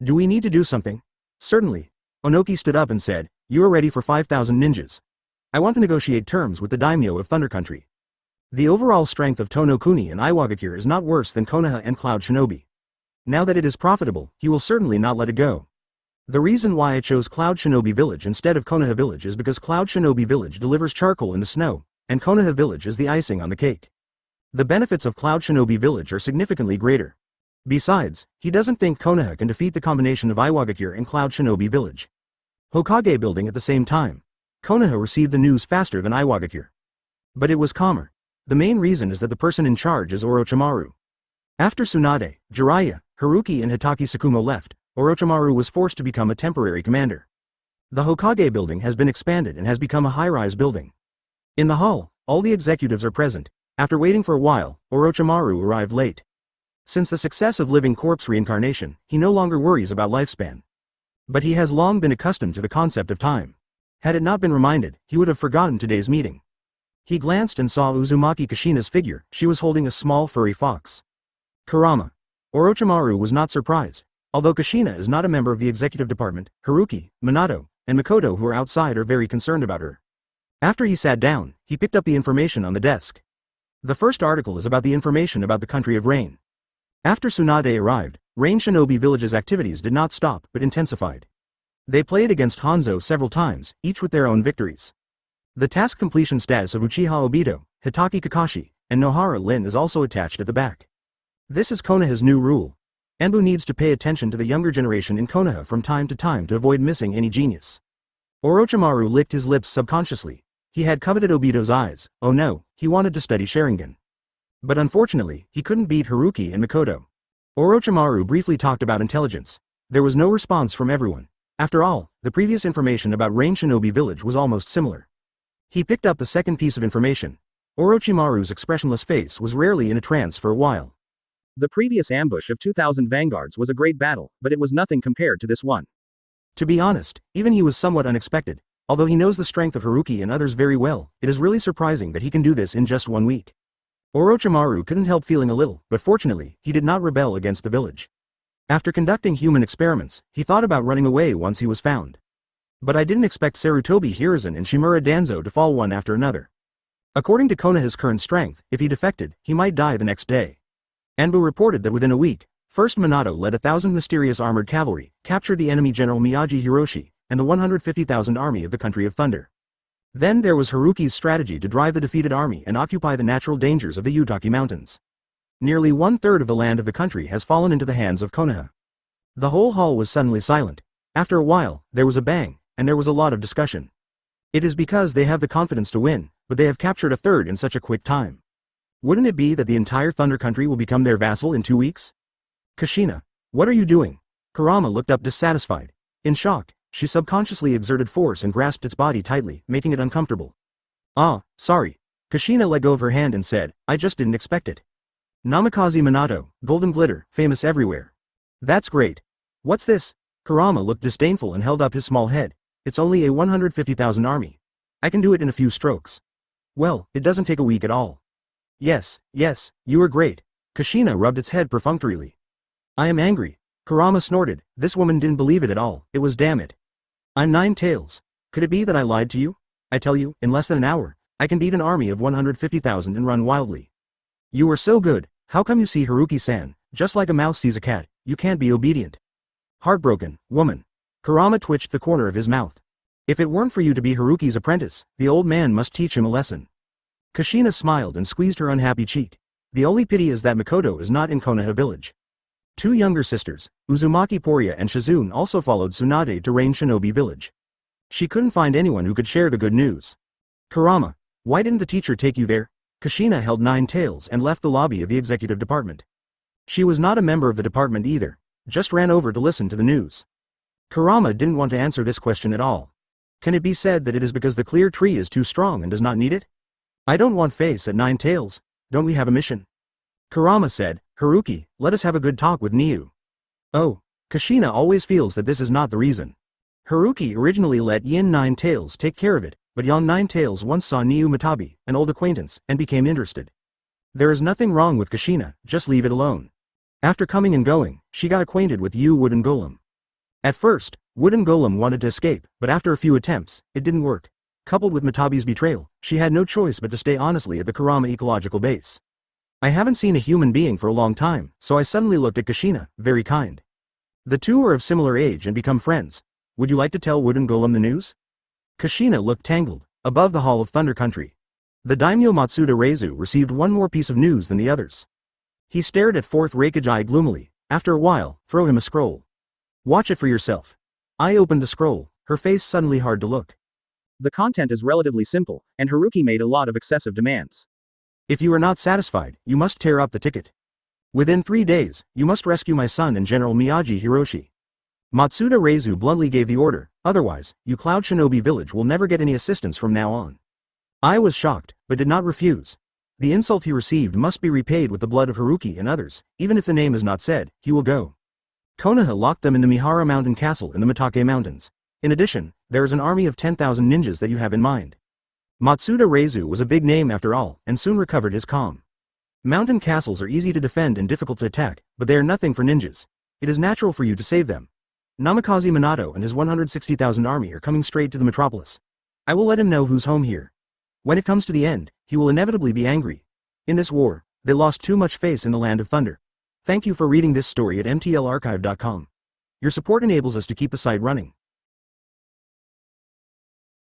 Do we need to do something? Certainly. Onoki stood up and said, you are ready for 5,000 ninjas. I want to negotiate terms with the daimyo of Thunder Country. The overall strength of Tonokuni and Iwagakure is not worse than Konoha and Cloud Shinobi. Now that it is profitable, he will certainly not let it go. The reason why I chose Cloud Shinobi Village instead of Konoha Village is because Cloud Shinobi Village delivers charcoal in the snow, and Konoha Village is the icing on the cake. The benefits of Cloud Shinobi Village are significantly greater. Besides, he doesn't think Konoha can defeat the combination of Iwagakure and Cloud Shinobi Village. Hokage Building at the same time. Konoha received the news faster than Iwagakure. But it was calmer. The main reason is that the person in charge is Orochimaru. After Tsunade, Jiraiya, Haruki and Hitaki Tsukumo left, Orochimaru was forced to become a temporary commander. The Hokage Building has been expanded and has become a high-rise building. In the hall, all the executives are present. After waiting for a while, Orochimaru arrived late. Since the success of living corpse reincarnation, he no longer worries about lifespan. But he has long been accustomed to the concept of time. Had it not been reminded, he would have forgotten today's meeting. He glanced and saw Uzumaki Kushina's figure. She was holding a small furry fox. Kurama. Orochimaru was not surprised. Although Kushina is not a member of the executive department, Haruki, Minato, and Makoto who are outside are very concerned about her. After he sat down, he picked up the information on the desk. The first article is about the information about the country of Rain. After Tsunade arrived, Rain Shinobi Village's activities did not stop but intensified. They played against Hanzo several times, each with their own victories. The task completion status of Uchiha Obito, Hitaki Kakashi, and Nohara Lin is also attached at the back. This is Konoha's new rule. Embu needs to pay attention to the younger generation in Konoha from time to avoid missing any genius. Orochimaru licked his lips subconsciously. He had coveted Obito's eyes. Oh no, he wanted to study Sharingan. But unfortunately, he couldn't beat Haruki and Makoto. Orochimaru briefly talked about intelligence. There was no response from everyone. After all, the previous information about Rain Shinobi Village was almost similar. He picked up the second piece of information. Orochimaru's expressionless face was rarely in a trance for a while. The previous ambush of 2,000 vanguards was a great battle, but it was nothing compared to this one. To be honest, even he was somewhat unexpected. Although he knows the strength of Haruki and others very well, it is really surprising that he can do this in just 1 week. Orochimaru couldn't help feeling a little, but fortunately, he did not rebel against the village. After conducting human experiments, he thought about running away once he was found. But I didn't expect Sarutobi Hiruzen and Shimura Danzo to fall one after another. According to Konoha's current strength, if he defected, he might die the next day. Anbu reported that within a week, first Minato led 1,000 mysterious armored cavalry, captured the enemy general Miyagi Hiroshi, and the 150,000 army of the Country of Thunder. Then there was Haruki's strategy to drive the defeated army and occupy the natural dangers of the Yutaki Mountains. Nearly 1/3 of the land of the country has fallen into the hands of Konoha. The whole hall was suddenly silent. After a while, there was a bang, and there was a lot of discussion. It is because they have the confidence to win, but they have captured 1/3 in such a quick time. Wouldn't it be that the entire Thunder Country will become their vassal in 2 weeks? Kushina, what are you doing? Kurama looked up dissatisfied. In shock, she subconsciously exerted force and grasped its body tightly, making it uncomfortable. Ah, sorry. Kushina let go of her hand and said, I just didn't expect it. Namikaze Minato, golden glitter, famous everywhere. That's great. What's this? Kurama looked disdainful and held up his small head. It's only a 150,000 army. I can do it in a few strokes. Well, it doesn't take a week at all. Yes, you are great. Kushina rubbed its head perfunctorily. I am angry. Kurama snorted. This woman didn't believe it at all. It was damn it. I'm Nine Tails. Could it be that I lied to you? I tell you, in less than an hour, I can beat an army of 150,000 and run wildly. You were so good, how come you see Haruki-san, just like a mouse sees a cat, you can't be obedient? Heartbroken, woman. Kurama twitched the corner of his mouth. If it weren't for you to be Haruki's apprentice, the old man must teach him a lesson. Kushina smiled and squeezed her unhappy cheek. The only pity is that Makoto is not in Konoha village. Two younger sisters, Uzumaki Porya and Shizune, also followed Tsunade to reign Shinobi village. She couldn't find anyone who could share the good news. Kurama, why didn't the teacher take you there? Kushina held Nine Tails and left the lobby of the executive department. She was not a member of the department either, just ran over to listen to the news. Kurama didn't want to answer this question at all. Can it be said that it is because the clear tree is too strong and does not need it? I don't want face at Nine Tails, don't we have a mission? Kurama said, Haruki, let us have a good talk with Niu. Oh, Kushina always feels that this is not the reason. Haruki originally let Yin Nine Tails take care of it, but young Nine Tails once saw Niu Matabi, an old acquaintance, and became interested. There is nothing wrong with Kushina, just leave it alone. After coming and going, she got acquainted with Yu Wooden Golem. At first, Wooden Golem wanted to escape, but after a few attempts, it didn't work. Coupled with Matabi's betrayal, she had no choice but to stay honestly at the Kurama ecological base. I haven't seen a human being for a long time, so I suddenly looked at Kushina, very kind. The two are of similar age and become friends. Would you like to tell Wooden Golem the news? Kushina looked tangled, above the Hall of Thunder Country. The daimyo Matsuda Reizu received one more piece of news than the others. He stared at fourth Reikage gloomily. After a while, throw him a scroll. Watch it for yourself. I opened the scroll, her face suddenly hard to look. The content is relatively simple, and Haruki made a lot of excessive demands. If you are not satisfied, you must tear up the ticket. Within 3 days, you must rescue my son and General Miyagi Hiroshi. Matsuda Reizu bluntly gave the order, otherwise, you Cloud Shinobi village will never get any assistance from now on. I was shocked, but did not refuse. The insult he received must be repaid with the blood of Haruki and others, even if the name is not said, he will go. Konoha locked them in the Mihara Mountain Castle in the Mitake Mountains. In addition, there is an army of 10,000 ninjas that you have in mind. Matsuda Reizu was a big name after all, and soon recovered his calm. Mountain castles are easy to defend and difficult to attack, but they are nothing for ninjas. It is natural for you to save them. Namikaze Minato and his 160,000 army are coming straight to the metropolis. I will let him know who's home here. When it comes to the end, he will inevitably be angry. In this war, they lost too much face in the Land of Thunder. Thank you for reading this story at mtlarchive.com. Your support enables us to keep the site running.